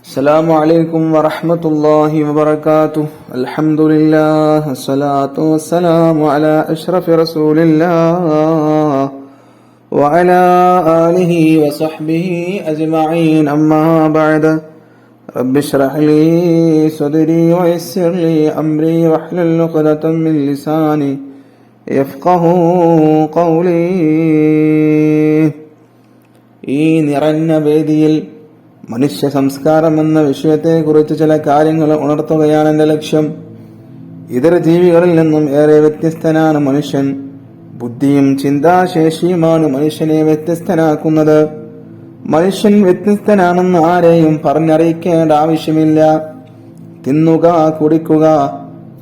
السلام عليكم ورحمة الله وبركاته. الحمد لله والصلاة والسلام على أشرف رسول الله وعلى آله وصحبه أجمعين. أما بعد، رب اشرح لي صدري ويسر لي أمري واحلل عقدة من لساني يفقه قولي. ഈ നിറഞ്ഞ വേദിയിൽ മനുഷ്യ സംസ്കാരം എന്ന വിഷയത്തെക്കുറിച്ച് ചില കാര്യങ്ങൾ ഉണർത്തുകയാണ് എൻ്റെ ലക്ഷ്യം. ഇതര ജീവികളിൽ നിന്നും ഏറെ വ്യത്യസ്തനാണ് മനുഷ്യൻ. ബുദ്ധിയും ചിന്താശേഷിയുമാണ് മനുഷ്യനെ വ്യത്യസ്തനാക്കുന്നത്. മനുഷ്യൻ വ്യത്യസ്തനാണെന്ന് ആരെയും പറഞ്ഞറിയിക്കേണ്ട ആവശ്യമില്ല. തിന്നുക, കുടിക്കുക,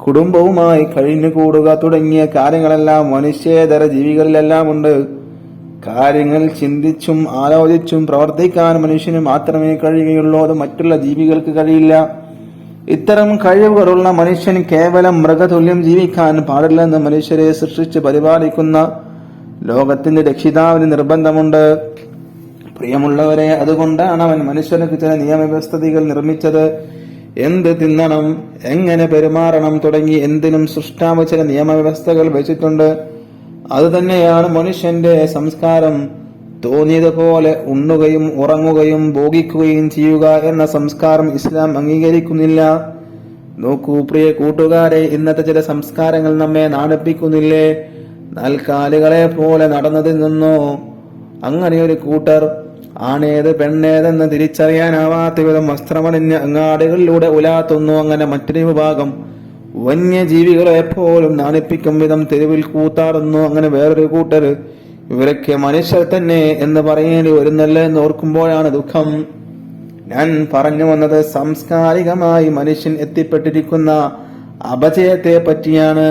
കുടുംബവുമായി കഴിഞ്ഞുകൂടുക തുടങ്ങിയ കാര്യങ്ങളെല്ലാം മനുഷ്യേതര ജീവികളിലെല്ലാം ഉണ്ട്. കാര്യങ്ങൾ ചിന്തിച്ചും ആലോചിച്ചും പ്രവർത്തിക്കാൻ മനുഷ്യന് മാത്രമേ കഴിയുകയുള്ളൂ. അത് മറ്റുള്ള ജീവികൾക്ക് കഴിയില്ല. ഇത്തരം കഴിവുകളുള്ള മനുഷ്യൻ കേവലം മൃഗതുല്യം ജീവിക്കാൻ പാടില്ലെന്ന് മനുഷ്യരെ സൃഷ്ടിച്ച് പരിപാലിക്കുന്ന ലോകത്തിന്റെ രക്ഷിതാവിന് നിർബന്ധമുണ്ട്. പ്രിയമുള്ളവരെ, അതുകൊണ്ടാണ് അവൻ മനുഷ്യർക്ക് ചില നിയമവ്യവസ്ഥകൾ നിർമ്മിച്ചത്. എന്ത് തിന്നണം, എങ്ങനെ പെരുമാറണം തുടങ്ങി എന്തിനും സൃഷ്ടാവ് ചില നിയമവ്യവസ്ഥകൾ വെച്ചിട്ടുണ്ട്. അതുതന്നെയാണ് മനുഷ്യന്റെ സംസ്കാരം. തോന്നിയതുപോലെ ഉണ്ണുകയും ഉറങ്ങുകയും ഭോഗിക്കുകയും ചെയ്യുക എന്ന സംസ്കാരം ഇസ്ലാം അംഗീകരിക്കുന്നില്ല. നോക്കൂ പ്രിയ കൂട്ടുകാരെ, ഇന്നത്തെ ചില സംസ്കാരങ്ങൾ നമ്മെ നാണിപ്പിക്കുന്നില്ലേ? നാൽക്കാലികളെ പോലെ നടന്നതിൽ നിന്നോ അങ്ങനെയൊരു കൂട്ടർ ആണേത് പെണ്ണേതെന്ന് തിരിച്ചറിയാനാവാത്ത വിധം വസ്ത്രമണിഞ്ഞ് അങ്ങാടികളിലൂടെ ഉലാത്തുന്നു. അങ്ങനെ മറ്റൊരു വിഭാഗം വന്യജീവികളെ എപ്പോഴും നാണിപ്പിക്കും വിധം തെരുവിൽ കൂത്താടുന്നു. അങ്ങനെ വേറൊരു കൂട്ടർ ഇവരൊക്കെ മനുഷ്യർ തന്നെ എന്ന് പറയേണ്ടി വരുന്നല്ലേ എന്ന് ഓർക്കുമ്പോഴാണ് ദുഃഖം. ഞാൻ പറഞ്ഞു വന്നത് സാംസ്കാരികമായി മനുഷ്യൻ എത്തിപ്പെട്ടിരിക്കുന്ന അപജയത്തെ പറ്റിയാണ്.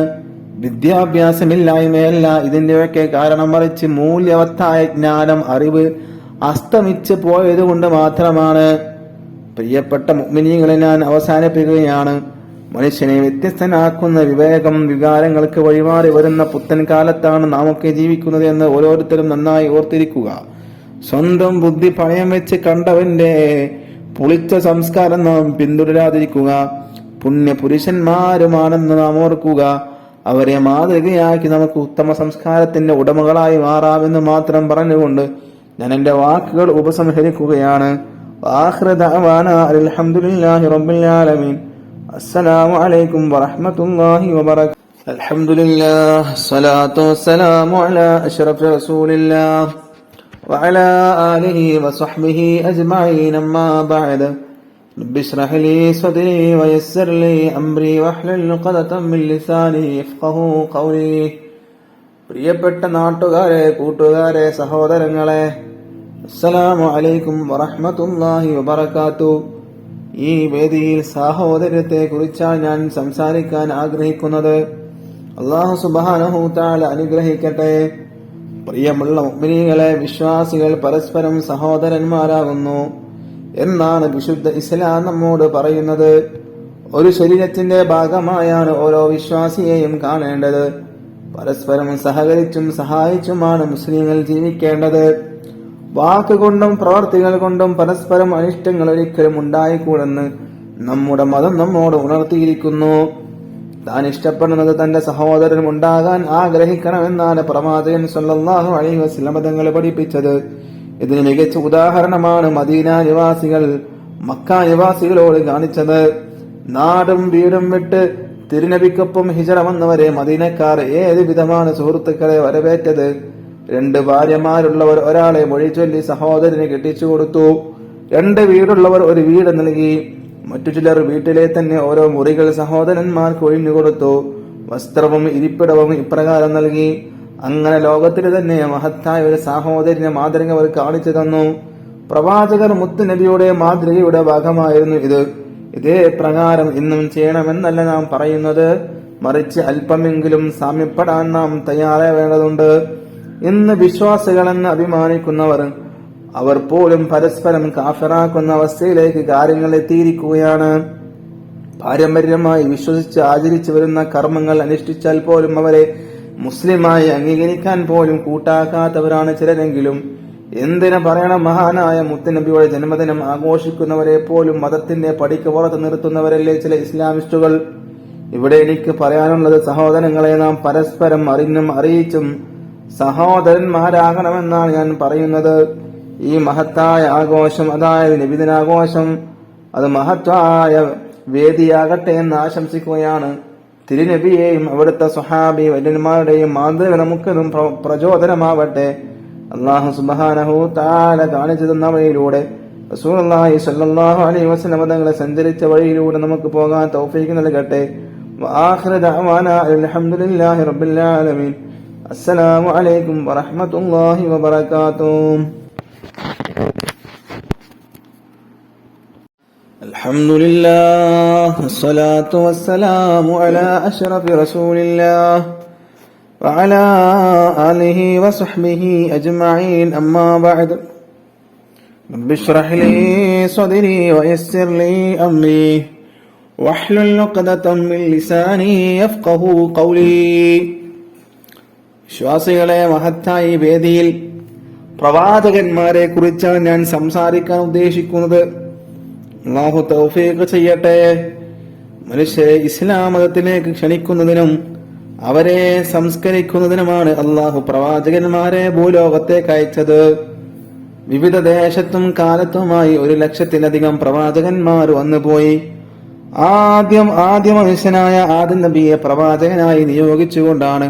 വിദ്യാഭ്യാസമില്ലായ്മയല്ല ഇതിന്റെയൊക്കെ കാരണം, മറിച്ച് മൂല്യവത്തായ ജ്ഞാനം, അറിവ് അസ്തമിച്ച് പോയത് കൊണ്ട് മാത്രമാണ്. പ്രിയപ്പെട്ട മുഅ്മിനീങ്ങളെ, ഞാൻ അവസാനിപ്പിക്കുകയാണ്. മനുഷ്യനെ വ്യത്യസ്തനാക്കുന്ന വിവേകം വികാരങ്ങൾക്ക് വഴിമാറി വരുന്ന പുത്തൻ കാലത്താണ് നാമൊക്കെ ജീവിക്കുന്നത് എന്ന് ഓരോരുത്തരും നന്നായി ഓർത്തിരിക്കുക. സ്വന്തം ബുദ്ധി പണയം വെച്ച് കണ്ടവന്റെ പുളിച്ച സംസ്കാരം നാം പിന്തുടരാതിരിക്കുക. പുണ്യപുരുഷന്മാരുമാണെന്ന് നാം ഓർക്കുക. അവരെ മാതൃകയാക്കി നമുക്ക് ഉത്തമ സംസ്കാരത്തിന്റെ ഉടമകളായി മാറാമെന്ന് മാത്രം പറഞ്ഞുകൊണ്ട് ഞാൻ എന്റെ വാക്കുകൾ ഉപസംഹരിക്കുകയാണ്. ആഖിറു ദഅവാന അൽഹംദുലില്ലാഹി റബ്ബിൽ ആലമീൻ. السلام عليكم ورحمة الله وبركاته. الحمد لله الصلاة والسلام على أشرف رسول الله وعلى آله وصحبه أجمعين. أما بعد، رب اشرح لي صدري ويسر لي أمري واحلل عقدة من لساني يفقهوا قولي. പ്രിയപ്പെട്ട നാട്ടുകാരെ, കൂട്ടുകാരെ, സഹോദരങ്ങളെ, അസ്സലാമു അലൈക്കും വറഹ്മത്തുള്ളാഹി വബറകാതുഹു. ഈ വേദിയിൽ സാഹോദര്യത്തെ കുറിച്ചാണ് ഞാൻ സംസാരിക്കാൻ ആഗ്രഹിക്കുന്നത്. അല്ലാഹു സുബ്ഹാനഹു തആല അനുഗ്രഹിക്കട്ടെ. പ്രിയമുള്ള മുഅ്മിനീങ്ങളെ, വിശ്വാസികൾ പരസ്പരം സഹോദരന്മാരാകുന്നു എന്നാണ് വിശുദ്ധ ഇസ്ലാം നമ്മോട് പറയുന്നത്. ഒരു ശരീരത്തിന്റെ ഭാഗമായാണ് ഓരോ വിശ്വാസിയെയും കാണേണ്ടത്. പരസ്പരം സഹകരിച്ചും സഹായിച്ചുമാണ് മുസ്ലിങ്ങൾ ജീവിക്കേണ്ടത്. വാക്കുകൊണ്ടും പ്രവർത്തികൾ കൊണ്ടും പരസ്പരം അനിഷ്ടങ്ങൾ ഒരിക്കലും ഉണ്ടായിക്കൂടെന്ന് നമ്മുടെ മതം നമ്മോട് ഉണർത്തിയിരിക്കുന്നു. താൻ ഇഷ്ടപ്പെടുന്നത് തന്റെ സഹോദരനും ഉണ്ടാകാൻ ആഗ്രഹിക്കണമെന്നാണ് പ്രവാചകൻ സല്ലല്ലാഹു അലൈഹി വസല്ലം തങ്ങൾ പഠിപ്പിച്ചത്. ഇതിന് മികച്ച ഉദാഹരണമാണ് മദീന നിവാസികൾ മക്ക നിവാസികളോട് കാണിച്ചത്. നാടും വീടും വിട്ട് തിരുനബിക്കൊപ്പം ഹിജറ വന്നവരെ മദീനക്കാർ ഏത് വിധമാണ് സുഹൃത്തുക്കളെ വരവേറ്റത്. 2 ഭാര്യമാരുള്ളവർ ഒരാളെ മൊഴി ചൊല്ലി സഹോദരന് കെട്ടിച്ചു കൊടുത്തു. 2 വീടുള്ളവർ ഒരു വീട് നൽകി. മറ്റു ചിലർ വീട്ടിലെ തന്നെ ഓരോ മുറികൾ സഹോദരന്മാർക്ക് ഒഴിഞ്ഞുകൊടുത്തു. വസ്ത്രവും ഇരിപ്പിടവും ഇപ്രകാരം നൽകി. അങ്ങനെ ലോകത്തിൽ തന്നെ മഹത്തായ ഒരു സഹോദരനെ മാതൃക അവർ കാണിച്ചു തന്നു. പ്രവാചകർ മുത്തുനബിയുടെ മാതൃകയുടെ ഭാഗമായിരുന്നു ഇത്. ഇതേ പ്രകാരം ഇന്നും ചെയ്യണമെന്നല്ല നാം പറയുന്നത്, മറിച്ച് അല്പമെങ്കിലും സാമ്യപ്പെടാൻ നാം തയ്യാറാവേണ്ടതുണ്ട്. ഇന്ന് വിശ്വാസികളെന്ന് അഭിമാനിക്കുന്നവർ അവർ പോലും പരസ്പരം കാഫിറാക്കുന്ന അവസ്ഥയിലേക്ക് കാര്യങ്ങൾ എത്തിയിരിക്കുകയാണ്. പാരമ്പര്യമായി വിശ്വസിച്ച് ആചരിച്ചു വരുന്ന കർമ്മങ്ങൾ അനുഷ്ഠിച്ചാൽ പോലും അവരെ മുസ്ലിമായി അംഗീകരിക്കാൻ പോലും കൂട്ടാക്കാത്തവരാണ് ചിലരെങ്കിലും എന്തിനു പറയണം, മഹാനായ മുത്തുനബിയുടെ ജന്മദിനം ആഘോഷിക്കുന്നവരെ പോലും മതത്തിന്റെ പടിക്ക് പുറത്ത് നിർത്തുന്നവരല്ലേ ചില ഇസ്ലാമിസ്റ്റുകൾ. ഇവിടെ എനിക്ക് പറയാനുള്ളത്, സഹോദരങ്ങളെ, നാം പരസ്പരം അറിഞ്ഞും അറിയിച്ചും സഹോദരന്മാരാകണമെന്നാണ് ഞാൻ പറയുന്നത്. ഈ മഹത്തായ ആഘോഷം, അതായത് നബിദിനാഘോഷം, അത് മഹത്തായ വേദിയാകട്ടെ എന്ന് ആശംസിക്കുകയാണ്. തിരുനബിയെയും അവിടുത്തെ സ്വഹാബി വര്യന്മാരുടെയും മാതൃക നമുക്കെന്നും പ്രചോദനമാവട്ടെ. അല്ലാഹു സുബ്ഹാനഹു തആല കാണിച്ചു തന്ന വഴിയിലൂടെ, റസൂലുള്ളാഹി സ്വല്ലല്ലാഹു അലൈഹി വസല്ലം തങ്ങളെ സഞ്ചരിച്ച വഴിയിലൂടെ നമുക്ക് പോകാൻ തൗഫീഖ് നൽകട്ടെ. വആഖിറു ദഅവാനാ അൽഹംദുലില്ലാഹി റബ്ബിൽ ആലമീൻ. അസ്സലാമു അലൈക്കും വറഹ്മത്തുള്ളാഹി വബറകാതുഹു. അൽഹംദുലില്ലാഹ് വസ്സലാത്തു വസ്സലാമു അലാ അശ്റഫി റസൂലില്ലാഹ് വഅലാ ആലിഹി വസഹ്ബിഹി അജ്മഈൻ. അമ്മാ ബഅദ്. റബ്ബി ഇശ്റഹ് ലീ സദ്രി വയസ്സിർ ലീ അംരി വഹ്ലുൽ ഉഖ്ദതം മിൻ ലിസാനി യഫ്ഖഹു ഖൗലി. വിശ്വാസികളെ, മഹത്തായ വേദിയിൽ പ്രവാചകന്മാരെ കുറിച്ചാണ് ഞാൻ സംസാരിക്കാൻ ഉദ്ദേശിക്കുന്നത്. അല്ലാഹു തൗഫീഖ് ചെയ്യട്ടെ. മനുഷ്യരെ ഇസ്ലാം മതത്തിലേക്ക് ക്ഷണിക്കുന്നതിനും അവരെ സംസ്കരിക്കുന്നതിനുമാണ് അല്ലാഹു പ്രവാചകന്മാരെ ഭൂലോകത്തേക്ക് അയച്ചത്. വിവിധ ദേശത്തും കാലത്തുമായി 100,000-ലധികം പ്രവാചകന്മാർ വന്നുപോയി. ആദ്യ മനുഷ്യനായ ആദം നബിയെ പ്രവാചകനായി നിയോഗിച്ചുകൊണ്ടാണ്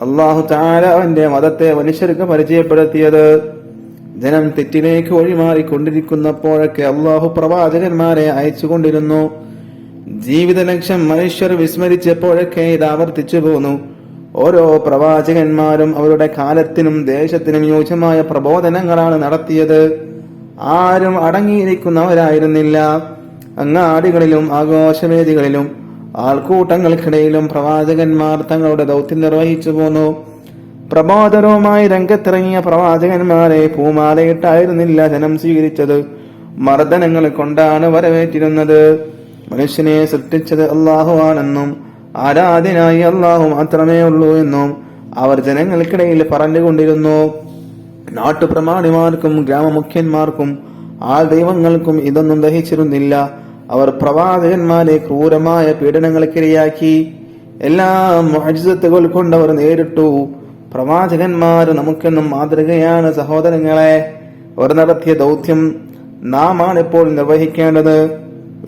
അല്ലാഹു തആല അവന്റെ മതത്തെ മനുഷ്യർക്ക് പരിചയപ്പെടുത്തിയത്. ജനം തെറ്റിലേക്ക് വഴിമാറിക്കൊണ്ടിരിക്കുന്നപ്പോഴൊക്കെ അല്ലാഹു പ്രവാചകന്മാരെ അയച്ചുകൊണ്ടിരുന്നു. ജീവിത ലക്ഷ്യം മനുഷ്യർ വിസ്മരിച്ചപ്പോഴൊക്കെ ഇത് ആവർത്തിച്ചു പോന്നു. ഓരോ പ്രവാചകന്മാരും അവരുടെ കാലത്തിനും ദേശത്തിനും യോജ്യമായ പ്രബോധനങ്ങളാണ് നടത്തിയത്. ആരും അടങ്ങിയിരിക്കുന്നവരായിരുന്നില്ല. അങ്ങാടികളിലും ആഘോഷവേദികളിലും ആൾക്കൂട്ടങ്ങൾക്കിടയിലും പ്രവാചകന്മാർ തങ്ങളുടെ ദൗത്യം നിർവഹിച്ചു പോന്നു. പ്രബോധനവുമായി രംഗത്തിറങ്ങിയ പ്രവാചകന്മാരെ പൂമാലയിട്ടായിരുന്നില്ല ജനം സ്വീകരിച്ചത്, മർദ്ദനങ്ങൾ കൊണ്ടാണ് വരവേറ്റിരുന്നത്. മനുഷ്യനെ സൃഷ്ടിച്ചത് അല്ലാഹു ആണെന്നും ആരാധ്യനായി അല്ലാഹു മാത്രമേ ഉള്ളൂ എന്നും അവർ ജനങ്ങൾക്കിടയിൽ പറഞ്ഞുകൊണ്ടിരുന്നു. നാട്ടുപ്രമാണിമാർക്കും ഗ്രാമമുഖ്യന്മാർക്കും ആൾ ദൈവങ്ങൾക്കും ഇതൊന്നും ദഹിച്ചിരുന്നില്ല. അവർ പ്രവാചകന്മാരെ ക്രൂരമായ പീഡനങ്ങൾക്കിരയാക്കി. എല്ലാ മുഅ്ജിസത്തുകൾ കൊണ്ട് അവർ നേരിട്ടു. പ്രവാചകന്മാർ നമുക്കെന്നും മാതൃകയാണ്. സഹോദരങ്ങളെ, അവർ നടത്തിയ ദൗത്യം നാം ആണ് ഇപ്പോൾ നിർവഹിക്കേണ്ടത്.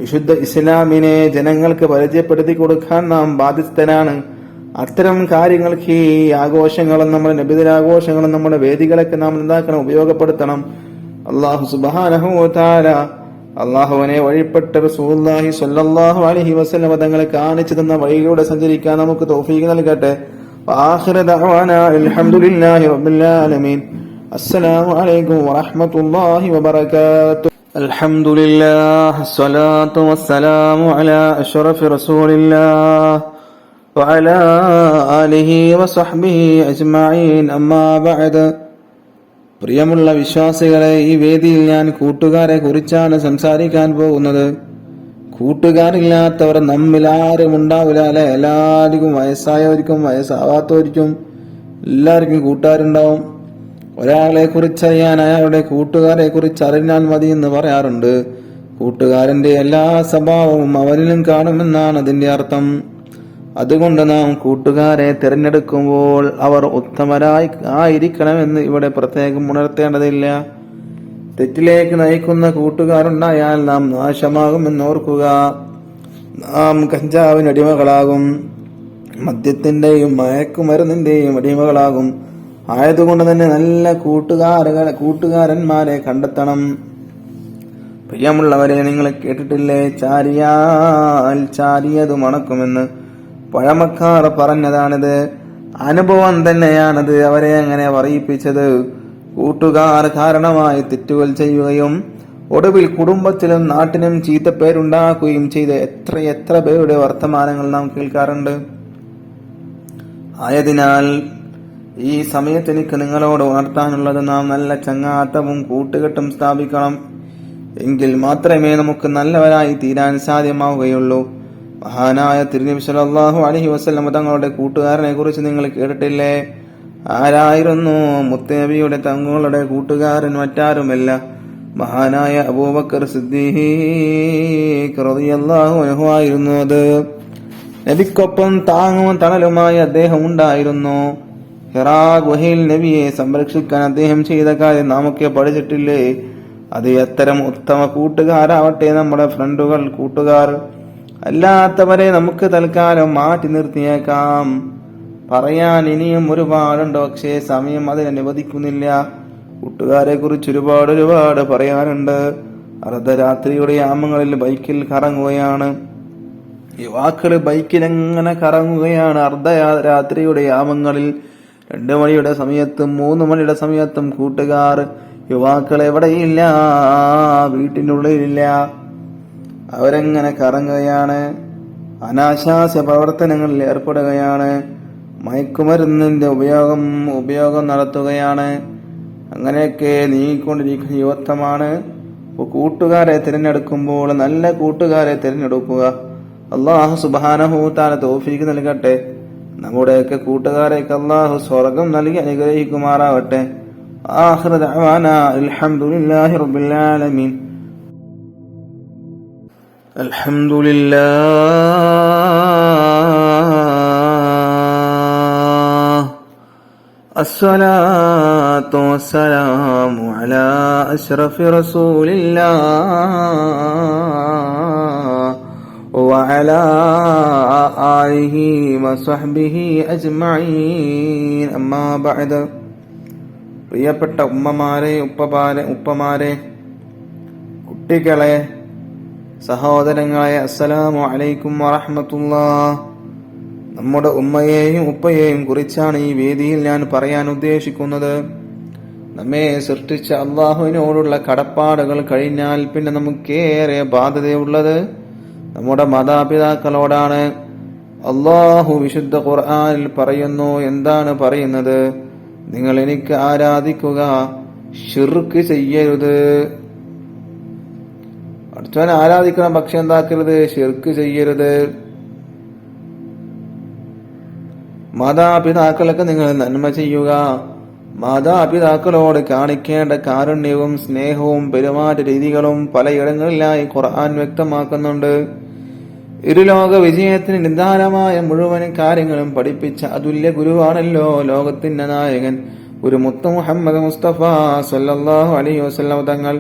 വിശുദ്ധ ഇസ്ലാമിനെ ജനങ്ങൾക്ക് പരിചയപ്പെടുത്തി കൊടുക്കാൻ നാം ബാധ്യസ്ഥനാണ്. അത്തരം കാര്യങ്ങൾക്ക് ഈ ആഘോഷങ്ങളും നമ്മുടെ നബിദിനാഘോഷങ്ങളും നമ്മുടെ വേദികളൊക്കെ നാം എന്താക്കണം, ഉപയോഗപ്പെടുത്തണം. അല്ലാഹു സുബ്ഹാനഹു വ തആല അല്ലാഹുവിനെ വഴിപ്പെട്ട റസൂലുള്ളാഹി സ്വല്ലല്ലാഹു അലൈഹി വസല്ലം തങ്ങളെ കാണിച്ചു തന്ന വഴിയിലൂടെ സഞ്ചരിക്കാൻ നമുക്ക് തൗഫീഖ് നൽകട്ടെ. വആഖിറു ദഅവാനാ അൽഹംദുലില്ലാഹി റബ്ബിൽ ആലമീൻ. അസ്സലാമു അലൈക്കും വറഹ്മത്തുള്ളാഹി വബറകാതുഹു. അൽഹംദുലില്ലാഹ് വസ്സലാത്തു വസ്സലാമു അലാ അശ്റഫി റസൂലില്ലാഹ് വഅലാ ആലിഹി വസഹ്ബിഹി അജ്മഈൻ. അമ്മാ ബഅദ്. പ്രിയമുള്ള വിശ്വാസികളെ, ഈ വേദിയിൽ ഞാൻ കൂട്ടുകാരെ കുറിച്ചാണ് സംസാരിക്കാൻ പോകുന്നത്. കൂട്ടുകാരില്ലാത്തവർ നമ്മിൽ ആരും ഉണ്ടാവില്ല അല്ലെ? എല്ലാവർക്കും, വയസ്സായവർക്കും വയസ്സാവാത്തവർക്കും എല്ലാവർക്കും കൂട്ടുകാരുണ്ടാവും. ഒരാളെ കുറിച്ചറിയാൻ അയാളുടെ കൂട്ടുകാരെ കുറിച്ച് അറിഞ്ഞാൽ മതി എന്ന് പറയാറുണ്ട്. കൂട്ടുകാരന്റെ എല്ലാ സ്വഭാവവും അവനിലും കാണുമെന്നാണ് അതിന്റെ അർത്ഥം. അതുകൊണ്ട് നാം കൂട്ടുകാരെ തിരഞ്ഞെടുക്കുമ്പോൾ അവർ ഉത്തമരായി ആയിരിക്കണമെന്ന് ഇവിടെ പ്രത്യേകം ഉണർത്തേണ്ടതില്ല. തെറ്റിലേക്ക് നയിക്കുന്ന കൂട്ടുകാരുണ്ടായാൽ നാം നാശമാകുമെന്നോർക്കുക. നാം കഞ്ചാവിന് അടിമകളാകും, മദ്യത്തിന്റെയും മയക്കുമരുന്നിന്റെയും അടിമകളാകും. ആയതുകൊണ്ട് തന്നെ നല്ല കൂട്ടുകാരന്മാരെ കണ്ടെത്തണം. പ്രിയമുള്ളവരെ, നിങ്ങൾ കേട്ടിട്ടില്ലേ, ചാരിയാൽ ചാരിയത് മണക്കുമെന്ന്? പഴമക്കാർ പറഞ്ഞതാണിത്. അനുഭവം തന്നെയാണത് അവരെ അങ്ങനെ പറയിപ്പിച്ചത്. കൂട്ടുകാർ കാരണമായി തെറ്റുകൾ ചെയ്യുകയും ഒടുവിൽ കുടുംബത്തിലും നാട്ടിനും ചീത്തപ്പേരുണ്ടാക്കുകയും ചെയ്ത എത്ര പേരുടെ വർത്തമാനങ്ങൾ നാം കേൾക്കാറുണ്ട്. ആയതിനാൽ ഈ സമയത്ത് എനിക്ക് നിങ്ങളോട് ഉണർത്താനുള്ളത്, നാം നല്ല ചങ്ങാത്തവും കൂട്ടുകെട്ടും സ്ഥാപിക്കണം. എങ്കിൽ മാത്രമേ നമുക്ക് നല്ലവരായി തീരാൻ സാധ്യമാവുകയുള്ളൂ. മഹാനായ തിരുനബി സല്ലല്ലാഹു അലൈഹി വസല്ലം തങ്ങളുടെ കൂട്ടുകാരനെ കുറിച്ച് നിങ്ങൾ കേട്ടിട്ടില്ലേ? ആരായിരുന്നു? മുത്തനബിയുടെ തങ്ങളുടെ കൂട്ടുകാരൻ മറ്റാരുമല്ല, മഹാനായ അബൂബക്കർ സിദ്ദീഖ് റളിയല്ലാഹു അൻഹു ആയിരുന്നു. അത് നബിക്കൊപ്പം താങ്ങും തണലുമായി അദ്ദേഹം ഉണ്ടായിരുന്നു. ഹിറാ ഗുഹയിൽ നബിയെ സംരക്ഷിക്കാൻ അദ്ദേഹം ചെയ്ത കാര്യം നാമൊക്കെ പഠിച്ചിട്ടില്ലേ? അത് അത്തരം ഉത്തമ കൂട്ടുകാരാവട്ടെ, നമ്മുടെ ഫ്രണ്ടുകൾ, കൂട്ടുകാർ. അല്ലാത്തവരെ നമുക്ക് തൽക്കാലം മാറ്റി നിർത്തിയേക്കാം. പറയാൻ ഇനിയും ഒരുപാടുണ്ട്, പക്ഷേ സമയം അതിനനുവദിക്കുന്നില്ല. കൂട്ടുകാരെ കുറിച്ച് ഒരുപാട് പറയാനുണ്ട്. അർദ്ധരാത്രിയുടെ യാമങ്ങളിൽ ബൈക്കിൽ കറങ്ങുകയാണ് യുവാക്കള്. ബൈക്കിലെങ്ങനെ കറങ്ങുകയാണ് അർദ്ധരാത്രിയുടെ യാമങ്ങളിൽ. 2 മണിയുടെ സമയത്തും 3 മണിയുടെ സമയത്തും കൂട്ടുകാർ, യുവാക്കൾ എവിടെയില്ല, വീട്ടിനുള്ളിലില്ല. അവരെങ്ങനെ കറങ്ങുകയാണ്, അനാശാസ്യ പ്രവർത്തനങ്ങളിൽ ഏർപ്പെടുകയാണ്, മയക്കുമരുന്നിന്റെ ഉപയോഗം നടത്തുകയാണ്. അങ്ങനെയൊക്കെ നീങ്ങിക്കൊണ്ടിരിക്കുന്ന യുവത്വമാണ്. കൂട്ടുകാരെ തിരഞ്ഞെടുക്കുമ്പോൾ നല്ല കൂട്ടുകാരെ തിരഞ്ഞെടുക്കുക. അല്ലാഹു സുബ്ഹാനഹു തആല തൗഫീഖ് നൽകട്ടെ. നമ്മുടെയൊക്കെ കൂട്ടുകാരെയൊക്കെ അല്ലാഹു സ്വർഗം നൽകി അനുഗ്രഹിക്കുമാറാവട്ടെ. ആഖിറു ദഅവാനാ അൽഹംദുലില്ലാഹി റബ്ബിൽ ആലമീൻ. അൽഹംദുലില്ലാഹ് അസ്സലാത്തു വസ്സലാമു അലാ അശ്റഫി റസൂലില്ലാഹ് വഅലാ ആലിഹി വസഹ്ബിഹി അജ്മഈൻ. അമ്മാ ബഅദ്. പ്രിയപ്പെട്ട ഉമ്മമാരെ, ഉപ്പമാരെ, കുട്ടികളെ, സഹോദരങ്ങളെ, അസ്സലാമു അലൈക്കും വറഹ്മത്തുള്ളാഹ്. നമ്മുടെ ഉമ്മയെയും ഉപ്പയെയും കുറിച്ചാണ് ഈ വേദിയിൽ ഞാൻ പറയാൻ ഉദ്ദേശിക്കുന്നത്. നമ്മെ സൃഷ്ടിച്ച അള്ളാഹുവിനോടുള്ള കടപ്പാടുകൾ കഴിഞ്ഞാൽ പിന്നെ നമുക്കേറെ ബാധ്യതയുള്ളത് നമ്മുടെ മാതാപിതാക്കളോടാണ്. അള്ളാഹു വിശുദ്ധ ഖുർആനിൽ പറയുന്നു. എന്താണ് പറയുന്നത്? നിങ്ങൾ എനിക്ക് ആരാധിക്കുക, ശിർക്ക് ചെയ്യരുത്. അടുത്തവനെ ആരാധിക്കണം, പക്ഷെ എന്താക്കരുത്? ശിർക്ക് ചെയ്യരുത്. മാതാപിതാക്കൾക്ക് നിങ്ങൾ നന്മ ചെയ്യുക. മാതാപിതാക്കളോട് കാണിക്കേണ്ട കാരുണ്യവും സ്നേഹവും പെരുമാറ്റ രീതികളും പലയിടങ്ങളിലായി ഖുർആൻ വ്യക്തമാക്കുന്നുണ്ട്. ഇരുലോക വിജയത്തിന് നിദാനമായ മുഴുവൻ കാര്യങ്ങളും പഠിപ്പിച്ച അതുല്യ ഗുരുവാണല്ലോ ലോകത്തിന്റെ നായകൻ ഒരു മുത്ത് മുഹമ്മദ് മുസ്തഫ സല്ലല്ലാഹു അലൈഹി വസല്ലം തങ്ങൾ.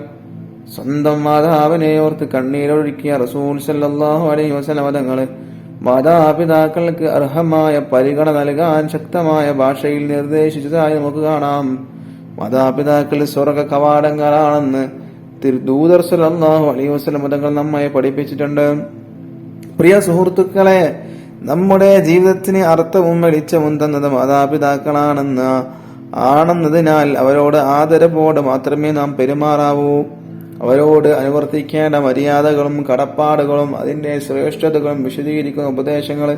സ്വന്തം മാതാവിനെ ഓർത്ത് കണ്ണീരൊഴുക്കിയ റസൂൽ സല്ലല്ലാഹു അലൈഹി വസല്ലം തങ്ങൾ മാതാപിതാക്കൾക്ക് അർഹമായ പരിഗണന നൽകാൻ ശക്തമായ ഭാഷയിൽ നിർദ്ദേശിച്ചതായി നമുക്ക് കാണാം. മാതാപിതാക്കൾ സ്വർഗ കവാടങ്ങളാണെന്ന് ദൂതർ സല്ലല്ലാഹു അലൈഹി വസല്ലം തങ്ങൾ നമ്മെ പഠിപ്പിച്ചിട്ടുണ്ട്. പ്രിയ സുഹൃത്തുക്കളെ, നമ്മുടെ ജീവിതത്തിന് അർത്ഥവും വെളിച്ചവും തന്നത് മാതാപിതാക്കളാണെന്നതിനാൽ അവരോട് ആദരവോടെ മാത്രമേ നാം പെരുമാറാവൂ. അവരോട് അനുവർത്തിക്കേണ്ട മര്യാദകളും കടപ്പാടുകളും അതിന്റെ ശ്രേഷ്ഠതകളും വിശദീകരിക്കുന്ന ഉപദേശങ്ങൾ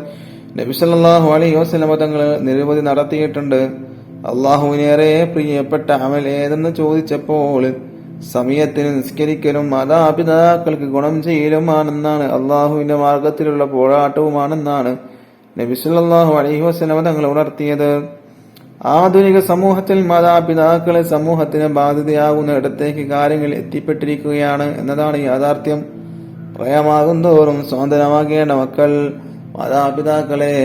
നബി സല്ലല്ലാഹു അലൈഹി വസല്ലം തങ്ങൾ നിരവധി നടത്തിയിട്ടുണ്ട്. അള്ളാഹുവിനേറെ പ്രിയപ്പെട്ട അമൽ ഏതെന്ന് ചോദിച്ചപ്പോൾ സമയത്തിന് നിസ്കരിക്കലും മാതാപിതാക്കൾക്ക് ഗുണം ചെയ്യലുമാണെന്നാണ്, അള്ളാഹുവിന്റെ മാർഗത്തിലുള്ള പോരാട്ടവുമാണെന്നാണ് നബി സല്ലല്ലാഹു അലൈഹി വസല്ലം തങ്ങൾ ഉണർത്തിയത്. ആധുനിക സമൂഹത്തിൽ മാതാപിതാക്കളെ സമൂഹത്തിന് ബാധ്യതയാകുന്ന ഇടത്തേക്ക് കാര്യങ്ങൾ എത്തിപ്പെട്ടിരിക്കുകയാണ് എന്നതാണ് യാഥാർത്ഥ്യം. പ്രായമാകുന്തോറും സ്വതന്ത്രമാകേണ്ട മക്കൾ മാതാപിതാക്കളെ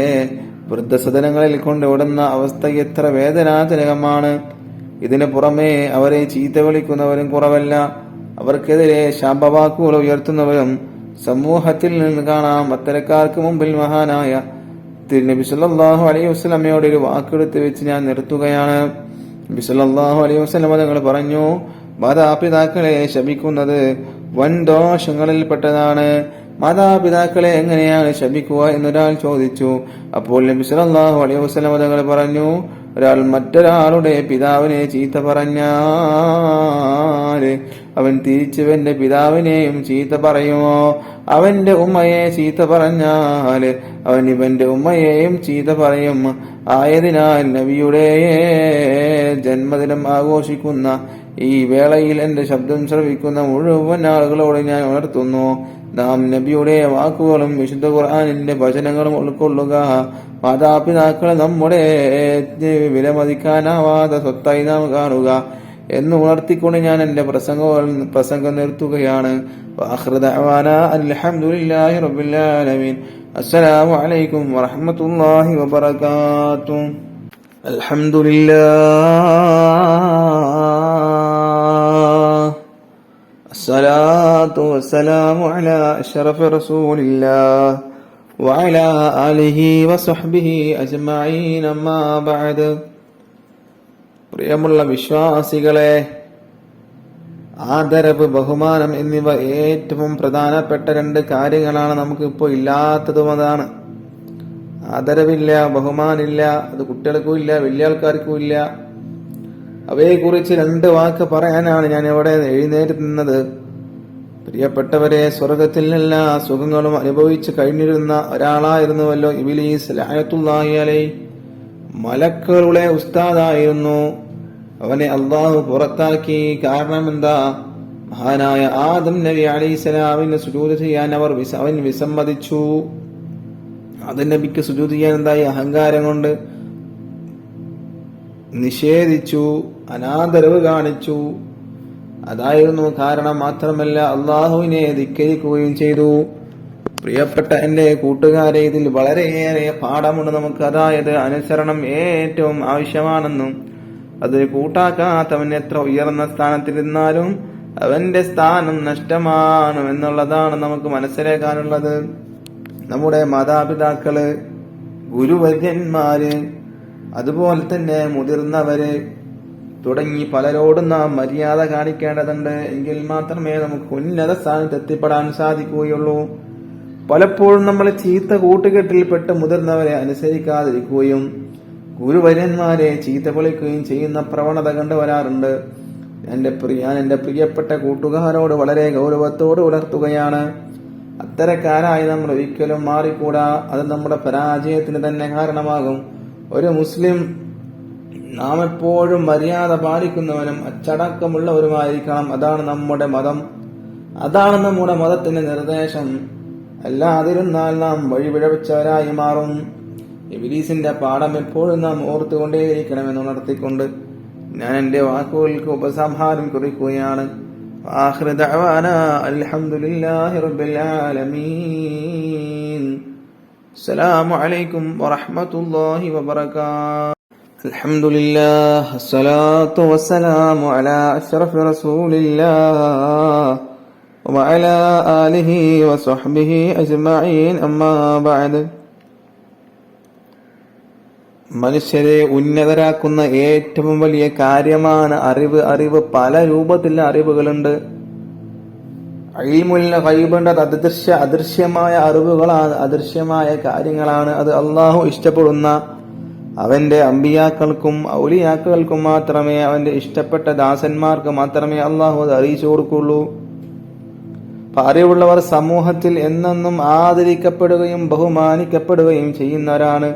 വൃദ്ധസദനങ്ങളിൽ കൊണ്ടുവിടുന്ന അവസ്ഥ എത്ര വേദനാജനകമാണ്. ഇതിനു പുറമെ അവരെ ചീത്ത വിളിക്കുന്നവരും കുറവല്ല. അവർക്കെതിരെ ശാപവാക്കുകൾ ഉയർത്തുന്നവരും സമൂഹത്തിൽ നിന്ന് കാണാം. അത്തരക്കാർക്ക് മുമ്പിൽ മഹാനായ നബി സല്ലല്ലാഹു അലൈഹി വസല്ലമയോട് ഒരു വാക്കെടുത്ത് വെച്ച് ഞാൻ നിർത്തുകയാണ്. നബി സല്ലല്ലാഹു അലൈഹി വസല്ലമ തങ്ങൾ പറഞ്ഞു, മാതാപിതാക്കളെ ശപിക്കുന്നത് വൻ ദോഷങ്ങളിൽപ്പെട്ടതാണ്. മാതാപിതാക്കളെ എങ്ങനെയാണ് ശപിക്കുക എന്നൊരാൾ ചോദിച്ചു. അപ്പോൾ നബി സല്ലല്ലാഹു അലൈഹി വസല്ലമ തങ്ങൾ പറഞ്ഞു, ഒരാൾ മറ്റൊരാളുടെ പിതാവിനെ ചീത്ത പറഞ്ഞാല് അവൻ തിരിച്ചവന്റെ പിതാവിനെയും ചീത്ത പറയുമോ? അവന്റെ ഉമ്മയെ ചീത്ത പറഞ്ഞാല് അവൻ ഇവന്റെ ഉമ്മയെയും ചീത്ത പറയും. ആയതിനാൽ നബിയുടെ ജന്മദിനം ആഘോഷിക്കുന്ന ഈ വേളയിൽ എന്റെ ശബ്ദം ശ്രവിക്കുന്ന മുഴുവൻ ആളുകളോട് ഞാൻ ഉണർത്തുന്നു, നാം നബിയുടെ വാക്കുകളും വിശുദ്ധ ഖുർആനിന്റെ വചനങ്ങളും ഉൾക്കൊള്ളുക. മാതാപിതാക്കളെ നമ്മുടെ വിലമതിക്കാനാവാതെ സ്വത്തായി നാം കാണുക എന്ന് ഉണർത്തിക്കൊണ്ട് ഞാൻ എന്റെ പ്രസംഗം നിർത്തുകയാണ്. വആഖിറു ദഅവാനാ അൽഹംദുലില്ലാഹി റബ്ബിൽ ആലമീൻ. അസ്സലാമു അലൈക്കും വറഹ്മത്തുള്ളാഹി വബറകാതുഹു. അൽഹംദുലില്ലാഹ് അസ്സലാത്തു വസ്സലാമു അലാ അഷ്റഫി റസൂലില്ലാഹ് വഅലാ ആലിഹി വസഹ്ബിഹി അജ്മഈൻ. അമ്മാ ബഅദ്. പ്രിയമുള്ള വിശ്വാസികളെ, ആദരവ്, ബഹുമാനം എന്നിവ ഏറ്റവും പ്രധാനപ്പെട്ട രണ്ട് കാര്യങ്ങളാണ്. നമുക്ക് ഇപ്പോൾ ഇല്ലാത്തതും അതാണ്. ആദരവില്ല, ബഹുമാനില്ല. അത് കുട്ടികൾക്കും ഇല്ല, വലിയ ആൾക്കാർക്കും ഇല്ല. അവയെക്കുറിച്ച് രണ്ട് വാക്ക് പറയാനാണ് ഞാൻ ഇവിടെ എഴുന്നേറ്റ് നിന്നത്. പ്രിയപ്പെട്ടവരെ, സ്വർഗത്തിൽ എല്ലാ സുഖങ്ങളും അനുഭവിച്ചു കഴിഞ്ഞിരുന്ന ഒരാളായിരുന്നുവല്ലോ ഇബ്ലീസ് ലഅനത്തുല്ലാഹി അലൈഹി. മലക്കുകളുടെ ഉസ്താദായിരുന്നു. അവനെ അള്ളാഹു പുറത്താക്കി. കാരണം എന്താ? മഹാനായ ആദം നബി അലൈഹിസ്സലാമിന് സുജൂദ് ചെയ്യാൻ അവൻ വിസമ്മതിച്ചു. ആദം നബിക്ക് സുജൂദ് ചെയ്യാൻ എന്തായി? അഹങ്കാരം കൊണ്ട് നിഷേധിച്ചു, അനാദരവ് കാണിച്ചു. അതായിരുന്നു കാരണം. മാത്രമല്ല അള്ളാഹുവിനെ ധിക്കരിക്കുകയും ചെയ്തു. പ്രിയപ്പെട്ട എന്റെ കൂട്ടുകാരെ, ഇതിൽ വളരെയേറെ പാഠമുണ്ട് നമുക്ക്. അതായത് അനുസരണം ഏറ്റവും ആവശ്യമാണെന്നും അത് കൂട്ടാക്കാത്തവൻ എത്ര ഉയർന്ന സ്ഥാനത്തിരുന്നാലും അവന്റെ സ്ഥാനം നഷ്ടമാണ് എന്നുള്ളതാണ് നമുക്ക് മനസ്സിലാക്കാനുള്ളത്. നമ്മുടെ മാതാപിതാക്കള്, ഗുരുവര്യന്മാര്, അതുപോലെ തന്നെ മുതിർന്നവര് തുടങ്ങി പലരോടും നാം മര്യാദ കാണിക്കേണ്ടതുണ്ട്. എങ്കിൽ മാത്രമേ നമുക്ക് ഉന്നത സ്ഥാനത്ത് എത്തിപ്പെടാൻ സാധിക്കുകയുള്ളൂ. പലപ്പോഴും നമ്മൾ ചീത്ത കൂട്ടുകെട്ടിൽപ്പെട്ട് മുതിർന്നവരെ അനുസരിക്കാതിരിക്കുകയും ഗുരുവര്യന്മാരെ ചീത്ത വിളിക്കുകയും ചെയ്യുന്ന പ്രവണത കണ്ടുവരാറുണ്ട്. ഞാൻ എന്റെ പ്രിയപ്പെട്ട കൂട്ടുകാരോട് വളരെ ഗൗരവത്തോട് ഉണർത്തുകയാണ്, അത്തരക്കാരായി നമ്മൾ ഒരിക്കലും മാറിക്കൂടാ. അത് നമ്മുടെ പരാജയത്തിന് തന്നെ കാരണമാകും. ഒരു മുസ്ലിം നാം എപ്പോഴും മര്യാദ പാലിക്കുന്നവനും അച്ചടക്കമുള്ളവരുമായിരിക്കണം. അതാണ് നമ്മുടെ മതം, അതാണ് നമ്മുടെ മതത്തിന്റെ നിർദ്ദേശം. അല്ലാതിരുന്നാൽ നാം വഴിപിഴച്ചവരായി മാറും. ഇബ്ലീസിന്റെ പാഠം എപ്പോഴും നാം ഓർത്തുകൊണ്ടേയിരിക്കണമെന്ന് ഉണർത്തിക്കൊണ്ട് ഞാൻ എന്റെ വാക്കുകൾക്ക് ഉപസംഹാരം കുറിക്കുകയാണ്. ആഖിറു ദഅവാനാ അൽഹംദുലില്ലാഹി റബ്ബിൽ ആലമീൻ. അസ്സലാമു അലൈക്കും വറഹ്മത്തുള്ളാഹി വബറകാതുഹു. അൽഹംദുലില്ലാഹ് അസ്സലാത്തു വസ്സലാമു അലാ അഷ്റഫി റസൂലില്ലാഹ് വഅലാ ആലിഹി വസഹ്ബിഹി അജ്മഈൻ. അമ്മാ ബഅദ്. മനുഷ്യരെ ഉന്നതരാക്കുന്ന ഏറ്റവും വലിയ കാര്യമാണ് അറിവ്. പല രൂപത്തിലുള്ള അറിവുകളുണ്ട്. ഇൽമുൽ ഗൈബുണ്ട്. അത് അദൃശ്യമായ അറിവുകളാണ്, അദൃശ്യമായ കാര്യങ്ങളാണ്. അത് അള്ളാഹു ഇഷ്ടപ്പെടുന്ന അവന്റെ അമ്പിയാക്കൾക്കും ഔലിയാക്കൾക്കും മാത്രമേ, അവന്റെ ഇഷ്ടപ്പെട്ട ദാസന്മാർക്ക് മാത്രമേ അള്ളാഹു അത് അറിയിച്ചു കൊടുക്കുള്ളൂ. അറിവുള്ളവർ സമൂഹത്തിൽ എന്നെന്നും ആദരിക്കപ്പെടുകയും ബഹുമാനിക്കപ്പെടുകയും ചെയ്യുന്നവരാണ്.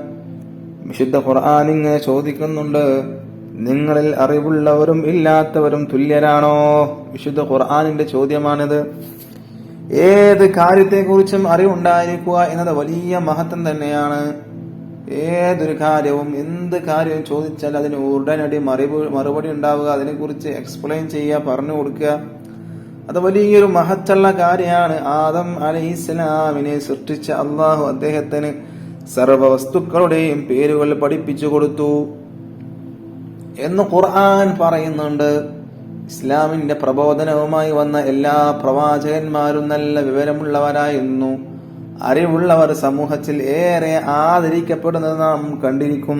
വിശുദ്ധ ഖുർആൻ ഇങ്ങനെ ചോദിക്കുന്നുണ്ട്, നിങ്ങളിൽ അറിവുള്ളവരും ഇല്ലാത്തവരും തുല്യരാണോ? വിശുദ്ധ ഖുർആനിന്റെ ചോദ്യമാണിത്. ഏത് കാര്യത്തെക്കുറിച്ചും അറിവുണ്ടായിരിക്കുക എന്നത് വലിയ മഹത്വം തന്നെയാണ്. ഏതൊരു കാര്യവും, എന്ത് കാര്യവും ചോദിച്ചാൽ അതിന് ഉടനടി മറുപടി ഉണ്ടാവുക, അതിനെക്കുറിച്ച് എക്സ്പ്ലെയിൻ ചെയ്യുക, പറഞ്ഞു കൊടുക്കുക, അത് വലിയൊരു മഹത്തുള്ള കാര്യമാണ്. ആദം അലൈഹിസ്സലാമിനെ സൃഷ്ടിച്ച അള്ളാഹു അദ്ദേഹത്തിന് സർവ വസ്തുക്കളുടെയും പേരുകൾ പഠിപ്പിച്ചു കൊടുത്തു എന്ന് ഖുർആൻ പറയുന്നുണ്ട്. ഇസ്ലാമിന്റെ പ്രബോധനവുമായി വന്ന എല്ലാ പ്രവാചകന്മാരും നല്ല വിവരമുള്ളവരായിരുന്നു. അറിവുള്ളവർ സമൂഹത്തിൽ ഏറെ ആദരിക്കപ്പെടുന്നത് നാം കണ്ടിരിക്കും.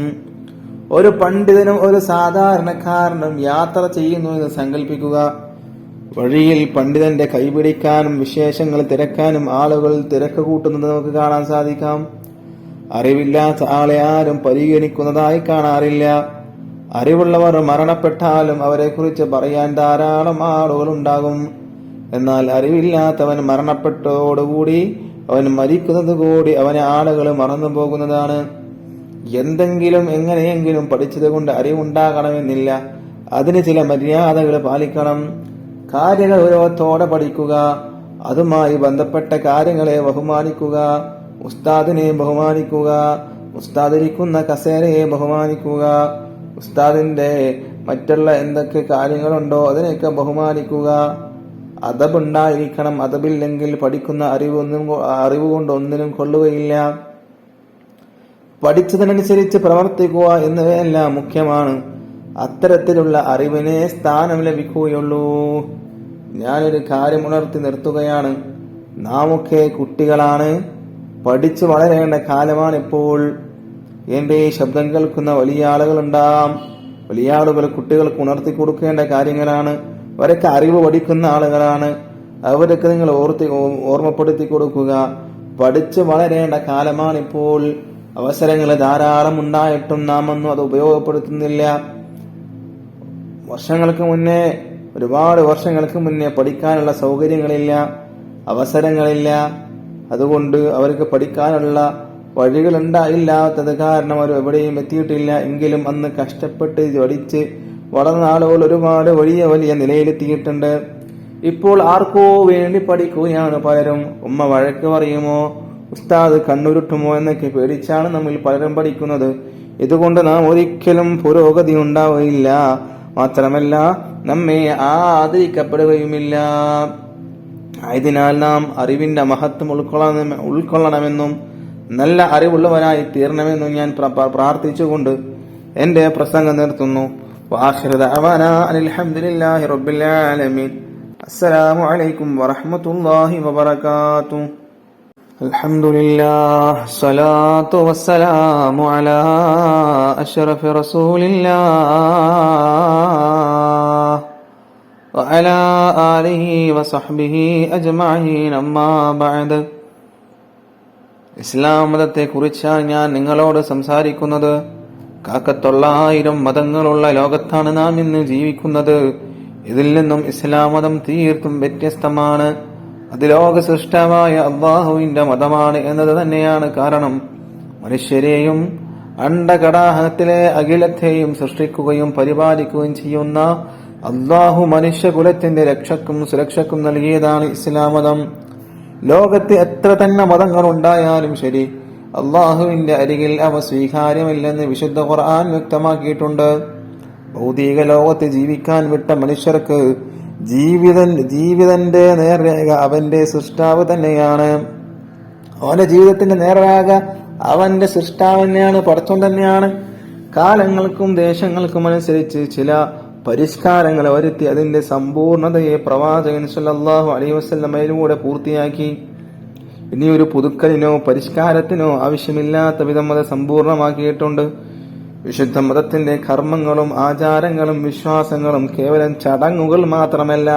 ഒരു പണ്ഡിതനും ഒരു സാധാരണക്കാരനും യാത്ര ചെയ്യുന്നു എന്ന് സങ്കല്പിക്കുക. വഴിയിൽ പണ്ഡിതന്റെ കൈപിടിക്കാനും വിശേഷങ്ങൾ തിരക്കാനും ആളുകൾ തിരക്ക് കൂട്ടുന്നത് നമുക്ക് കാണാൻ സാധിക്കാം. അറിവില്ലാത്ത ആളെ ആരും പരിഗണിക്കുന്നതായി കാണാറില്ല. അറിവുള്ളവർ മരണപ്പെട്ടാലും അവരെ കുറിച്ച് പറയാൻ ധാരാളം ആളുകൾ ഉണ്ടാകും. എന്നാൽ അറിവില്ലാത്തവൻ മരണപ്പെട്ടതോടുകൂടി അവൻ മരിക്കുന്നത് കൂടി അവനെ ആളുകൾ മറന്നു പോകുന്നതാണ്. എന്തെങ്കിലും എങ്ങനെയെങ്കിലും പഠിച്ചത് കൊണ്ട് അറിവുണ്ടാകണമെന്നില്ല. അതിന് ചില മര്യാദകൾ പാലിക്കണം. കാര്യങ്ങൾ ഗൗരവത്തോടെ പഠിക്കുക. അതുമായി ബന്ധപ്പെട്ട കാര്യങ്ങളെ ബഹുമാനിക്കുക, ഉസ്താദിനെ ബഹുമാനിക്കുക, ഉസ്താദിരിക്കുന്ന കസേരയെ ബഹുമാനിക്കുക, ഉസ്താദിന്റെ മറ്റുള്ള എന്തൊക്കെ കാര്യങ്ങളുണ്ടോ അതിനെയൊക്കെ ബഹുമാനിക്കുക. അദബുണ്ടായിരിക്കണം. അദബില്ലെങ്കിൽ പഠിക്കുന്ന അറിവ് കൊണ്ട് ഒന്നിനും കൊള്ളുകയില്ല. പഠിച്ചതിനനുസരിച്ച് പ്രവർത്തിക്കുക എന്നിവയെല്ലാം മുഖ്യമാണ്. അത്തരത്തിലുള്ള അറിവിനെ സ്ഥാനം ലഭിക്കുകയുള്ളൂ. ഞാനൊരു കാര്യം ഉണർത്തി നിർത്തുകയാണ്. നാമൊക്കെ കുട്ടികളാണ്. പഠിച്ചു വളരേണ്ട കാലമാണിപ്പോൾ. എന്റെ ഈ ശബ്ദം കേൾക്കുന്ന വലിയ ആളുകളുണ്ടാവാം. വലിയ ആളുകൾ കുട്ടികൾക്ക് ഉണർത്തി കൊടുക്കേണ്ട കാര്യങ്ങളാണ്. അവരൊക്കെ അറിവ് പഠിക്കുന്ന ആളുകളാണ്. അവരൊക്കെ നിങ്ങൾ ഓർമ്മപ്പെടുത്തി കൊടുക്കുക. പഠിച്ചു വളരേണ്ട കാലമാണിപ്പോൾ. അവസരങ്ങൾ ധാരാളം ഉണ്ടായിട്ടും നാം ഒന്നും അത് ഉപയോഗപ്പെടുത്തുന്നില്ല. ഒരുപാട് വർഷങ്ങൾക്ക് മുന്നേ പഠിക്കാനുള്ള സൗകര്യങ്ങളില്ല, അവസരങ്ങളില്ല. അതുകൊണ്ട് അവർക്ക് പഠിക്കാനുള്ള വഴികളുണ്ടായില്ലാത്തത് കാരണം അവർ എവിടെയും എത്തിയിട്ടില്ല. എങ്കിലും അന്ന് കഷ്ടപ്പെട്ട് പഠിച്ച് വളർന്ന ആളുകൾ ഒരുപാട് വലിയ വലിയ നിലയിലെത്തിയിട്ടുണ്ട്. ഇപ്പോൾ ആർക്കോ വേണ്ടി പഠിക്കുകയാണ് പലരും. ഉമ്മ വഴക്ക് പറയുമോ, ഉസ്താദ് കണ്ണുരുട്ടുമോ എന്നൊക്കെ പേടിച്ചാണ് നമ്മിൽ പലരും പഠിക്കുന്നത്. ഇതുകൊണ്ട് നാം ഒരിക്കലും പുരോഗതി ഉണ്ടാവുകയില്ല. മാത്രമല്ല നമ്മെ ആദരിക്കപ്പെടുകയുമില്ല. ആയതിനാൽ നാം അറിവിന്റെ മഹത്വം ഉൾക്കൊള്ളണമെന്നും നല്ല അറിവുള്ളവനായി തീരണമെന്നും ഞാൻ പ്രാർത്ഥിച്ചുകൊണ്ട് എന്റെ പ്രസംഗം നിർത്തുന്നു. വആഖിറു ദഅവാനാ അൽഹംദുലില്ലാഹി റബ്ബിൽ ആലമീൻ. അസ്സലാമു അലൈക്കും വറഹ്മത്തുള്ളാഹി വബറകാതുഹു. അൽഹംദുലില്ലാഹ് സ്വലാത്തു വസ്സലാമു അലാ അഷ്റഫി റസൂലില്ലാഹ് വഅലാ ആലിഹി വസഹ്ബിഹി അജ്മഈൻ. അമ്മാ ബഅദ്. ഇസ്ലാം മതത്തെ കുറിച്ചാണ് ഞാൻ നിങ്ങളോട് സംസാരിക്കുന്നത്. 1,900 മതങ്ങളുള്ള ലോകത്താണ് നാം ഇന്ന് ജീവിക്കുന്നത്. ഇതിൽ നിന്നും ഇസ്ലാം മതം തീർത്തും വ്യത്യസ്തമാണ്. അത് ലോക സൃഷ്ടാവായ അല്ലാഹുവിന്റെ മതമാണ് എന്നത് തന്നെയാണ് കാരണം. മനുഷ്യരെയും അണ്ഡകടാഹത്തിലെ അഖിലത്തെയും സൃഷ്ടിക്കുകയും പരിപാലിക്കുകയും ചെയ്യുന്ന അല്ലാഹു മനുഷ്യകുലത്തിന്റെ രക്ഷക്കും സുരക്ഷക്കും നൽകിയതാണ് ഇസ്ലാം മതം. ലോകത്ത് എത്ര തന്നെ മതങ്ങൾ ഉണ്ടായാലും ശരി, അള്ളാഹുവിന്റെ അരികിൽ അവ സ്വീകാര്യമല്ലെന്ന് വിശുദ്ധ ഖുർആൻ വ്യക്തമാക്കിയിട്ടുണ്ട്. ഭൗതിക ലോകത്ത് ജീവിക്കാൻ വിട്ട മനുഷ്യർക്ക് ജീവിതന്റെ നേർരേഖ അവന്റെ സൃഷ്ടാവ് തന്നെയാണ്. അവന്റെ ജീവിതത്തിന്റെ നേർരേഖ അവന്റെ സൃഷ്ടാവ് തന്നെയാണ്, പടച്ചോൻ തന്നെയാണ്. കാലങ്ങൾക്കും ദേശങ്ങൾക്കും അനുസരിച്ച് ചില പരിഷ്കാരങ്ങൾ വരുത്തി അതിന്റെ സമ്പൂർണതയെ പ്രവാചകൻ സല്ലല്ലാഹു അലൈഹി വസല്ലമയിലൂടെ പൂർത്തിയാക്കി. ഇനിയൊരു പുതുക്കലിനോ പരിഷ്കാരത്തിനോ ആവശ്യമില്ലാത്ത വിധം അത് സമ്പൂർണമാക്കിയിട്ടുണ്ട്. വിശുദ്ധ മതത്തിന്റെ കർമ്മങ്ങളും ആചാരങ്ങളും വിശ്വാസങ്ങളും കേവലം ചടങ്ങുകൾ മാത്രമല്ല.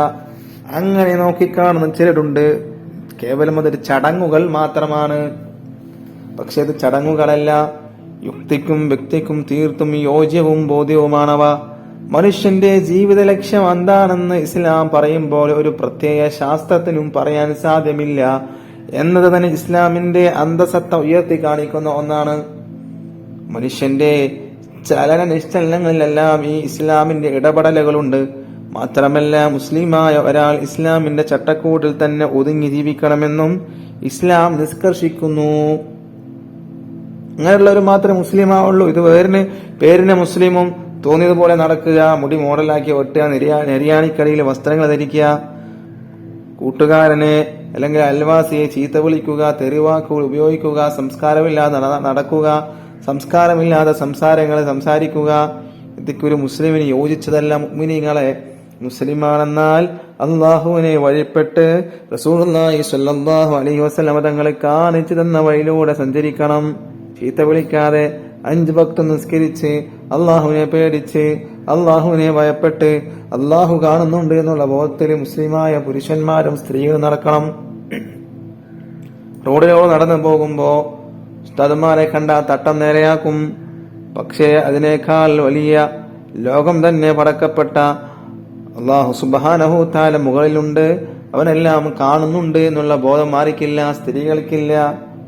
അങ്ങനെ നോക്കിക്കാണുന്ന ചിലരുണ്ട്, കേവലം അതൊരു ചടങ്ങുകൾ മാത്രമാണ്. പക്ഷെ അത് ചടങ്ങുകളല്ല, യുക്തിക്കും വ്യക്തിക്കും തീർത്തും യോജ്യവും ബോധ്യവുമാണവ. മനുഷ്യന്റെ ജീവിത ലക്ഷ്യം എന്താണെന്ന് ഇസ്ലാം പറയുമ്പോൾ ഒരു പ്രത്യേക ശാസ്ത്രത്തിനും പറയാൻ സാധ്യമില്ല എന്നത് തന്നെ ഇസ്ലാമിന്റെ അന്തസത്ത ഉയർത്തി കാണിക്കുന്ന ഒന്നാണ്. മനുഷ്യന്റെ ചലന നിശ്ചലനങ്ങളിലെല്ലാം ഈ ഇസ്ലാമിന്റെ ഇടപെടലുകളുണ്ട്. മാത്രമല്ല, മുസ്ലിമായ ഒരാൾ ഇസ്ലാമിന്റെ ചട്ടക്കൂട്ടിൽ തന്നെ ഒതുങ്ങി ജീവിക്കണമെന്നും ഇസ്ലാം നിഷ്കർഷിക്കുന്നു. അങ്ങനെയുള്ളവർ മാത്രമേ മുസ്ലിമാവുള്ളൂ. ഇത് പേരിന് മുസ്ലിമും തോന്നിയതുപോലെ നടക്കുക, മുടി മോഡലാക്കി വെട്ടുക, നെരിയാണിക്കടിയിൽ വസ്ത്രങ്ങൾ ധരിക്കുക, കൂട്ടുകാരനെ അല്ലെങ്കിൽ അയൽവാസിയെ ചീത്ത വിളിക്കുക, തെറിവാക്കുകൾ ഉപയോഗിക്കുക, സംസ്കാരമില്ലാതെ നടക്കുക, സംസ്കാരമില്ലാതെ സംസാരങ്ങൾ സംസാരിക്കുക, ഇതൊക്കെ ഒരു മുസ്ലിമിന് യോജിച്ചതല്ല. മുഅ്മിനീങ്ങളെ, മുസ്ലിമാണെന്നാൽ അള്ളാഹുവിനെ വഴിപ്പെട്ട് റസൂലുള്ളാഹി സ്വല്ലല്ലാഹു അലൈഹി വസല്ലം തങ്ങളെ കാണിച്ചു തന്ന വഴിയിലൂടെ സഞ്ചരിക്കണം. ചീത്ത വിളിക്കാതെ 5 വക്ത് നിസ്കരിച്ച് അള്ളാഹുവിനെ പേടിച്ച് അള്ളാഹുവിനെ ഭയപ്പെട്ട് അള്ളാഹു കാണുന്നുണ്ട് എന്നുള്ള ബോധത്തിൽ മുസ്ലിമായ പുരുഷന്മാരും സ്ത്രീകളും നടക്കണം. റോഡിലൂടെ നടന്നു പോകുമ്പോ ഉസ്താദുമാരെ കണ്ട തട്ടം നേരെയാക്കും. പക്ഷേ അതിനേക്കാൾ വലിയ ലോകം തന്നെ പടക്കപ്പെട്ട അള്ളാഹു സുബ്ഹാനഹു തആല മുകളിലുണ്ട്, അവനെല്ലാം കാണുന്നുണ്ട് എന്നുള്ള ബോധം ആർക്കില്ല? സ്ത്രീകൾക്കില്ല,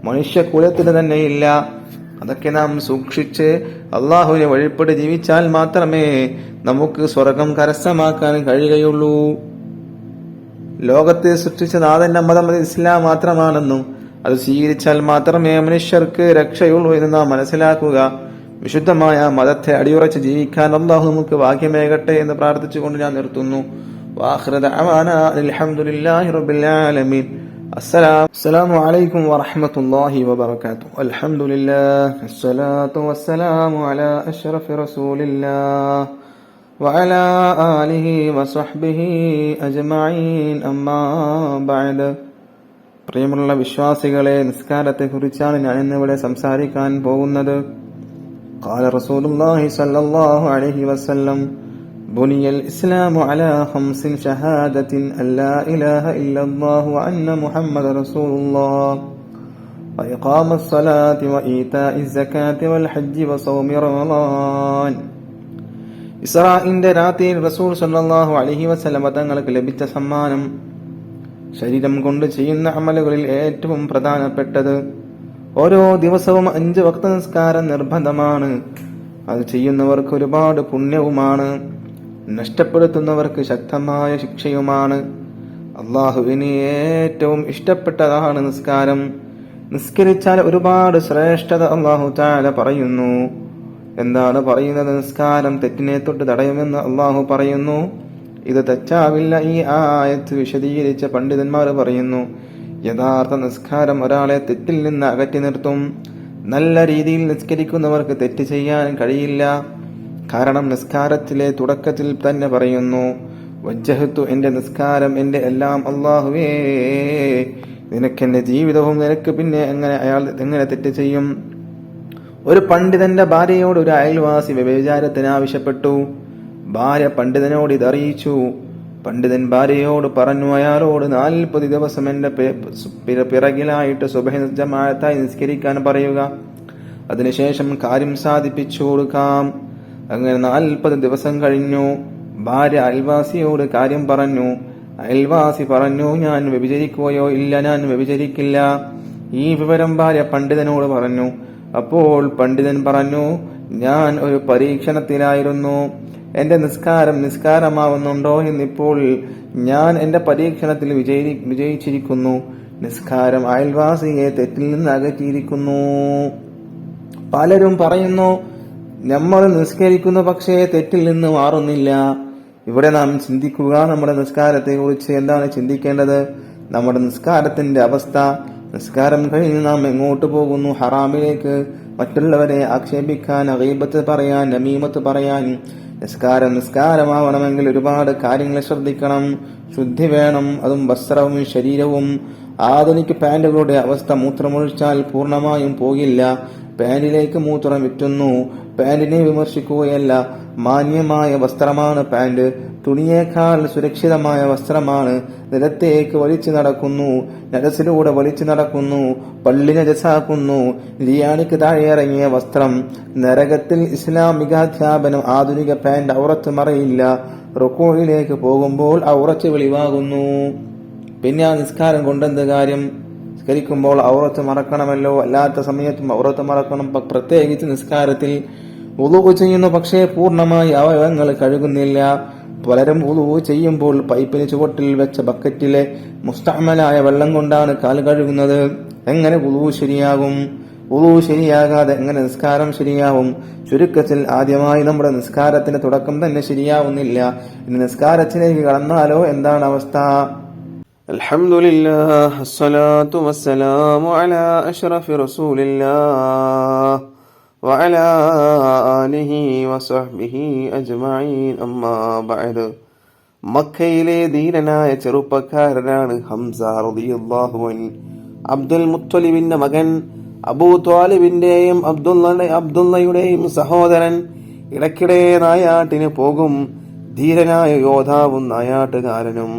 മനുഷ്യകുലത്തിന് തന്നെ ഇല്ല. അതൊക്കെ നാം സൂക്ഷിച്ച് അള്ളാഹുവിനെ വഴിപ്പെട്ട് ജീവിച്ചാൽ മാത്രമേ നമുക്ക് സ്വർഗം കരസ്ഥമാക്കാൻ കഴിയുകയുള്ളൂ. ലോകത്തെ സൃഷ്ടിച്ച നാഥന്റെ മതം അത് ഇസ്ലാം മാത്രമാണെന്നും അത് സ്വീകരിച്ചാൽ മാത്രമേ മനുഷ്യർക്ക് രക്ഷയുള്ളൂ എന്ന് നാം മനസ്സിലാക്കുക. വിശുദ്ധമായ മതത്തെ അടിയുറച്ച് ജീവിക്കാൻ അല്ലാഹു നമുക്ക് ഭാഗ്യമേകട്ടെ എന്ന് പ്രാർത്ഥിച്ചുകൊണ്ട് ഞാൻ നിർത്തുന്നു. വാഖിറു ദഅവാനാ അൽഹംദുലില്ലാഹി റബ്ബിൽ ആലമീൻ. അസ്സലാമു അലൈക്കും വറഹ്മത്തുള്ളാഹി വബറകാതുഹു. അൽഹംദുലില്ലാഹ് വസ്സലാത്തു വസ്സലാമു അലാ അഷ്റഫി റസൂലില്ലാഹ് വഅലാ ആലിഹി വസഹ്ബിഹി അജ്മഈൻ. അമ്മാ ബഅദ്. പ്രിയമുള്ള വിശ്വാസികളെ, നിസ്കാരത്തെക്കുറിച്ചാണ് ഞാൻ ഇന്നിവിടെ സംസാരിക്കാൻ പോകുന്നത്. ഖാല റസൂലുള്ളാഹി സ്വല്ലല്ലാഹു അലൈഹി വസല്ലം ബുനിയൽ ഇസ്ലാമു അലാ ഖംസിൻ ഷഹാദത്തിൻ അല്ലാ ഇലാഹ ഇല്ലല്ലാഹു വ അന്ന മുഹമ്മദ റസൂലുള്ളാഹ് വഇഖാമസ് സ്വലാത്തി വഈതാഇസ് സകാത്തി വൽ ഹജ്ജി വസൗമി റമളാൻ. ഇസ്രാഇന്റെ രാത്രിയിൽ റസൂൽ സ്വല്ലല്ലാഹു അലൈഹി വസല്ലം തങ്ങൾക്ക് ലഭിച്ച സമ്മാനം ശരീരം കൊണ്ട് ചെയ്യുന്ന അമലുകളിൽ ഏറ്റവും പ്രധാനപ്പെട്ടത്. ഓരോ ദിവസവും 5 വക്ത നിസ്കാരം നിർബന്ധമാണ്. അത് ചെയ്യുന്നവർക്ക് ഒരുപാട് പുണ്യവുമാണ്, നഷ്ടപ്പെടുത്തുന്നവർക്ക് ശക്തമായ ശിക്ഷയുമാണ്. അള്ളാഹുവിന് ഏറ്റവും ഇഷ്ടപ്പെട്ടതാണ് നിസ്കാരം. നിസ്കരിച്ചാൽ ഒരുപാട് ശ്രേഷ്ഠത അള്ളാഹു തആല പറയുന്നു. എന്താണ് പറയുന്നത്? നിസ്കാരം തെറ്റിനെ തൊട്ട് തടയുമെന്ന് അള്ളാഹു പറയുന്നു. ഇത് തെറ്റാവില്ല. ഈ ആയത്ത് വിശദീകരിച്ച പണ്ഡിതന്മാർ പറയുന്നു, യഥാർത്ഥ നിസ്കാരം ഒരാളെ തെറ്റിൽ നിന്ന് അകറ്റി നിർത്തും. നല്ല രീതിയിൽ നിസ്കരിക്കുന്നവർക്ക് തെറ്റ് ചെയ്യാൻ കഴിയില്ല. കാരണം നിസ്കാരത്തിലെ തുടക്കത്തിൽ തന്നെ പറയുന്നു, വജ്ജഹത്തു, എന്റെ നിസ്കാരം, എന്റെ എല്ലാം അല്ലാഹുവേ, നിനക്കെന്റെ ജീവിതവും, നിനക്ക് പിന്നെ അയാൾ എങ്ങനെ തെറ്റ് ചെയ്യും? ഒരു പണ്ഡിതന്റെ ഭാര്യയോട് ഒരു അയൽവാസി വ്യഭിചാരത്തിന് ആവശ്യപ്പെട്ടു. ഭാര്യ പണ്ഡിതനോട് ഇതറിയിച്ചു. പണ്ഡിതൻ ഭാര്യയോട് പറഞ്ഞു, അയാളോട് 40 ദിവസം എന്റെ പിറകിലായിട്ട് സുബ്ഹ് ജമാഅത്തായി നിസ്കരിക്കാൻ പറയുക. അതിനുശേഷം കാര്യം സാധിപ്പിച്ചു കൊടുക്കാം. അങ്ങനെ 40 ദിവസം കഴിഞ്ഞു. ഭാര്യ അയൽവാസിയോട് കാര്യം പറഞ്ഞു. അയൽവാസി പറഞ്ഞു, ഞാൻ വ്യഭിചരിക്കുകയോ ഇല്ല, ഞാൻ വ്യഭിചരിക്കില്ല. ഈ വിവരം ഭാര്യ പണ്ഡിതനോട് പറഞ്ഞു. അപ്പോൾ പണ്ഡിതൻ പറഞ്ഞു, ഞാൻ ഒരു പരീക്ഷണത്തിലായിരുന്നു. എന്റെ നിസ്കാരം നിസ്കാരമാവുന്നുണ്ടോ എന്നിപ്പോൾ ഞാൻ എന്റെ പരീക്ഷണത്തിൽ വിജയിച്ചിരിക്കുന്നു. നിസ്കാരം അയൽവാസിയെ തെറ്റിൽ നിന്ന് അകറ്റിയിരിക്കുന്നു. പലരും പറയുന്നു, നമ്മൾ നിസ്കരിക്കുന്നു, പക്ഷേ തെറ്റിൽ നിന്ന് മാറുന്നില്ല. ഇവിടെ നാം ചിന്തിക്കുക, നമ്മുടെ നിസ്കാരത്തെ കുറിച്ച് എന്താണ് ചിന്തിക്കേണ്ടത്? നമ്മുടെ നിസ്കാരത്തിന്റെ അവസ്ഥ. നിസ്കാരം കഴിഞ്ഞ് നാം എങ്ങോട്ട് പോകുന്നു? ഹറാമിലേക്ക്, മറ്റുള്ളവരെ ആക്ഷേപിക്കാൻ, ഗീബത്ത് പറയാൻ, നമീമത്ത് പറയാൻ. നിസ്കാരമാവണമെങ്കിൽ ഒരുപാട് കാര്യങ്ങൾ ശ്രദ്ധിക്കണം. ശുദ്ധി വേണം, അതും വസ്ത്രവും ശരീരവും. ആധുനിക പാന്റുകളുടെ അവസ്ഥ, മൂത്രമൊഴിച്ചാൽ പൂർണ്ണമായും പോകില്ല. പാന്റിലേക്ക് മൂത്രം വിറ്റുന്നു. പാന്റിനെ വിമർശിക്കുകയല്ല, മാന്യമായ വസ്ത്രമാണ് പാന്റ്. തുണിയേക്കാൾ സുരക്ഷിതമായ വസ്ത്രമാണ്. നിലത്തേക്ക് വലിച്ചു നടക്കുന്നു, നജസിലൂടെ വലിച്ചു നടക്കുന്നു, പള്ളി നജസാക്കുന്നു. ലിയാണിക്ക് താഴെ ഇറങ്ങിയ വസ്ത്രം. നരകത്തിൽ ഇസ്ലാമികാധ്യാപനം, ആധുനിക പാന്റ് ഔറത്ത് മറയില്ല. റുക്കൂഇലേക്ക് പോകുമ്പോൾ ഔറത്ത് വെളിവാകുന്നു. പിന്നെ ആ നിസ്കാരം കൊണ്ടെന്ത് കാര്യം? നിസ്കരിക്കുമ്പോൾ ഔറത്ത് മറക്കണമല്ലോ, അല്ലാത്ത സമയത്തും ഔറത്ത് മറക്കണം. പ്രത്യേകിച്ച് നിസ്കാരത്തിൽ വുളൂ ചെയ്യുന്നു, പക്ഷേ പൂർണ്ണമായി അവയവങ്ങൾ കഴുകുന്നില്ല. പലരും വുളൂ ചെയ്യുമ്പോൾ പൈപ്പിന് ചുവട്ടിൽ വെച്ച ബക്കറ്റിലെ മുസ്തഅമലായ വെള്ളം കൊണ്ടാണ് കാൽ കഴുകുന്നത്. എങ്ങനെ വുളൂ ശരിയാകും? വുളൂ ശരിയാകാതെ എങ്ങനെ നിസ്കാരം ശരിയാവും? ചുരുക്കത്തിൽ ആദ്യമായി നമ്മുടെ നിസ്കാരത്തിന്റെ തുടക്കം തന്നെ ശരിയാവുന്നില്ല. ഇനി നിസ്കാരത്തിലേക്ക് കടന്നാലോ എന്താണ് അവസ്ഥ? അൽഹംദുലില്ലാഹ് അസ്സലാത്തു വസ്സലാമു അലാ അഷ്റഫി റസൂലില്ലാഹ് വഅലാ ആലിഹി വസഹ്ബിഹി അജ്മഈൻ. അമ്മാ ബഅദ്. മക്കയിലെ ധീരനായ ചെറുപ്പക്കാരനാണ് ഹംസ റളിയല്ലാഹു അൻഹു. അബ്ദുൽ മുത്തലിബിന്റെ മകൻ, അബൂ ത്വാലിബിന്റെയും അബ്ദുള്ളയുടെയും സഹോദരൻ. ഇടയ്ക്കിടെ നായാട്ടിന് പോകും. ധീരനായ യോദ്ധാവും നായാട്ടുകാരനും.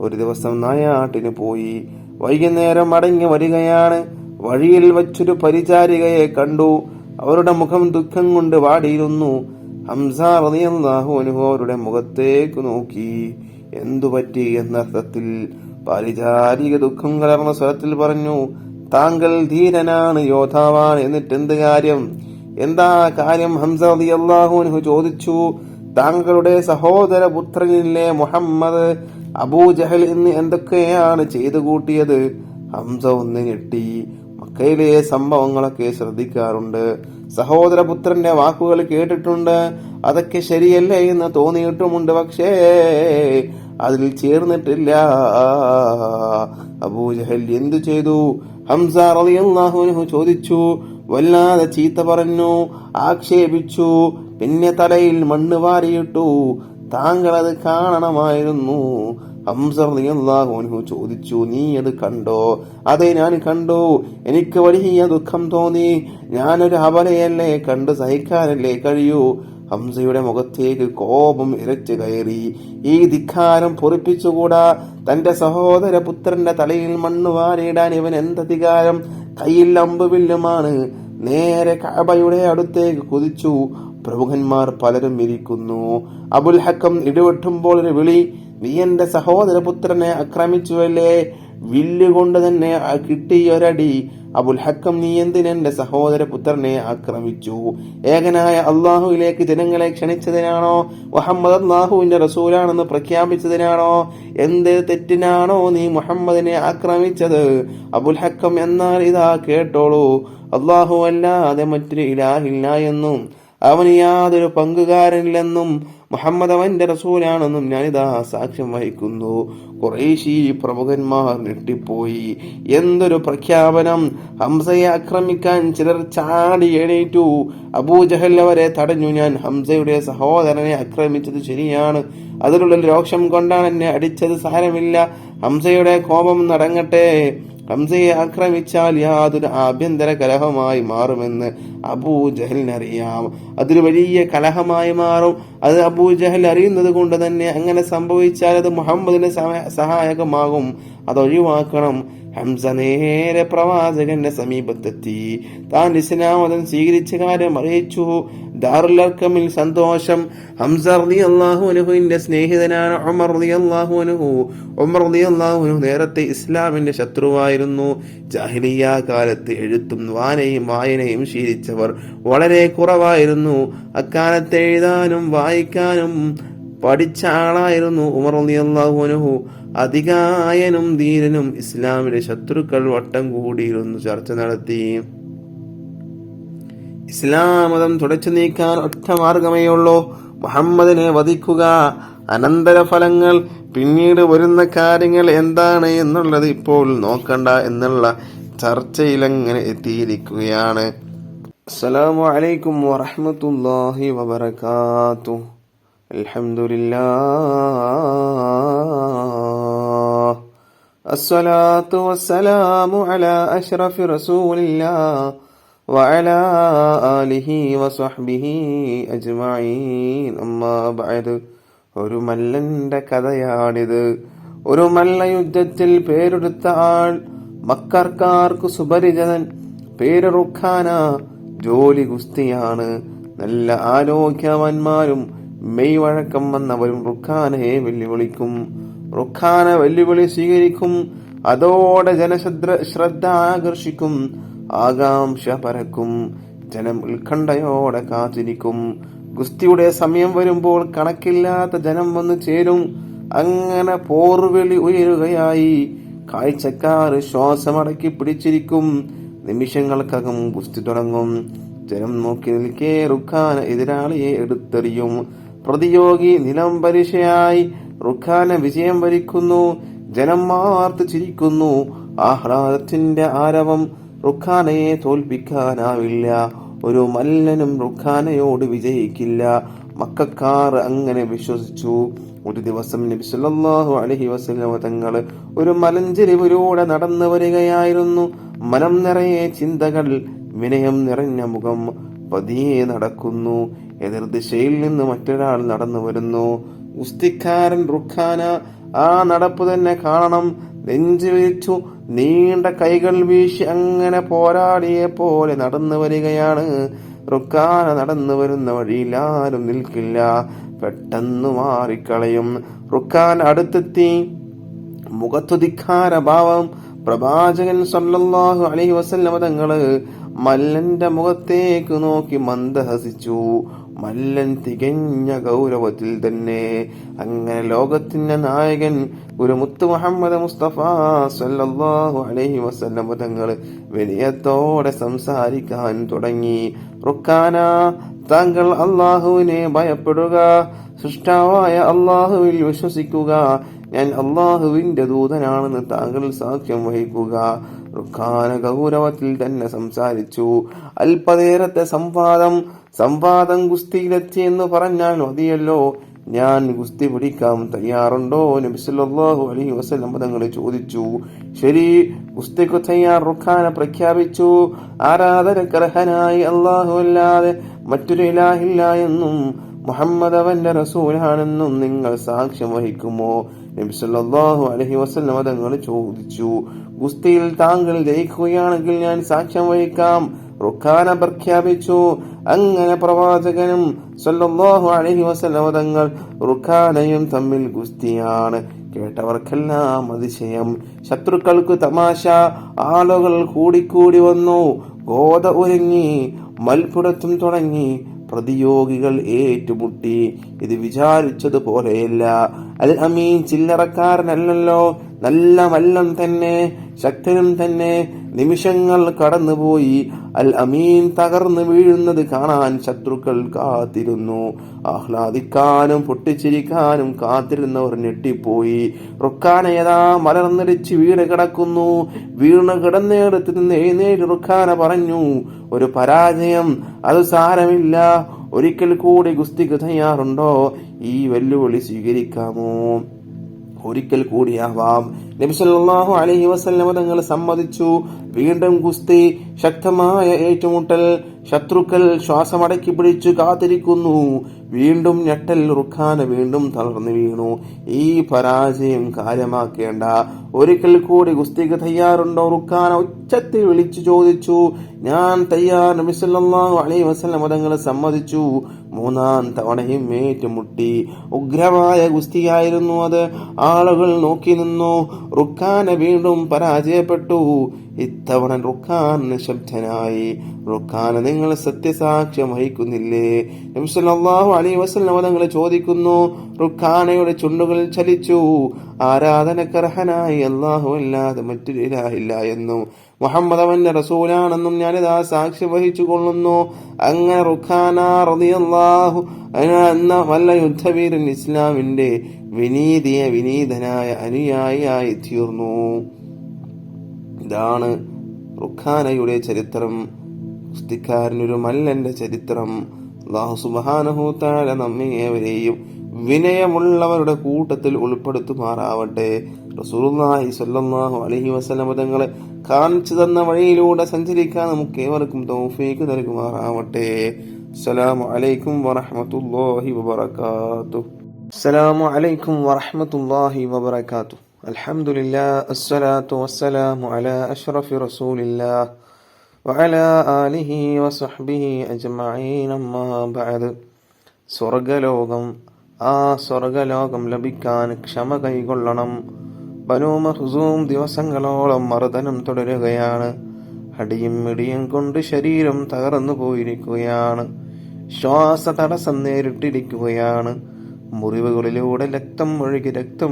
ഒരു ദിവസം നായാട്ടിന് പോയി. വൈകുന്നേരം മടങ്ങി വരികയാണ്. വഴിയിൽ വച്ചൊരു പരിചാരികയെ കണ്ടു. അവരുടെ മുഖം ദുഃഖം കൊണ്ട് വാടിയിരുന്നു. ഹംസ റളിയല്ലാഹു അൻഹു അവരുടെ മുഖത്തേക്ക് നോക്കി. എന്തുപറ്റി എന്നർത്ഥത്തിൽ പരിചാരിക ദുഃഖം കലർന്ന സ്വരത്തിൽ പറഞ്ഞു, താങ്കൾ ധീരനാണ്, യോദ്ധാവാണ്, എന്നിട്ട് എന്ത് കാര്യം? എന്താ കാര്യം? ഹംസ റളിയല്ലാഹു അൻഹു ചോദിച്ചു. താങ്കളുടെ സഹോദര പുത്രനില്ലേ മുഹമ്മദ്, അബൂജഹൽ ഇന്ന് എന്തൊക്കെയാണ് ചെയ്തു കൂട്ടിയത്. ഹംസ ഒന്ന് ഞെട്ടി. മക്കയിലെ സംഭവങ്ങളൊക്കെ ശ്രദ്ധിക്കാറുണ്ട്, സഹോദരപുത്രന്റെ വാക്കുകൾ കേട്ടിട്ടുണ്ട്, അതൊക്കെ ശരിയല്ല എന്ന് തോന്നിയിട്ടുമുണ്ട്, പക്ഷേ അതിൽ ചേർന്നിട്ടില്ല. അബൂജഹൽ എന്തു ചെയ്തു? ഹംസ റളിയല്ലാഹു അൻഹു ചോദിച്ചു. വല്ലാതെ ചീത്ത പറഞ്ഞു, ആക്ഷേപിച്ചു, പിന്നെ തലയിൽ മണ്ണ് വാരിയിട്ടു. താങ്കൾ അത് കാണണമായിരുന്നു. ഹംസ റളിയല്ലാഹു അൻഹു ചോദിച്ചു, നീ അത് കണ്ടോ? അതെ, ഞാൻ കണ്ടു. എനിക്ക് വലിയ ദുഃഖം തോന്നി. ഞാനൊരു അബലയല്ലേ, കണ്ടു സഹിക്കാനല്ലേ കഴിയൂ. ഹംസയുടെ മുഖത്തേക്ക് കോപം ഇരച്ചു കയറി. ഈ ധിക്കാരം പൊറിപ്പിച്ചുകൂടാ. തന്റെ സഹോദര പുത്രന്റെ തലയിൽ മണ്ണ് വാരിയിടാൻ ഇവൻ എന്തധികാരം? കയ്യിൽ അമ്പുവില്ലുമാണ്. നേരെ കഅബയുടെ അടുത്തേക്ക് കുതിച്ചു. പ്രമുഖന്മാർ പലരും ഇരിക്കുന്നു. അബുൽ ഹക്കം ഇടിവെട്ടുമ്പോൾ ഒരു വിളി, നീ എന്റെ സഹോദരപുത്രനെ ആക്രമിച്ചുവല്ലേ, വില്ലുകൊണ്ട് തന്നെ കിട്ടിയൊരടി. അബുൽ ഹക്കം, നീ എന്തിനെന്റെ സഹോദരപുത്രനെ ആക്രമിച്ചു? ഏകനായ അള്ളാഹുവിലേക്ക് ജനങ്ങളെ ക്ഷണിച്ചതിനാണോ? മുഹമ്മദ് അള്ളാഹുവിന്റെ റസൂലാണെന്ന് പ്രഖ്യാപിച്ചതിനാണോ? എന്ത് തെറ്റിനാണോ നീ മുഹമ്മദിനെ ആക്രമിച്ചത്? അബുൽ ഹക്കം, എന്നാൽ ഇതാ കേട്ടോളൂ, അള്ളാഹു അല്ലാതെ മറ്റൊരു ഇലാഹില്ല എന്നും അവന് യാതൊരു പങ്കുകാരനില്ലെന്നും മുഹമ്മദ് അവന്റെ റസൂലാണെന്നും ഞാനിതാ സാക്ഷ്യം വഹിക്കുന്നു. ഖുറൈശി പ്രമുഖന്മാർ ഞെട്ടിപ്പോയി. എന്തൊരു പ്രഖ്യാപനം! ഹംസയെ ആക്രമിക്കാൻ ചിലർ ചാടി എണീറ്റു. അബൂജഹൽ അവരെ തടഞ്ഞു. ഞാൻ ഹംസയുടെ സഹോദരനെ ആക്രമിച്ചത് ശരിയാണ്. അതിലുള്ള രോഷം കൊണ്ടാണ് എന്നെ അടിച്ചത്. സാരമില്ല, ഹംസയുടെ കോപം നടങ്ങട്ടെ. ഹംസയെ ആക്രമിച്ചാൽ യാതൊരു ആഭ്യന്തര കലഹമായി മാറുമെന്ന് അബൂജഹലിനറിയാം. അതൊരു വലിയ കലഹമായി മാറും. അത് അബൂജഹൽ അറിയുന്നത് കൊണ്ട് തന്നെ അങ്ങനെ സംഭവിച്ചാൽ അത് മുഹമ്മദിന് സഹായകമാകും. അതൊഴിവാക്കണം. ഹംസ നേരെ പ്രവാചകന്റെ സമീപത്തെത്തി. താൻ ഇസ്ലാം മതം സ്വീകരിച്ച കാര്യം അറിയിച്ചു. ദാറുൽ അർഖമിൽ സന്തോഷം. ഹംസ റളിയല്ലാഹു അൻഹുവിന്റെ സ്നേഹിതനാണ് ഉമർ റളിയല്ലാഹു അൻഹു. ഉമർ റളിയല്ലാഹു അൻഹു നേരത്തെ ഇസ്ലാമിന്റെ ശത്രുവായിരുന്നു. ജാഹിലിയ്യ കാലത്ത് എഴുത്തും വായനയും ശീലിച്ചവർ വളരെ കുറവായിരുന്നു. അക്കാലത്ത് എഴുതാനും വായിക്കാനും പഠിച്ച ആളായിരുന്നു ഉമർ റളിയല്ലാഹു അൻഹു. അധികായനും ധീരനും. ഇസ്ലാമിലെ ശത്രുക്കൾ വട്ടം കൂടിയിരുന്നു ചർച്ച നടത്തി. ഇസ്ലാം മതം തുടച്ചു നീക്കാൻ ഒറ്റ മാർഗമേ ഉള്ളൂ, മുഹമ്മദിനെ വധിക്കുക. അനന്തരഫലങ്ങൾ, പിന്നീട് വരുന്ന കാര്യങ്ങൾ എന്താണ് എന്നുള്ളത് ഇപ്പോൾ നോക്കണ്ട എന്നുള്ള ചർച്ചയിലങ്ങനെ എത്തിയിരിക്കുകയാണ്. അസ്സലാമു അലൈക്കും വറഹ്മത്തുള്ളാഹി വബറകാതുഹു. അൽഹംദുലില്ലാഹ്, അസ്സലാത്തു വസ്സലാമു അലാ അഷ്റഫി റസൂലില്ലാഹ് വഅലാ ആലിഹി വസഹ്ബിഹി അജ്മഈൻ. അമ്മാ ബഅദ്. ഒരു മല്ലന്റെ കഥയാണിത്. ഒരു മല്ലയുദ്ധത്തിൽ പേരെടുത്ത ആൾ, മക്കർക്കാർക്ക് സുപരിചിതൻ. പേര് റുഖാന. ജോലി ഗുസ്തിയാണ്. നല്ല ആരോഗ്യവാന്മാരും മെയ് വഴക്കം വന്നവരും റുഖാനയെ വെല്ലുവിളിക്കും. റുഖാന വെല്ലുവിളി സ്വീകരിക്കും. അതോടെ ജനശ്രദ്ധ ആകർഷിക്കും. ആകാംക്ഷ പരക്കും. ജനം ഉത്കണ്ഠയോടെ കാത്തിരിക്കും. ഗുസ്തിയുടെ സമയം വരുമ്പോൾ കണക്കില്ലാത്ത ജനം വന്നു ചേരും. അങ്ങനെ പോർവിളി ഉയരുകയായി. കാഴ്ചക്കാർ ശ്വാസമടക്കി പിടിച്ചിരിക്കും. നിമിഷങ്ങൾക്കകം ഗുസ്തി തുടങ്ങും. ജനം നോക്കി നിൽക്കെ റുഖാന എതിരാളിയെ എടുത്തെറിയും. പ്രതിയോഗി നിലംപരിശയായി. റുഖാന വിജയം വരിക്കുന്നു. ജനം മാർത്ത് ചിരിക്കുന്നു. ആഹ്ലാദത്തിന്റെ ആരവം. റുഖാനയെ തോൽപ്പിക്കാനാവില്ല. ഒരു മല്ലനും റുഖാനയോട് വിജയിക്കില്ല. മക്കക്കാർ അങ്ങനെ വിശ്വസിച്ചു. ഒരു ദിവസം നബി സല്ലല്ലാഹു അലൈഹി വസല്ലം തങ്ങൾ ഒരു മലഞ്ചെരിവിലൂടെ നടന്നു വരികയായിരുന്നു. മനം നിറയെ ചിന്തകൾ, വിനയം നിറഞ്ഞ മുഖം. പതിയെ നടക്കുന്നു. എതിർദിശയിൽ നിന്ന് മറ്റൊരാൾ നടന്നു വരുന്നു. ഗുസ്തിക്കാരൻ റുഖാന. ആ നടപ്പ് തന്നെ കാണണം. നെഞ്ചു വിരിച്ചു നീണ്ട കൈകൾ വീശി അങ്ങനെ പോരാളിയെ പോലെ നടന്നു വരികയാണ്. റുഖാന നടന്നു വരുന്ന വഴിയിൽ ആരും നിൽക്കില്ല. പെട്ടെന്ന് മാറിക്കളയും. റുഖാൻ അടുത്തെത്തി. മുഖത്തു ധിക്കാര ഭാവം. പ്രവാചകൻ സല്ലല്ലാഹു അലൈഹി വസല്ലം തങ്ങള് മല്ലന്റെ മുഖത്തേക്ക് നോക്കി മന്ദഹസിച്ചു. മല്ലൻ തികഞ്ഞ ഗൗരവത്തിൽ തന്നെ. അങ്ങനെ ലോകത്തിന്റെ നായകൻ ഒരു മുത്ത് മുഹമ്മദ് മുസ്തഫ സല്ലല്ലാഹു അലൈഹി വസല്ലം തങ്ങൾ വിനയത്തോടെ സംസാരിക്കാൻ തുടങ്ങി. റുക്കാന, താങ്കൾ അള്ളാഹുവിനെ ഭയപ്പെടുക, സൃഷ്ടാവായ അള്ളാഹുവിൽ വിശ്വസിക്കുക, ഞാൻ അള്ളാഹുവിന്റെ ദൂതനാണെന്ന് താങ്കൾ സാക്ഷ്യം വഹിക്കുക. റുക്കാന ഗൗരവത്തിൽ തന്നെ സംസാരിച്ചു. അല്പനേരത്തെ സംവാദം ഗുസ്തിയിലെത്തി എന്ന് പറഞ്ഞാൽ മതിയല്ലോ. ഞാൻ ഗുസ്തി പിടിക്കാൻ തയ്യാറുണ്ടോ? നബി സല്ലല്ലാഹു അലൈഹി വസല്ലം തങ്ങൾ ചോദിച്ചു. ശരി, ഗുസ്തിക്ക് തയ്യാർ. റുക്കാന പ്രഖ്യാപിച്ചു. ആരാധനക്കർഹനായി അല്ലാഹു അല്ലാതെ മറ്റൊരു ഇലാഹില്ല എന്നും മുഹമ്മദ് അവന്റെ റസൂലാണെന്നും നിങ്ങൾ സാക്ഷ്യം വഹിക്കുമോ? നബി സല്ലല്ലാഹു അലൈഹി വസല്ലം തങ്ങൾ ചോദിച്ചു. ഗുസ്തിയിൽ താങ്കൾ ജയിക്കുകയാണെങ്കിൽ ഞാൻ സാക്ഷ്യം വഹിക്കാം, റുക്കാന പ്രഖ്യാപിച്ചു. അങ്ങനെ പ്രവാചകനും സല്ലല്ലാഹു അലൈഹി വസല്ലം തങ്ങൾ റുക്കാനയും തമ്മിൽ ഗുസ്തിയാണ്. കേട്ടവർക്കെല്ലാം അതിശയം, ശത്രുക്കൾക്ക് തമാശ. ആളുകൾ കൂടിക്കൂടി വന്നു, ഗോത ഒരുങ്ങി, മൽപുടത്തും തുടങ്ങി. പ്രതിയോഗികൾ ഏറ്റുമുട്ടി. ഇത് വിചാരിച്ചതുപോലെയല്ല. അൽ അമീൻ ചില്ലറക്കാരനല്ലല്ലോ, നല്ല മല്ലം തന്നെ, ശക്തനും തന്നെ. നിമിഷങ്ങൾ കടന്നുപോയി. അൽ അമീൻ തകർന്നു വീഴുന്നത് കാണാൻ ശത്രുക്കൾ കാത്തിരുന്നു. ആഹ്ലാദിക്കാനും പൊട്ടിച്ചിരിക്കാനും കാത്തിരുന്നവർ ഞെട്ടിപ്പോയി. റുക്കാനയതാ മലർന്നിടിച്ച് വീണ് കിടക്കുന്നു. വീണ് കിടന്നിടത്ത് നിന്ന് എഴുന്നേറ്റ് റുക്കാന പറഞ്ഞു, ഒരു പരാജയം, അത് സാരമില്ല. ഒരിക്കൽ കൂടി ഗുസ്തിക്ക് തയ്യാറുണ്ടോ? ഈ വെല്ലുവിളി സ്വീകരിക്കാമോ? ഒരിക്കൽ കൂടിയാവാം. നബി സല്ലല്ലാഹു അലൈഹി വസല്ലം തങ്ങൾ സമ്മതിച്ചു. വീണ്ടും ഗുസ്തി, ശക്തമായ ഏറ്റുമുട്ടൽ. ശത്രുക്കൾ ശ്വാസമടക്കി പിടിച്ചു കാത്തിരിക്കുന്നു. വീണ്ടും ഞെട്ടൽ. റുക്കാന വീണ്ടും തളർന്നു വീണു. ഈ പരാജയം കാര്യമാക്കേണ്ട, ഒരിക്കൽ കൂടി ഗുസ്തിക്ക് തയ്യാറുണ്ടോ? റുക്കാന ഉച്ചത്തിൽ വിളിച്ചു ചോദിച്ചു. ഞാൻ തയ്യാർ. നബി സല്ലല്ലാഹു അലൈഹി വസല്ലം തങ്ങൾ സമ്മതിച്ചു. മൂന്നാം തവണയും ഏറ്റുമുട്ടി. ഉഗ്രമായ ഗുസ്തിയായിരുന്നു അത്. ആളുകൾ നോക്കി നിന്നു. റുക്കാന വീണ്ടും പരാജയപ്പെട്ടു. ഇത്തവണ റുക്കാൻ നിശബ്ദനായി. റുക്കാന, നിങ്ങൾ സത്യസാക്ഷ്യം വഹിക്കുന്നില്ലേ? നബി സല്ലല്ലാഹു അലൈഹി വസല്ലം തങ്ങൾ ചോദിക്കുന്നു. റുക്കാനയുടെ ചുണ്ടുകൾ ചലിച്ചു. ആരാധനക്കർഹനായി അല്ലാഹു അല്ലാതെ മറ്റൊരു ഇലാഹില്ല എന്നും മുഹമ്മദ് അവന്റെ റസൂലാണെന്നും ഞാനിതാ സാക്ഷ്യം വഹിച്ചു കൊള്ളുന്നു. അങ്ങനെ റുക്കാന റളിയല്ലാഹു എന്ന വല്ല യുദ്ധവീരൻ ഇസ്ലാമിന്റെ വിനീതനായ അനുയായിയായി തീർന്നു. ഇതാണ് റുക്കാനയുടെ ചരിത്രം. ഗുസ്തിക്കാരനൊരു മല്ലന്റെ ചരിത്രം. അല്ലാഹു സുബ്ഹാനഹു തആല നമ്മേവരെയും വിനയമുള്ളവരുടെ കൂട്ടത്തിൽ ഉൾപ്പെടുത്തുമാറാവട്ടെ. റസൂലുള്ളാഹി സ്വല്ലല്ലാഹു അലൈഹി വസല്ലം തങ്ങളെ കാണിച്ചു തന്ന വഴിയിലൂടെ സഞ്ചരിക്കാൻ നമുക്ക് ഏവർക്കും തൗഫീഖ് നൽകുമാറാവട്ടെ. അസ്സലാമു അലൈക്കും വറഹ്മത്തുള്ളാഹി വബറകാതുഹു. അസ്സലാമു അലൈക്കും വറഹ്മത്തുള്ളാഹി വബറകാതുഹു. അൽഹംദുലില്ലാഹ്, അസ്സലാത്തു വസ്സലാമു അലാ അഷ്റഫി റസൂലില്ലാഹ് വഅലാ ആലിഹി വസഹ്ബിഹി അജ്മഈൻ. അമ്മാ ബഅദ്. സ്വർഗലോകം, ആ സ്വർഗലോകം ലഭിക്കാൻ ക്ഷമ കൈകൊള്ളണം. ബനൂ മഖ്സൂം ദിവസങ്ങളോളം മർദ്ദനം തുടരുകയാണ്. അടിയും ഇടിയും കൊണ്ട് ശരീരം തകർന്നു പോയിരിക്കുകയാണ്. ശ്വാസ തടസ്സം നേരിട്ടിരിക്കുകയാണ്. മുറിവുകളിലൂടെ രക്തം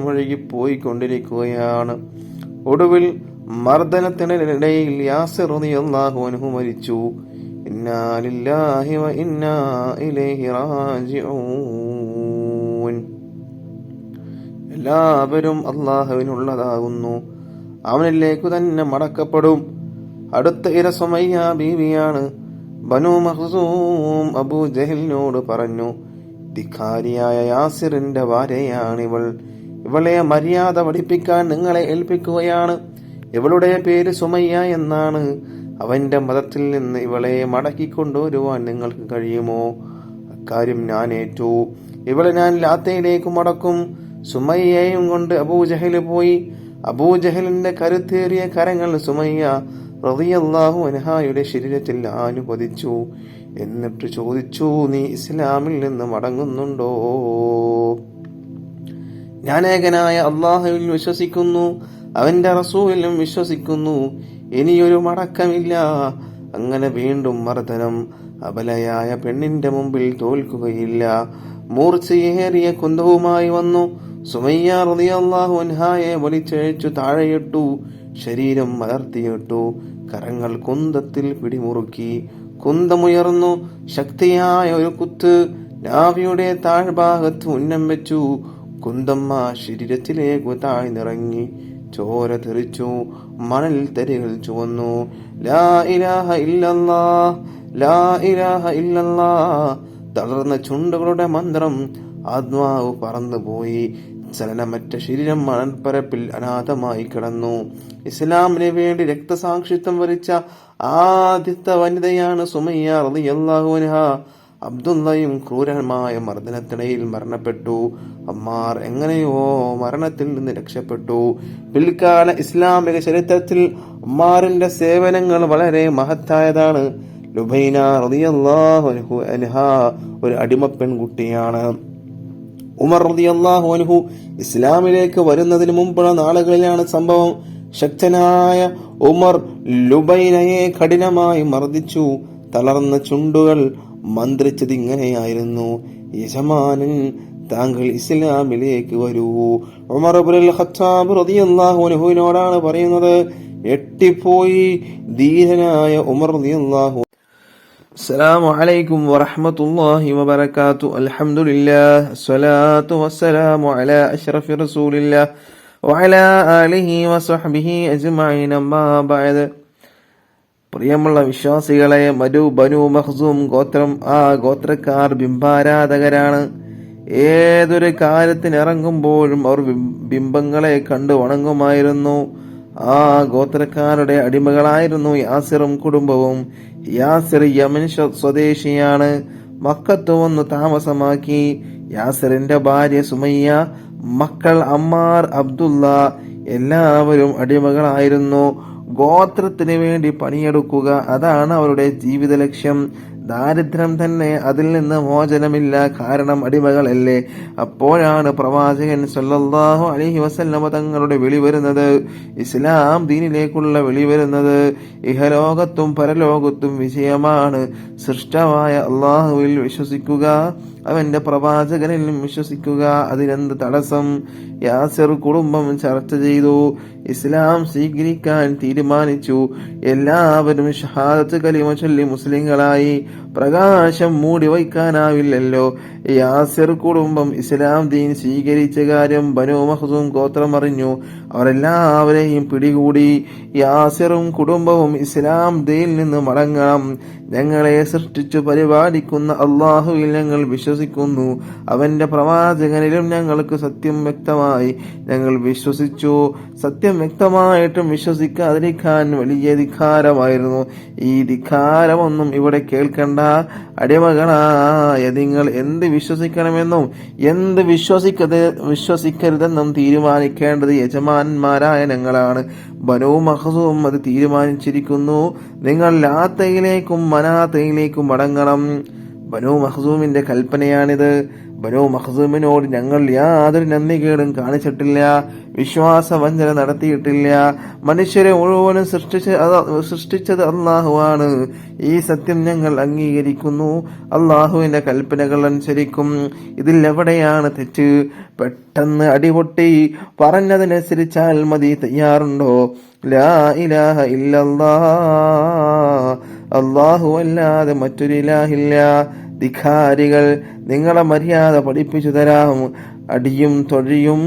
ഒഴുകി പോയിക്കൊണ്ടിരിക്കുകയാണ്. ഒടുവിൽ മർദ്ദനത്തിനിടയിൽ യാസിർ റളിയല്ലാഹു അൻഹു മരിച്ചു. ഇന്നാ ലില്ലാഹി വ ഇന്നാ ഇലൈഹി റാജിഊൻ. എല്ലാവരും അല്ലാഹുവിനുള്ളതാകുന്നു, അവനിലേക്കു തന്നെ മടക്കപ്പെടും. അടുത്ത ഇര സുമയ്യ ബീവിയാണ്. ബനൂ മഖ്സൂം അബൂ ജഹലിനോട് പറഞ്ഞു, ധിക്കാരിയായ യാസിറിന്റെ ഭാര്യയാണിവൾ. ഇവളെ മര്യാദ പഠിപ്പിക്കാൻ നിങ്ങളെ ഏൽപ്പിക്കുകയാണ്. ഇവളുടെ പേര് സുമയ്യ എന്നാണ്. അവന്റെ മതത്തിൽ നിന്ന് ഇവളെ മടക്കിക്കൊണ്ടുവരുവാൻ നിങ്ങൾക്ക് കഴിയുമോ? അക്കാര്യം ഞാൻ ഏറ്റു. ഇവളെ ഞാൻ ലാത്തയിലേക്ക് മടക്കും. സുമയ്യയും കൊണ്ട് അബൂജഹല് പോയി. അബൂജഹലിന്റെ കരുത്തേറിയ കരങ്ങൾ സുമയ്യ റളിയല്ലാഹു അൻഹായുടെ ശരീരത്തിൽ ആനുപതിച്ചു. എന്നിട്ട് ചോദിച്ചു, നീ ഇസ്ലാമിൽ നിന്ന് മടങ്ങുന്നുണ്ടോ? ഞാൻ ഏകനായ അല്ലാഹുവിൽ വിശ്വസിക്കുന്നു, അവന്റെ റസൂലിലും വിശ്വസിക്കുന്നു. ഇനിയൊരു മടക്കമില്ല. അങ്ങനെ വീണ്ടും മർദ്ദനം. അബലയായ പെണ്ണിന്റെ മുമ്പിൽ തോൽക്കുകയില്ല. മൂർച്ചയേറിയ കുന്തവുമായി വന്നു. സുമയ്യ റളിയല്ലാഹു അൻഹായെ വലിച്ചഴിച്ചു താഴെയിട്ടു. ശരീരം മലർത്തിയിട്ടു. കരങ്ങൾ കുന്തത്തിൽ പിടിമുറുക്കി. കുന്തമുയർന്നു. ശക്തിയായ ഒരു കുത്ത് നാഭിയുടെ താഴ്ഭാഗത്ത് ഉന്നം വെച്ചു. കുന്തം ആ ശരീരത്തിലേക്ക് താഴ്ന്നിറങ്ങി. ചോര തെറിച്ചു. മണൽ തരികൾ ചുവന്നു. ലാ ഇലാഹ ഇല്ലല്ലാഹ്, ലാ ഇലാഹ ഇല്ലല്ലാഹ്. തളർന്ന ചുണ്ടുകളുടെ മന്ത്രം. ആത്മാവ് പറന്നുപോയി. ചലനമറ്റ ശരീരം മണൽപ്പരപ്പിൽ അനാഥമായി കിടന്നു. ഇസ്ലാമിന് വേണ്ടി രക്തസാക്ഷിത്വം വരിച്ച ആദ്യത്തെ വനിതയാണ് സുമയ്യ റളിയല്ലാഹു അൻഹാ. അബ്ദുള്ളയും ക്രൂരമായ മർദ്ദനത്തിനിടയിൽ മരണപ്പെട്ടു. അമ്മാർ എങ്ങനെയോ മരണത്തിൽ നിന്ന് രക്ഷപ്പെട്ടു. പിൽക്കാല ഇസ്ലാമിക ചരിത്രത്തിൽ അമ്മാറിന്റെ സേവനങ്ങൾ വളരെ മഹത്തായതാണ്. ലുബൈന റളിയല്ലാഹു അൻഹാ ഒരു അടിമ പെൺകുട്ടിയാണ്. ഉമർ റളിയല്ലാഹു അൻഹു ഇസ്ലാമിലേക്ക് വരുന്നതിന് മുമ്പുള്ള നാളുകളിലാണ് സംഭവം. ശക്തനായ ഉമർ ലുബൈനയെ കഠിനമായി മർദ്ദിച്ചു. തളർന്ന ചുണ്ടുകൾ മന്ത്രിച്ചത് ഇങ്ങനെയായിരുന്നു: യജമാനൻ, താങ്കൾ ഇസ്ലാമിലേക്ക് വരൂ. ഉമർ ഇബ്നുൽ ഖത്താബ് റളിയല്ലാഹു അൻഹുവിനോടാണ് പറയുന്നത്. എട്ടിപ്പോയി ധീരനായ ഉമർ റളിയല്ലാഹു. السلام عليكم ورحمة الله وبركاته. الحمد لله، الصلاة والسلام على أشرف رسول الله وعلى آله وصحبه أجمعين. أما بعد. പ്രിയമുള്ള വിശ്വാസികളെ, ബനു മഖ്സൂം ഗോത്രം, ആ ഗോത്രക്കാർ ബിംബാരാധകരാണ്. ഏതൊരു കാര്യത്തിനിറങ്ങുമ്പോഴും അവർ ബിംബങ്ങളെ കണ്ടു വണങ്ങുമായിരുന്നു. ആ ഗോത്രക്കാരുടെ അടിമകളായിരുന്നു യാസിറും കുടുംബവും. യാസിർ യമൻ സ്വദേശിയാണ്. മക്കത്ത് വന്നു താമസമാക്കി. യാസിറിന്റെ ഭാര്യ സുമയ്യ, മക്കൾ അമ്മാർ, അബ്ദുള്ള എല്ലാവരും അടിമകളായിരുന്നു. ഗോത്രത്തിന് വേണ്ടി പണിയെടുക്കുക, അതാണ് അവരുടെ ജീവിത ലക്ഷ്യം. ദാരിദ്ര്യം തന്നെ, അതിൽ നിന്ന് മോചനമില്ല. കാരണം അടിമകളല്ലേ. അപ്പോഴാണ് പ്രവാചകൻ സല്ലല്ലാഹു അലൈഹി വസല്ലമ തങ്ങളുടെ വിളി വരുന്നത്, ഇസ്ലാം ദീനിലേക്കുള്ള വിളി വരുന്നത്. ഇഹലോകത്തും പരലോകത്തും വിജയമാണ്. സൃഷ്ടാവായ അള്ളാഹുവിൽ വിശ്വസിക്കുക, അവന്റെ പ്രവാചകനിലും വിശ്വസിക്കുക. അതിനെന്ത് തടസ്സം? യാസിർ കുടുംബം ചർച്ച ചെയ്തു. ഇസ്ലാം സ്വീകരിക്കാൻ തീരുമാനിച്ചു. എല്ലാവരും ഷഹാദത്ത് കലിമ ചൊല്ലി മുസ്ലിങ്ങളായി. പ്രകാശം മൂടി വയ്ക്കാനാവില്ലല്ലോ. യാസിർ കുടുംബം ഇസ്ലാം ദീൻ സ്വീകരിച്ച കാര്യം ബനു മഖ്സൂം ഗോത്രം അറിഞ്ഞു. അവരെല്ലാവരെയും പിടികൂടി. യാസിറും കുടുംബവും ഇസ്ലാം ദീനിൽ നിന്ന് മടങ്ങണം. ഞങ്ങളെ സൃഷ്ടിച്ചു പരിപാലിക്കുന്ന അള്ളാഹുവിൽ ഞങ്ങൾ വിശ്വസിക്കുന്നു. അവന്റെ പ്രവാചകനിലും ഞങ്ങൾക്ക് സത്യം വ്യക്തമായി. ഞങ്ങൾ വിശ്വസിച്ചു. സത്യം വ്യക്തമായിട്ടും വിശ്വസിക്കാതിരിക്കാൻ വലിയ ധിക്കാരമായിരുന്നു. ഈ ധിക്കാരമൊന്നും ഇവിടെ കേൾക്കണ്ട. അടിമകളായ നിങ്ങൾ എന്ത് വിശ്വസിക്കണമെന്നും എന്ത് വിശ്വസിക്കരുതെന്നും തീരുമാനിക്കേണ്ടത് യജമാനന്മാരായ ഞങ്ങളാണ്. ബനൂ മഖ്സൂം അത് തീരുമാനിച്ചിരിക്കുന്നു. നിങ്ങൾ ലാത്തയിലേക്കും മനാത്തയിലേക്കും മടങ്ങണം. ബനൂ മഖ്സൂമിന്റെ കൽപ്പനയാണിത്. ബനൂ മഖ്സൂമിനോട് ഞങ്ങൾ യാതൊരു നന്ദികേടും കാണിച്ചിട്ടില്ല, വിശ്വാസവഞ്ചന നടത്തിയിട്ടില്ല. മനുഷ്യരെ മുഴുവനും സൃഷ്ടിച്ചത് അള്ളാഹുവാണ്. ഈ സത്യം ഞങ്ങൾ അംഗീകരിക്കുന്നു. അള്ളാഹുവിന്റെ കൽപ്പനകൾ അനുസരിക്കും. ഇതിൽ എവിടെയാണ് തെറ്റ്? പെട്ടെന്ന് അടിപൊട്ടി പറഞ്ഞതനുസരിച്ചാൽ മതി. തയ്യാറുണ്ടോ? ലാ ഇലാഹ ഇല്ലല്ലാഹ്, അല്ലാഹു അല്ലാതെ മറ്റൊരു ഇലാഹില്ല. ധിക്കാരികൾ, നിങ്ങളെ മര്യാദ പഠിപ്പിച്ചു തരാം. അടിയും തൊഴിയും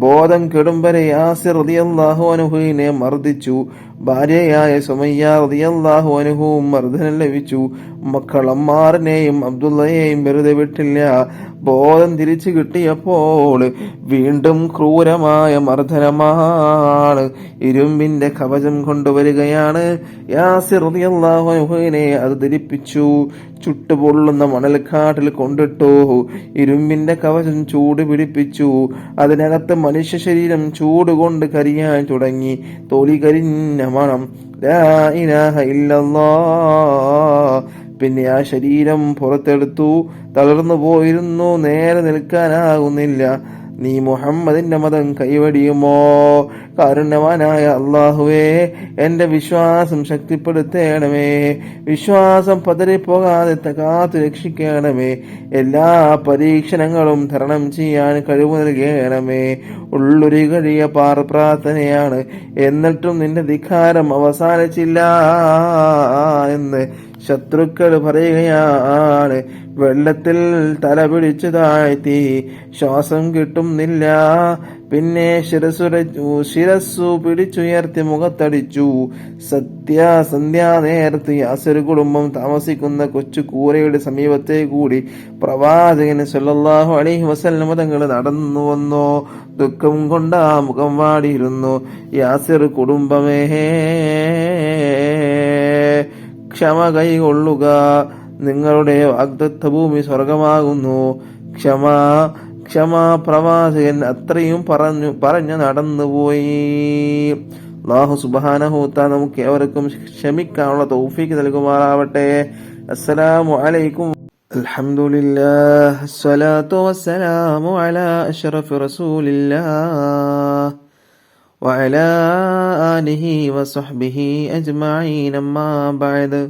ബോധം കെടും വരെ യാസിർ റളിയല്ലാഹു അൻഹുവിനെ മർദ്ദിച്ചു. ഭാര്യയായ സുമയ്യ റളിയല്ലാഹു അൻഹുവും മർദ്ദനം ലഭിച്ചു. മക്കൾ അമ്മാറിനെയും അബ്ദുള്ളയെയും വെറുതെ വിട്ടില്ല. ബോധം തിരിച്ചു കിട്ടിയപ്പോൾ വീണ്ടും ക്രൂരമായ മർദ്ദനമാണ്. ഇരുമ്പിന്റെ കവചം കൊണ്ടുവരികയാണ്. യാസിർ റളിയല്ലാഹു അൻഹുവിനെ അത് ധരിപ്പിച്ചു. ചുട്ടുപൊള്ളുന്ന മണൽക്കാട്ടിൽ കൊണ്ടിട്ടു. ഇരുമ്പിന്റെ കവചം ചൂട് പിടിപ്പിച്ചു. അതിനകത്ത് മനുഷ്യ ശരീരം ചൂടുകൊണ്ട് കരിയാൻ തുടങ്ങി. തൊലി കരിഞ്ഞ മണം. ലാ ഇലാഹ ഇല്ലല്ലാഹ്. പിന്നെ ആ ശരീരം പുറത്തെടുത്തു. തളർന്നു പോയിരുന്നു. നേരെ നിൽക്കാനാകുന്നില്ല. നീ മുഹമ്മദിന്റെ മതം കൈവടിയുമോ? കാരുണ്യവാനായ അള്ളാഹുവേ, എന്റെ വിശ്വാസം ശക്തിപ്പെടുത്തേണമേ. വിശ്വാസം പതറിപ്പോകാതെ കാത്തു രക്ഷിക്കണമേ. എല്ലാ പരീക്ഷണങ്ങളും തരണം ചെയ്യാൻ കഴിവ് നൽകണമേ. ഉള്ളൊരു കഴിയ പ്രാർത്ഥനയാണ്, എന്നിട്ടും നിന്റെ ധിക്കാരം അവസാനിച്ചില്ല എന്ന് ശത്രുക്കൾ പറയുകയാണ്. വെള്ളത്തിൽ തല പിടിച്ചു താഴ്ത്തി ശ്വാസം കിട്ടുന്നില്ല. പിന്നെ ശിരസ്സു പിടിച്ചുയർത്തി മുഖത്തടിച്ചു. സന്ധ്യാ നേരത്ത് യാസിർ കുടുംബം താമസിക്കുന്ന കൊച്ചു കൂരയുടെ സമീപത്തെ കൂടി പ്രവാചകൻ സല്ലല്ലാഹു അലൈഹി വസല്ലം തങ്ങൾ നടന്നു വന്നു. ദുഃഖം കൊണ്ട് ആ മുഖം വാടിയിരുന്നു. യാസിർ കുടുംബമേ, ക്ഷമ കൈകൊള്ളുക, നിങ്ങളുടെ വാഗ്ദത്ത ഭൂമി സ്വർഗമാകുന്നു. ക്ഷമ പ്രവാചകൻ അത്രയും പറഞ്ഞു നടന്നുപോയി. അല്ലാഹു സുബ്ഹാനഹു വ തആല നമുക്ക് ഏവർക്കും ക്ഷമിക്കാനുള്ള തൗഫീഖ് നൽകുമാറാവട്ടെ. അസ്സലാമു അലൈക്കും. അൽഹംദുലില്ലാഹ്, അസ്സലാത്തു വസ്സലാമു അലാ അഷ്റഫി റസൂലില്ലാഹ് വഅലാ ആലിഹി വസഹ്ബിഹി അജ്മഈൻ. അമ്മാ ബഅദ്.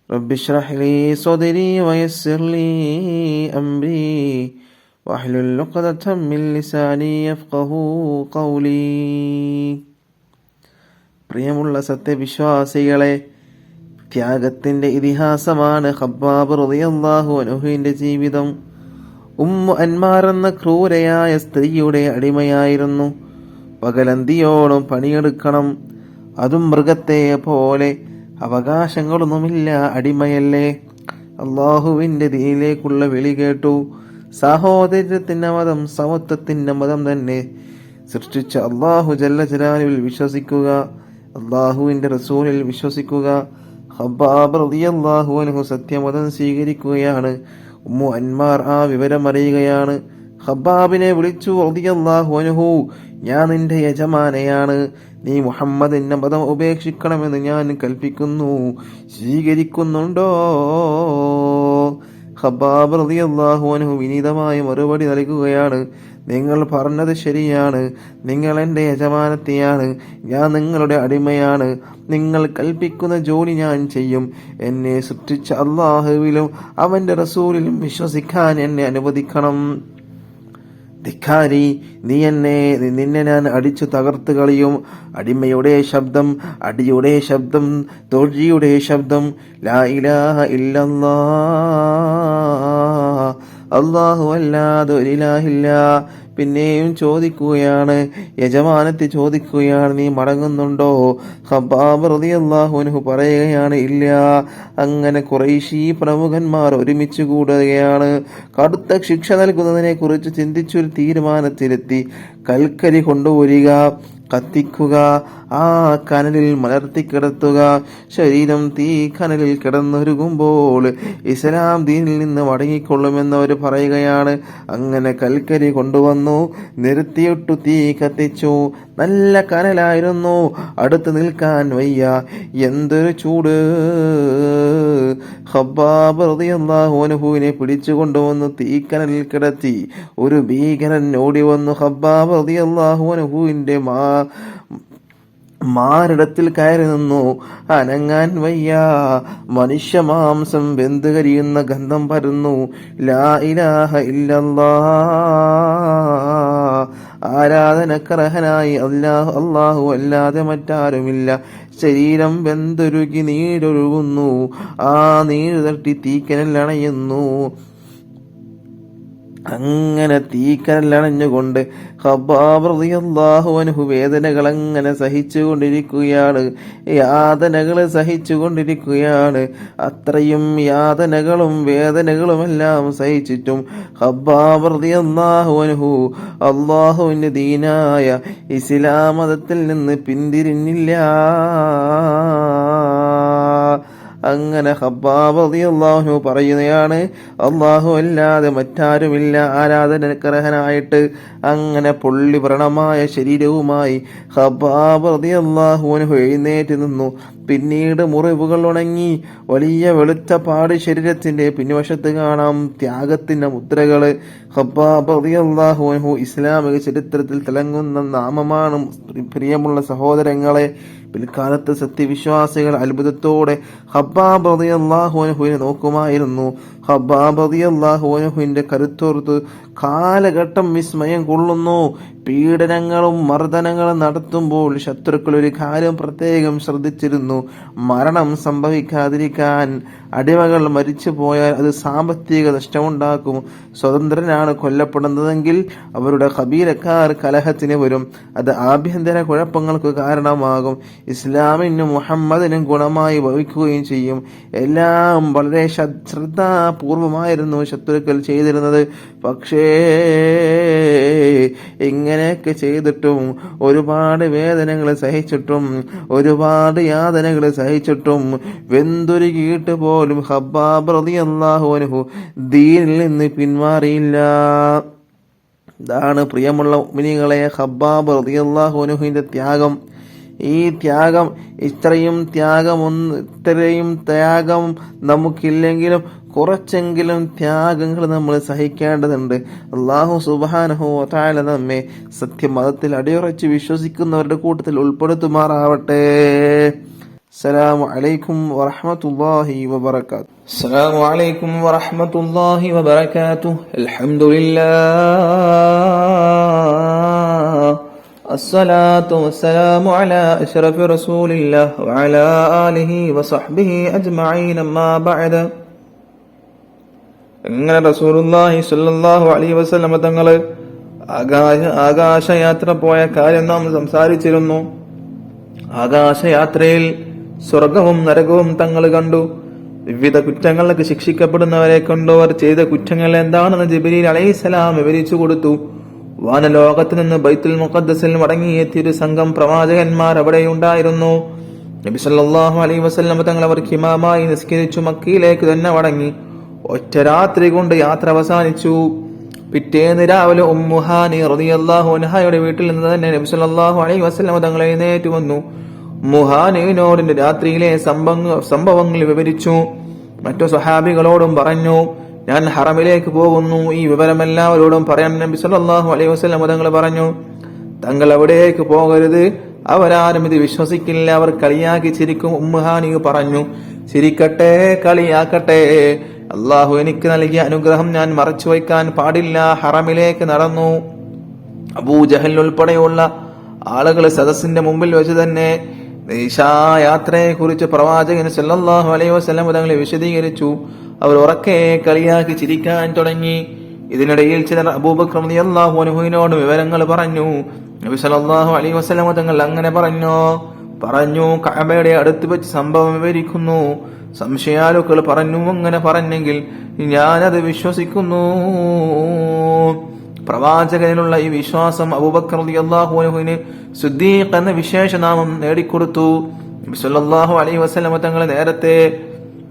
റബ്ബി ഇശ്റഹ് ലീ സദ്രി വയസ്സിർ ലീ അംരി വഹ്ലുൽ ഉഖ്ദതം മിൻ ലിസാനി യഫ്ഖഹു ഖൗലി. പ്രിയമുള്ള സത്യവിശ്വാസികളെ, ത്യാഗത്തിന്റെ ഇതിഹാസമാണ് ഖബ്ബാബ് റളിയല്ലാഹു അൻഹുവിന്റെ ജീവിതം. ഉമ്മു അൻമാർ എന്ന ക്രൂരയായ സ്ത്രീയുടെ അടിമയായിരുന്നു. പകലന്തിയോളം പണിയെടുക്കണം, അതും മൃഗത്തെ പോലെ. അവകാശങ്ങളൊന്നുമില്ല, അടിമയല്ലേ. അള്ളാഹുവിന്റെ ദീനിലേക്കുള്ള വിളി കേട്ടു. സഹോദര്യത്തിന്റെ മതം സമത്വത്തിന്റെ മതം തന്നെ. സൃഷ്ടിച്ച അള്ളാഹു ജല്ല ജലാലുവിൽ വിശ്വസിക്കുക, അള്ളാഹുവിന്റെ റസൂലിൽ വിശ്വസിക്കുക. ഖബ്ബാബ് റളിയല്ലാഹു അൻഹു സത്യമതം സ്വീകരിക്കുകയാണ്. ഉമ്മു അൻമാർ ആ വിവരം അറിയുകയാണ്. ഖബ്ബാബിനെ വിളിച്ചു. റളിയല്ലാഹു അൻഹു, ഞാൻ നിന്റെ യജമാനയാണ്, നീ മുഹമ്മദിന്റെ മതം ഉപേക്ഷിക്കണമെന്ന് ഞാൻ കൽപ്പിക്കുന്നു, സ്വീകരിക്കുന്നുണ്ടോ? ഖബ്ബാബ് റളിയല്ലാഹു അൻഹു വിനീതമായ മറുപടി നൽകുകയാണ്. നിങ്ങൾ പറഞ്ഞത് ശരിയാണ്, നിങ്ങൾ എൻ്റെ യജമാനത്തെയാണ്, ഞാൻ നിങ്ങളുടെ അടിമയാണ്. നിങ്ങൾ കൽപ്പിക്കുന്ന ജോലി ഞാൻ ചെയ്യും. എന്നെ സൃഷ്ടിച്ച അള്ളാഹുവിലും അവന്റെ റസൂലിലും വിശ്വസിക്കാൻ എന്നെ അനുവദിക്കണം. ധിക്കാരി, നിന്നെ ഞാൻ അടിച്ചു തകർത്ത് കളയും. അടിമയുടെ ശബ്ദം, അടിയുടെ ശബ്ദം, തോഴിയുടെ ശബ്ദം, ലാ ഇലാഹ ഇല്ലല്ലാഹ്, അല്ലാഹു അല്ലാതെ ഒരു ഇലാഹില്ല. പിന്നെയും ചോദിക്കുകയാണ്, യജമാനത്തെ ചോദിക്കുകയാണ്, നീ മടങ്ങുന്നുണ്ടോ? ഖബ്ബാബ് റളിയല്ലാഹു അൻഹു പറയുകയാണ്, ഇല്ല. അങ്ങനെ ഖുറൈശി പ്രമുഖന്മാർ ഒരുമിച്ച് കൂടുകയാണ്. കടുത്ത ശിക്ഷ നൽകുന്നതിനെ കുറിച്ച് ചിന്തിച്ചൊരു തീരുമാനത്തിലെത്തി. കൽക്കരി കൊണ്ടുവരിക, കത്തിക്കുക, ആ കനലിൽ മലർത്തിക്കിടത്തുക. ശരീരം തീ കനലിൽ കിടന്നൊരുകുമ്പോൾ ഇസ്ലാം ദീനിൽ നിന്ന് മടങ്ങിക്കൊള്ളുമെന്നവർ പറയുകയാണ്. അങ്ങനെ കൽക്കരി കൊണ്ടുവന്നു, നിർത്തിയിട്ടു തീ കത്തിച്ചു. നല്ല കനലായിരുന്നു, അടുത്ത് നിൽക്കാൻ വയ്യ, എന്തൊരു ചൂട്. ഖബ്ബാബ് റളിയല്ലാഹു അൻഹുവിനെ പിടിച്ചു കൊണ്ടുവന്നു തീക്കനലിൽ കിടത്തി. ഒരു ഭീകരൻ ഓടി വന്നു ഖബ്ബാബ് റളിയല്ലാഹു അൻഹുവിന്റെ മാറിടത്തിൽ കയറി നിന്നു. അനങ്ങാൻ വയ്യ. മനുഷ്യ മാംസം വെന്ത് കരിയുന്ന ഗന്ധം പരന്നു. ലാ ഇലാഹ ഇല്ലല്ലാഹ്, ആരാധനക്കർഹനായി അല്ലാഹു അല്ലാതെ മറ്റാരുമില്ല. ശരീരം വെന്തൊരുകി നീരൊഴുകുന്നു. ആ നീര് തട്ടി തീക്കനൽ അണയുന്നു. അങ്ങനെ തീക്കനലണഞ്ഞുകൊണ്ട് ഖബ്ബാബ് റളിയല്ലാഹു അൻഹു വേദനകൾ അങ്ങനെ സഹിച്ചുകൊണ്ടിരിക്കുകയാണ്. യാതനകൾ സഹിച്ചുകൊണ്ടിരിക്കുകയാണ്. അത്രയും യാതനകളും വേദനകളുമെല്ലാം സഹിച്ചിട്ടും ഖബ്ബാബ് റളിയല്ലാഹു അൻഹു അല്ലാഹുവിന്റെ ദീനായ ഇസ്ലാം മതത്തിൽ നിന്ന് പിന്തിരിഞ്ഞില്ല. അങ്ങനെ ഖബ്ബാബ് റളിയല്ലാഹു പറയുകയാണ്, അല്ലാഹു അല്ലാതെ മറ്റാരുമില്ല ആരാധനക്കർഹനായിട്ട്. അങ്ങനെ പൊള്ളി വ്രണമായ ശരീരവുമായി ഖബ്ബാബ് റളിയല്ലാഹു അൻഹു എഴുന്നേറ്റ് നിന്നു. പിന്നീട് മുറിവുകൾ ഉണങ്ങി വലിയ വെളുത്ത പാട് ശരീരത്തിന്റെ പിൻവശത്ത് കാണാം ത്യാഗത്തിന്റെ മുദ്രകള്. ഖബ്ബാബ് റളിയല്ലാഹു അൻഹു ഇസ്ലാമിക ചരിത്രത്തിൽ തിളങ്ങുന്ന നാമമാണ്. പ്രിയമുള്ള സഹോദരങ്ങളെ, പിൽക്കാലത്ത് സത്യവിശ്വാസികൾ അത്ഭുതത്തോടെ ഖബ്ബാബ് റളിയല്ലാഹു അൻഹുവിനെ നോക്കുമായിരുന്നു. ഖബ്ബാബ് റളിയല്ലാഹു അൻഹുവിന്റെ കരുത്തോർത്ത് കാലഘട്ടം വിസ്മയം കൊള്ളുന്നു. പീഡനങ്ങളും മർദ്ദനങ്ങളും നടത്തുമ്പോൾ ശത്രുക്കൾ ഒരു കാര്യം പ്രത്യേകം ശ്രദ്ധിച്ചിരുന്നു. മരണം സംഭവിക്കാതിരിക്കാൻ. അടിമകൾ മരിച്ചു പോയാൽ അത് സാമ്പത്തിക നഷ്ടമുണ്ടാക്കും. സ്വതന്ത്രനാണ് കൊല്ലപ്പെടുന്നതെങ്കിൽ അവരുടെ ഖബീലക്കാർ കലഹത്തിന് വരും. അത് ആഭ്യന്തര കുഴപ്പങ്ങൾക്ക് കാരണമാകും. ഇസ്ലാമിനും മുഹമ്മദിനും ഗുണമായി ഭവിക്കുകയും ചെയ്യും. എല്ലാം വളരെ ശ്രദ്ധാപൂർവമായിരുന്നു ശത്രുക്കൾ ചെയ്തിരുന്നത്. പക്ഷേ ഇങ്ങനെയൊക്കെ ചെയ്തിട്ടും ഒരുപാട് വേദനകൾ സഹിച്ചിട്ടും ഒരുപാട് യാതനകൾ സഹിച്ചിട്ടും വെന്തുരുകിയിട്ട് പോലും ഖബ്ബാബ് റളിയല്ലാഹു അൻഹു ദീനിൽ നിന്ന് പിന്മാറിയില്ല. ഇതാണ് പ്രിയമുള്ള മുഅ്മിനീങ്ങളെ ഖബ്ബാബ് റളിയല്ലാഹു അൻഹുവിന്റെ ത്യാഗം. ഈ ത്യാഗം ഇത്രയും ത്യാഗം നമുക്കില്ലെങ്കിലും കുറച്ചെങ്കിലും ത്യാഗങ്ങൾ നമ്മൾ സഹിക്കേണ്ടതുണ്ട്. അല്ലാഹു സുബ്ഹാനഹു വ തആല നമ്മെ സത്യമതത്തിൽ അടിയുറച്ച് വിശ്വസിക്കുന്നവരുടെ കൂട്ടത്തിൽ ഉൾപ്പെടുത്തുമാറാവട്ടെ. അസ്സലാമു അലൈക്കും വറഹ്മത്തുള്ളാഹി വബറകാതുഹു. അസ്സലാമു അലൈക്കും വറഹ്മത്തുള്ളാഹി വബറകാതുഹു. അൽഹംദുലില്ലാഹ് അസ്സലാത്തു വസ്സലാമു അലാ അശ്റഫി റസൂലില്ലാഹ് വഅലാ ആലിഹി വസഹ്ബിഹി അജ്മഈൻ. അമ്മാ ബഅദ്. ഇങ്ങനെ റസൂലുള്ളാഹി സ്വല്ലല്ലാഹു അലൈഹി വസല്ലം തങ്ങള് ആകാശയാത്ര പോയ കാര്യം നാം സംസാരിച്ചിരുന്നു. ആകാശയാത്രയിൽ സ്വർഗവും നരകവും തങ്ങൾ കണ്ടു. വിവിധ കുറ്റങ്ങൾക്ക് ശിക്ഷിക്കപ്പെടുന്നവരെ കണ്ടു. അവർ ചെയ്ത കുറ്റങ്ങൾ എന്താണെന്ന് ജിബ്രീൽ അലൈഹിസ്സലാം വിവരിച്ചു കൊടുത്തു. വാനലോകത്ത് നിന്ന് ബൈത്തുൽ മുഖദ്ദസിൽ മടങ്ങിയെത്തിയൊരു സംഘം പ്രവാചകന്മാർ അവിടെയുണ്ടായിരുന്നു. നബി സല്ലല്ലാഹു അലൈഹി വസല്ലം തങ്ങൾ അവർക്ക് ഇമാമായി നിസ്കരിച്ചു മക്കയിലേക്ക് തന്നെ മടങ്ങി. ഒറ്റ രാത്രി കൊണ്ട് യാത്ര അവസാനിച്ചു. പിറ്റേന്ന് രാവിലെ ഉമ്മു ഹാനി റളിയല്ലാഹു അൻഹയുടെ വീട്ടിൽ നിന്ന് തന്നെ നബി സല്ലല്ലാഹു അലൈഹി വസല്ലം തങ്ങൾ എഴുന്നേറ്റ് വന്നു. ഉമ്മു ഹാനിയോട് രാത്രിയിലെ സംഭവങ്ങൾ വിവരിച്ചു. മറ്റു സ്വഹാബികളോടും പറഞ്ഞു, ഞാൻ ഹറമിലേക്ക് പോകുന്നു, ഈ വിവരം എല്ലാവരോടും പറയാൻ നബി സല്ലല്ലാഹു അലൈഹി വസല്ലം തങ്ങൾ പറഞ്ഞു. തങ്ങൾ അവിടേക്ക് പോകരുത്, അവരാരും ഇത് വിശ്വസിക്കില്ല, അവർ കളിയാക്കി ചിരിക്കും. ഉമ്മു ഹാനി പറഞ്ഞു, ചിരിക്കട്ടെ, കളിയാക്കട്ടെ, അള്ളാഹു എനിക്ക് നൽകിയ അനുഗ്രഹം ഞാൻ മറച്ചു വയ്ക്കാൻ പാടില്ല. ഹറമിലേക്ക് നടന്നു. അബൂജഹൽ ഉൾപ്പെടെയുള്ള ആളുകൾ സദസ്സിന്റെ മുമ്പിൽ വെച്ച് തന്നെ യാത്രയെ കുറിച്ച് പ്രവാചകൻ സല്ലല്ലാഹു അലൈഹി വസല്ലം തങ്ങളെ വിശദീകരിച്ചു. അവർ ഉറക്കെ കളിയാക്കി ചിരിക്കാൻ തുടങ്ങി. ഇതിനിടയിൽ ചിലർ അബൂബക്കർ റളിയല്ലാഹു അൻഹുവിനോട് വിവരങ്ങൾ പറഞ്ഞു. നബി സല്ലല്ലാഹു അലൈഹി വസല്ലം തങ്ങൾ അങ്ങനെ പറഞ്ഞു കഅബയുടെ അടുത്ത് വെച്ച് സംഭവം വിവരിക്കുന്നു. സംശയാലുക്കൾ പറഞ്ഞു, അങ്ങനെ പറഞ്ഞെങ്കിൽ ഞാനത് വിശ്വസിക്കുന്നു. പ്രവാചകനിലുള്ള ഈ വിശ്വാസം അബൂബക്കർ റളിയല്ലാഹു അൻഹുവിന് സിദ്ദീഖ് എന്ന വിശേഷനാമം നേടിക്കൊടുത്തു. നബി സല്ലല്ലാഹു അലൈഹി വസല്ലം തങ്ങൾ നേരത്തെ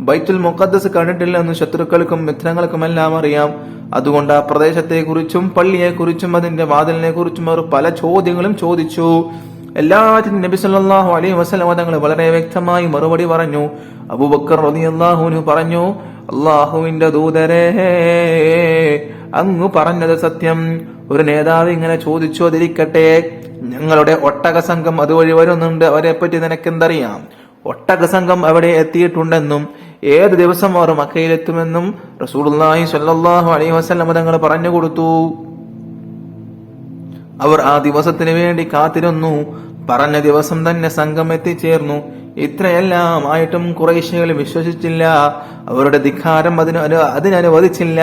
ബൈത്തുൽ മുഖദ്ദസ് കണ്ടിട്ടില്ലെന്ന് ശത്രുക്കൾക്കും മിത്രങ്ങൾക്കുമെല്ലാം അറിയാം. അതുകൊണ്ട് ആ പ്രദേശത്തെക്കുറിച്ചും പള്ളിയെക്കുറിച്ചും അതിന്റെ വാതിലിനെ കുറിച്ചും അവർ പല ചോദ്യങ്ങളും ചോദിച്ചു. എല്ലാറ്റിനും നബി സല്ലല്ലാഹു അലൈഹി വസല്ലം തങ്ങൾ വളരെ വ്യക്തമായി മറുപടി പറഞ്ഞു. അബൂബക്കർ റളിയല്ലാഹു അൻഹു പറഞ്ഞു, അല്ലാഹുവിന്റെ ദൂതരേ, അങ്ങ് പറഞ്ഞത് സത്യം. ഒരു നേതാവ് ഇങ്ങനെ ചോദിച്ചു, അതിരിക്കട്ടെ, ഞങ്ങളുടെ ഒട്ടക സംഘം അതുവഴി വരുന്നുണ്ട്, അവരെ പറ്റി നിനക്കെന്തറിയാം? ഒട്ടക സംഘം അവിടെ എത്തിയിട്ടുണ്ടെന്നും ഏത് ദിവസം അവർ മക്കയിലെത്തുമെന്നും റസൂലുള്ളാഹി സ്വല്ലല്ലാഹു അലൈഹി വസല്ലം തങ്ങൾ പറഞ്ഞു കൊടുത്തു. അവർ ആ ദിവസത്തിന് വേണ്ടി കാത്തിരുന്നു. പറഞ്ഞ ദിവസം തന്നെ സംഘം എത്തിച്ചേർന്നു. ഇത്രയെല്ലാം ആയിട്ടും ഖുറൈശികൾ വിശ്വസിച്ചില്ല. അവരുടെ ധിക്കാരം അതിനനുവദിച്ചില്ല.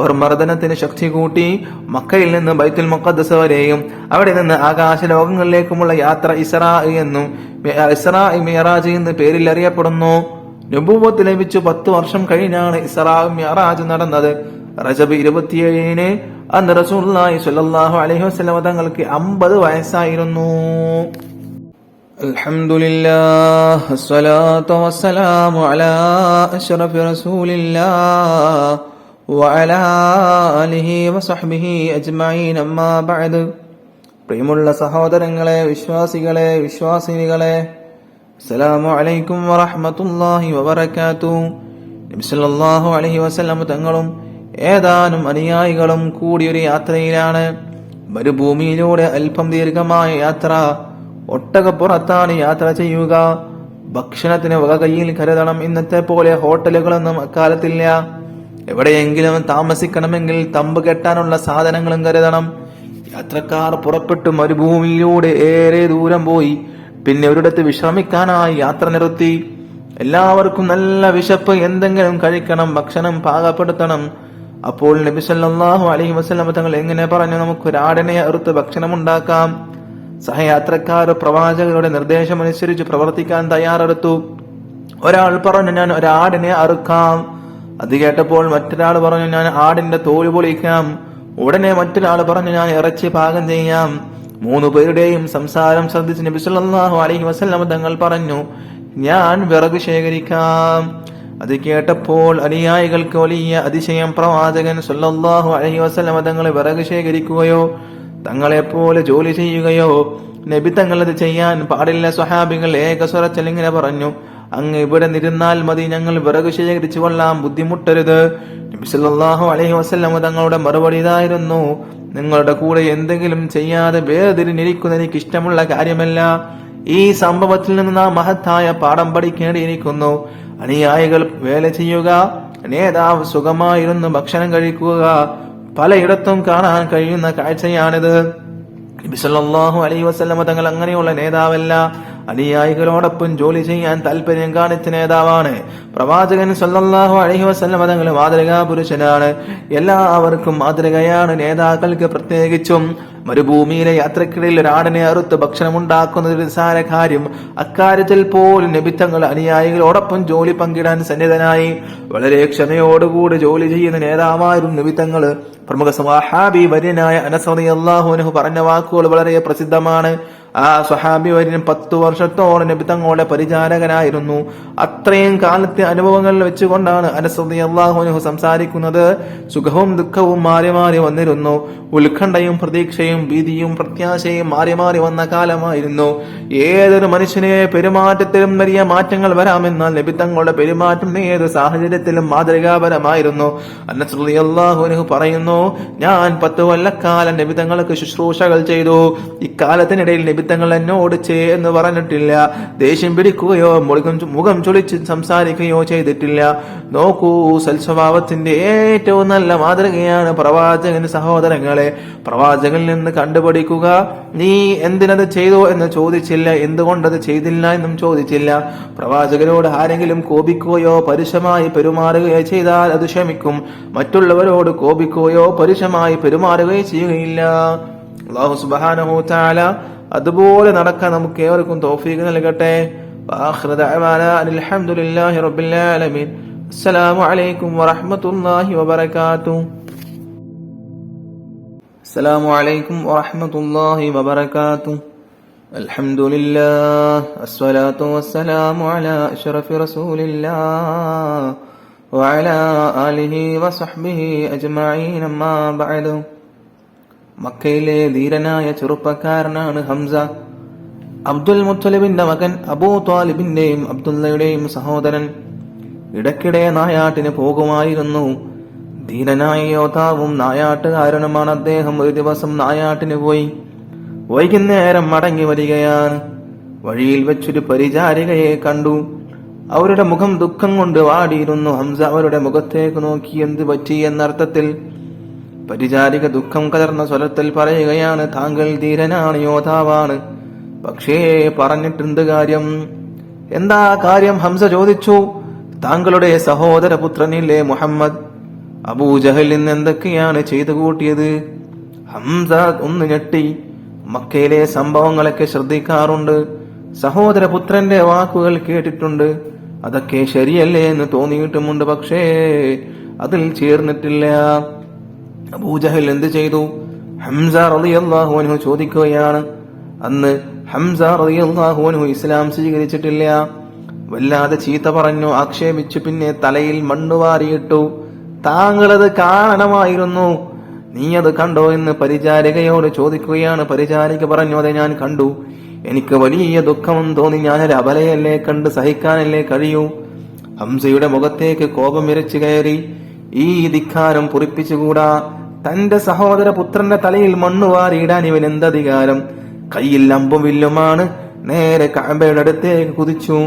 അവർ മർദ്ദനത്തിന് ശക്തി കൂട്ടി. മക്കയിൽ നിന്ന് ബൈത്തുൽ മുഖദ്ദസ് വരെയും അവിടെ നിന്ന് ആകാശ ലോകങ്ങളിലേക്കുമുള്ള യാത്ര ഇസ്രാ മിഅറാജ് എന്ന് പേരിൽ അറിയപ്പെടുന്നു. നബുവത്ത് ലഭിച്ചു 10 വർഷം കഴിഞ്ഞാണ് ഇസ്രാ മിഅറാജ് നടന്നത്. റജബ് 27 അന്ന് റസൂലുള്ളാഹി സ്വല്ലല്ലാഹു അലൈഹി വസല്ലം തങ്ങൾക്ക് 50 വയസ്സായിരുന്നു. الحمد لله الصلاة والسلام على أشرف رسول الله وعلى آله وصحبه أجمعين أما بعد. പ്രിയമുള്ള സഹോദരങ്ങളെ, വിശ്വാസികളെ, വിശ്വാസിനികളെ, അസ്സലാമു അലൈക്കും വറഹ്മത്തുള്ളാഹി വബറകാതുഹു. നബി സല്ലല്ലാഹു അലൈഹി വസല്ലം തങ്ങളും ഏതാനും അനുയായികളും കൂടിയൊരു യാത്രയിലാണ്. മരുഭൂമിയിലൂടെ അല്പം ദീർഘമായ യാത്ര. ഒട്ടകപ്പുറത്താണ് യാത്ര ചെയ്യുക. ഭക്ഷണത്തിന് വക കയ്യിൽ കരുതണം. ഇന്നത്തെ പോലെ ഹോട്ടലുകളൊന്നും അക്കാലത്തില്ല. എവിടെയെങ്കിലും താമസിക്കണമെങ്കിൽ തമ്പ് കെട്ടാനുള്ള സാധനങ്ങളും കരുതണം. യാത്രക്കാർ പുറപ്പെട്ടു മരുഭൂമിയിലൂടെ ഏറെ ദൂരം പോയി. പിന്നെ ഒരിടത്ത് വിശ്രമിക്കാനായി യാത്ര നിർത്തി. എല്ലാവർക്കും നല്ല വിശപ്പ്, എന്തെങ്കിലും കഴിക്കണം, ഭക്ഷണം പാകപ്പെടുത്തണം. അപ്പോൾ നബി സല്ലല്ലാഹു അലൈഹി വസല്ലം തങ്ങൾ എങ്ങനെ പറഞ്ഞു, നമുക്കൊരാടിനെ അറുത്ത് ഭക്ഷണമുണ്ടാക്കാം. സഹയാത്രക്കാർ പ്രവാചകരുടെ നിർദ്ദേശമനുസരിച്ച് പ്രവർത്തിക്കാൻ തയ്യാറെടുത്തു. ഒരാൾ പറഞ്ഞു, ഞാൻ ഒരാടിനെ അറുക്കാം. അത് കേട്ടപ്പോൾ മറ്റൊരാൾ പറഞ്ഞു, ഞാൻ ആടിന്റെ തോല് പൊളിക്കാം. ഉടനെ മറ്റൊരാൾ പറഞ്ഞു, ഞാൻ ഇറച്ചി പാകം ചെയ്യാം. 3 പേരുടെയും സംസാരം ശ്രദ്ധിച്ച് നബി സല്ലല്ലാഹു അലൈഹി വസല്ലം തങ്ങൾ പറഞ്ഞു, ഞാൻ വിറക് ശേഖരിക്കാം. അത് കേട്ടപ്പോൾ അനുയായികൾക്ക് വലിയ അതിശയം. പ്രവാചകൻ സല്ലല്ലാഹു അലൈഹി വസല്ലം തങ്ങൾ വിറക് ശേഖരിക്കുകയോ തങ്ങളെപ്പോലെ ജോലി ചെയ്യുകയോ? നബി തങ്ങൾ അത് ചെയ്യാൻ പാടില്ല. സ്വഹാബികൾ ഏകസ്വരത്തിൽ ഇങ്ങനെ പറഞ്ഞു, അങ്ങ് ഇവിടെ നിരുന്നാൽ മതി, ഞങ്ങൾ വിറക് ശേഖരിച്ചു കൊള്ളാം, ബുദ്ധിമുട്ടരുത്. നബി സല്ലല്ലാഹു അലൈഹി വസല്ലം തങ്ങളുടെ മറുപടി ഇതായിരുന്നു, നിങ്ങളുടെ കൂടെ എന്തെങ്കിലും ചെയ്യാതെ വേർതിരിഞ്ഞിരിക്കുന്ന എനിക്ക് ഇഷ്ടമുള്ള കാര്യമല്ല. ഈ സംഭവത്തിൽ നിന്ന് നാം മഹത്തായ പാഠം പഠിക്കേണ്ടിയിരിക്കുന്നു. അനുയായികൾ വേല ചെയ്യുക, നേതാവ് സുഖമായിരുന്നു ഭക്ഷണം കഴിക്കുക. പലയിടത്തും കാണാൻ കഴിയുന്ന കാഴ്ചയാണിത്. നബി സല്ലല്ലാഹു അലൈഹി വസല്ലം തങ്ങൾ അങ്ങനെയുള്ള നേതാവല്ല. അനുയായികളോടൊപ്പം ജോലി ചെയ്യാൻ താല്പര്യം കാണിച്ച നേതാവാണ്. പ്രവാചകൻ സല്ലല്ലാഹു അലൈഹി വസല്ലം തങ്ങൾ മാതൃകാ പുരുഷനാണ്. എല്ലാവർക്കും മാതൃകയാണ്, നേതാക്കൾക്ക് പ്രത്യേകിച്ചും. മരുഭൂമിയിലെ യാത്രക്കിടയിൽ ഒരാടിനെ അറുത്ത് ഭക്ഷണം ഉണ്ടാക്കുന്നത് ഒരു നിസ്സാര കാര്യം. അക്കാര്യത്തിൽ പോലും നബി തങ്ങൾ അനുയായികളോടൊപ്പം ജോലി പങ്കിടാൻ സന്നിധനായി. വളരെ ക്ഷമയോടുകൂടി ജോലി ചെയ്യുന്ന നേതാവായിരുന്നു നബി തങ്ങൾ. പ്രമുഖ സ്വഹാബി വര്യനായ അനസ് റളിയല്ലാഹു അൻഹു പറഞ്ഞ വാക്കുകൾ വളരെ പ്രസിദ്ധമാണ്. ആ സ്വഹാബി വര്യൻ 10 വർഷത്തോളം നബി തങ്ങളുടെ പരിചാരകനായിരുന്നു. അത്രയും കാലത്തെ അനുഭവങ്ങൾ വെച്ചുകൊണ്ടാണ് അനസ് റളിയല്ലാഹു അൻഹു സംസാരിക്കുന്നത്. സുഖവും ദുഃഖവും മാറി മാറി വന്നിരുന്നു. ഉത്കണ്ഠയും പ്രതീക്ഷയും ഭീതിയും പ്രത്യാശയും മാറി മാറി വന്ന കാലമായിരുന്നു. ഏതൊരു മനുഷ്യനെ പെരുമാറ്റത്തിലും വലിയ മാറ്റങ്ങൾ വരാമെന്നാൽ നബി തങ്ങളുടെ പെരുമാറ്റം ഏത് സാഹചര്യത്തിലും മാതൃകാപരമായിരുന്നു. അനസ് റളിയല്ലാഹു അൻഹു പറയുന്നു, ഞാൻ 10 കൊല്ലക്കാലം നബി തങ്ങൾക്ക് ശുശ്രൂഷകൾ ചെയ്തു. ഇക്കാലത്തിനിടയിൽ നബി തങ്ങൾ എന്നോട് എന്ന് പറഞ്ഞിട്ടില്ല. ദേഷ്യം പിടിക്കുകയോ മുഖം ചൊളിച്ച് സംസാരിക്കുകയോ ചെയ്തിട്ടില്ല. നോക്കൂ, സൽസ്വഭാവത്തിന്റെ ഏറ്റവും നല്ല മാതൃകയാണ് പ്രവാചകൻ. സഹോദരങ്ങളെ, പ്രവാചകനിൽ നിന്ന് കണ്ടുപിടിക്കുക. നീ എന്തിനത് ചെയ്തു എന്ന് ചോദിച്ചില്ല, എന്തുകൊണ്ടത് ചെയ്തില്ല എന്നും ചോദിച്ചില്ല. പ്രവാചകനോട് ആരെങ്കിലും കോപിക്കുകയോ പരുഷമായി പെരുമാറുകയോ ചെയ്താൽ അത് ക്ഷമിക്കും. മറ്റുള്ളവരോട് കോപിക്കുകയോ പരുഷമായി പെരുമാറുകയോ ചെയ്യുകയില്ല. അല്ലാഹു സുബ്ഹാനഹു വ തആല അതുപോലെ നടക്കാൻ നമുക്ക് ഏവർക്കും തൗഫീഖ് നൽകട്ടെ. വആഖിറു ദഅവാനാ അൽഹംദുലില്ലാഹി റബ്ബിൽ ആലമീൻ. അസ്സലാമു അലൈക്കും വറഹ്മത്തുള്ളാഹി വബറകാതുഹു. അസ്സലാമു അലൈക്കും വറഹ്മത്തുള്ളാഹി വബറകാതുഹു. അൽഹംദുലില്ലാഹ് അസ്സലാത്തു വസ്സലാമു അലാ അഷ്റഫി റസൂലില്ലാഹ് വഅലാ ആലിഹി വസഹ്ബിഹി അജ്മഈൻ. അമ്മാ ബഅദു. മക്കയിലെ ധീരനായ ചെറുപ്പക്കാരനാണ് ഹംസ. അബ്ദുൽ മുത്തലിബിന്റെ മകൻ, അബൂ ത്വാലിബിന്റെയും അബ്ദുള്ളയുടെയും സഹോദരൻ. ഇടയ്ക്കിടെ നായാട്ടിന് പോകുമായിരുന്നു. ധീരനായ യോദ്ധാവും നായാട്ടുകാരനുമാണ് അദ്ദേഹം. ഒരു ദിവസം നായാട്ടിന് പോയി. വൈകുന്നേരം മടങ്ങി വരികയാണ്. വഴിയിൽ വെച്ചൊരു പരിചാരികയെ കണ്ടു. അവരുടെ മുഖം ദുഃഖം കൊണ്ട് വാടിയിരുന്നു. ഹംസ അവരുടെ മുഖത്തേക്ക് നോക്കി. എന്ത് പറ്റി എന്നർത്ഥത്തിൽ. പരിചാരിക ദുഃഖം കലർന്ന സ്വരത്തിൽ പറയുകയാണ്, താങ്കൾ ധീരനാണ്, യോദ്ധാവാണ്, പക്ഷേ പറഞ്ഞിട്ടെന്ത് കാര്യം? എന്താ കാര്യം? ഹംസ ചോദിച്ചു. താങ്കളുടെ സഹോദരപുത്രനില്ലേ മുഹമ്മദ്, അബൂജഹൽ ഇന്ന് എന്തൊക്കെയാണ് ചെയ്തു കൂട്ടിയത്? ഹംസ ഒന്ന് ഞെട്ടി. മക്കയിലെ സംഭവങ്ങളൊക്കെ ശ്രദ്ധിക്കാറുണ്ട്, സഹോദരപുത്രന്റെ വാക്കുകൾ കേട്ടിട്ടുണ്ട്, അതൊക്കെ ശരിയല്ലേ എന്ന് തോന്നിയിട്ടുമുണ്ട്, പക്ഷേ അതിൽ ചേർന്നിട്ടില്ല. അബൂജഹൽ എന്ത് ചെയ്തു? ഹംസ റളിയല്ലാഹു അൻഹു ചോദിക്കുകയാണ്. അന്ന് ഹംസ റളിയല്ലാഹു അൻഹു ഇസ്ലാം സ്വീകരിച്ചിട്ടില്ല. വല്ലാതെ ചീത്ത പറഞ്ഞു, ആക്ഷേപിച്ചു. പിന്നെ തലയിൽ മണ്ണ് വാരിയിട്ടു. താങ്കളത് കാണണമായിരുന്നു, നീ അത് കണ്ടോ എന്ന് പരിചാരികയോട് ചോദിക്കുകയാണ്. പരിചാരിക പറഞ്ഞു, അതെ ഞാൻ കണ്ടു. എനിക്ക് വലിയ ദുഃഖം തോന്നി. ഞാനൊരു അബലയല്ലേ, കണ്ട് സഹിക്കാനല്ലേ കഴിയൂ. ഹംസയുടെ മുഖത്തേക്ക് കോപം ഇരച്ചു കയറി. ഈ ധിക്കാരം പൊറിപ്പിച്ചുകൂടാ. തന്റെ സഹോദര പുത്രന്റെ തലയിൽ മണ്ണ് വാരിയിടാൻ ഇവൻ എന്തധികാരം? കയ്യിൽ അമ്പും വില്ലുമാണ്. നേരെ കഅബയുടെ അടുത്തേക്ക് കുതിച്ചു.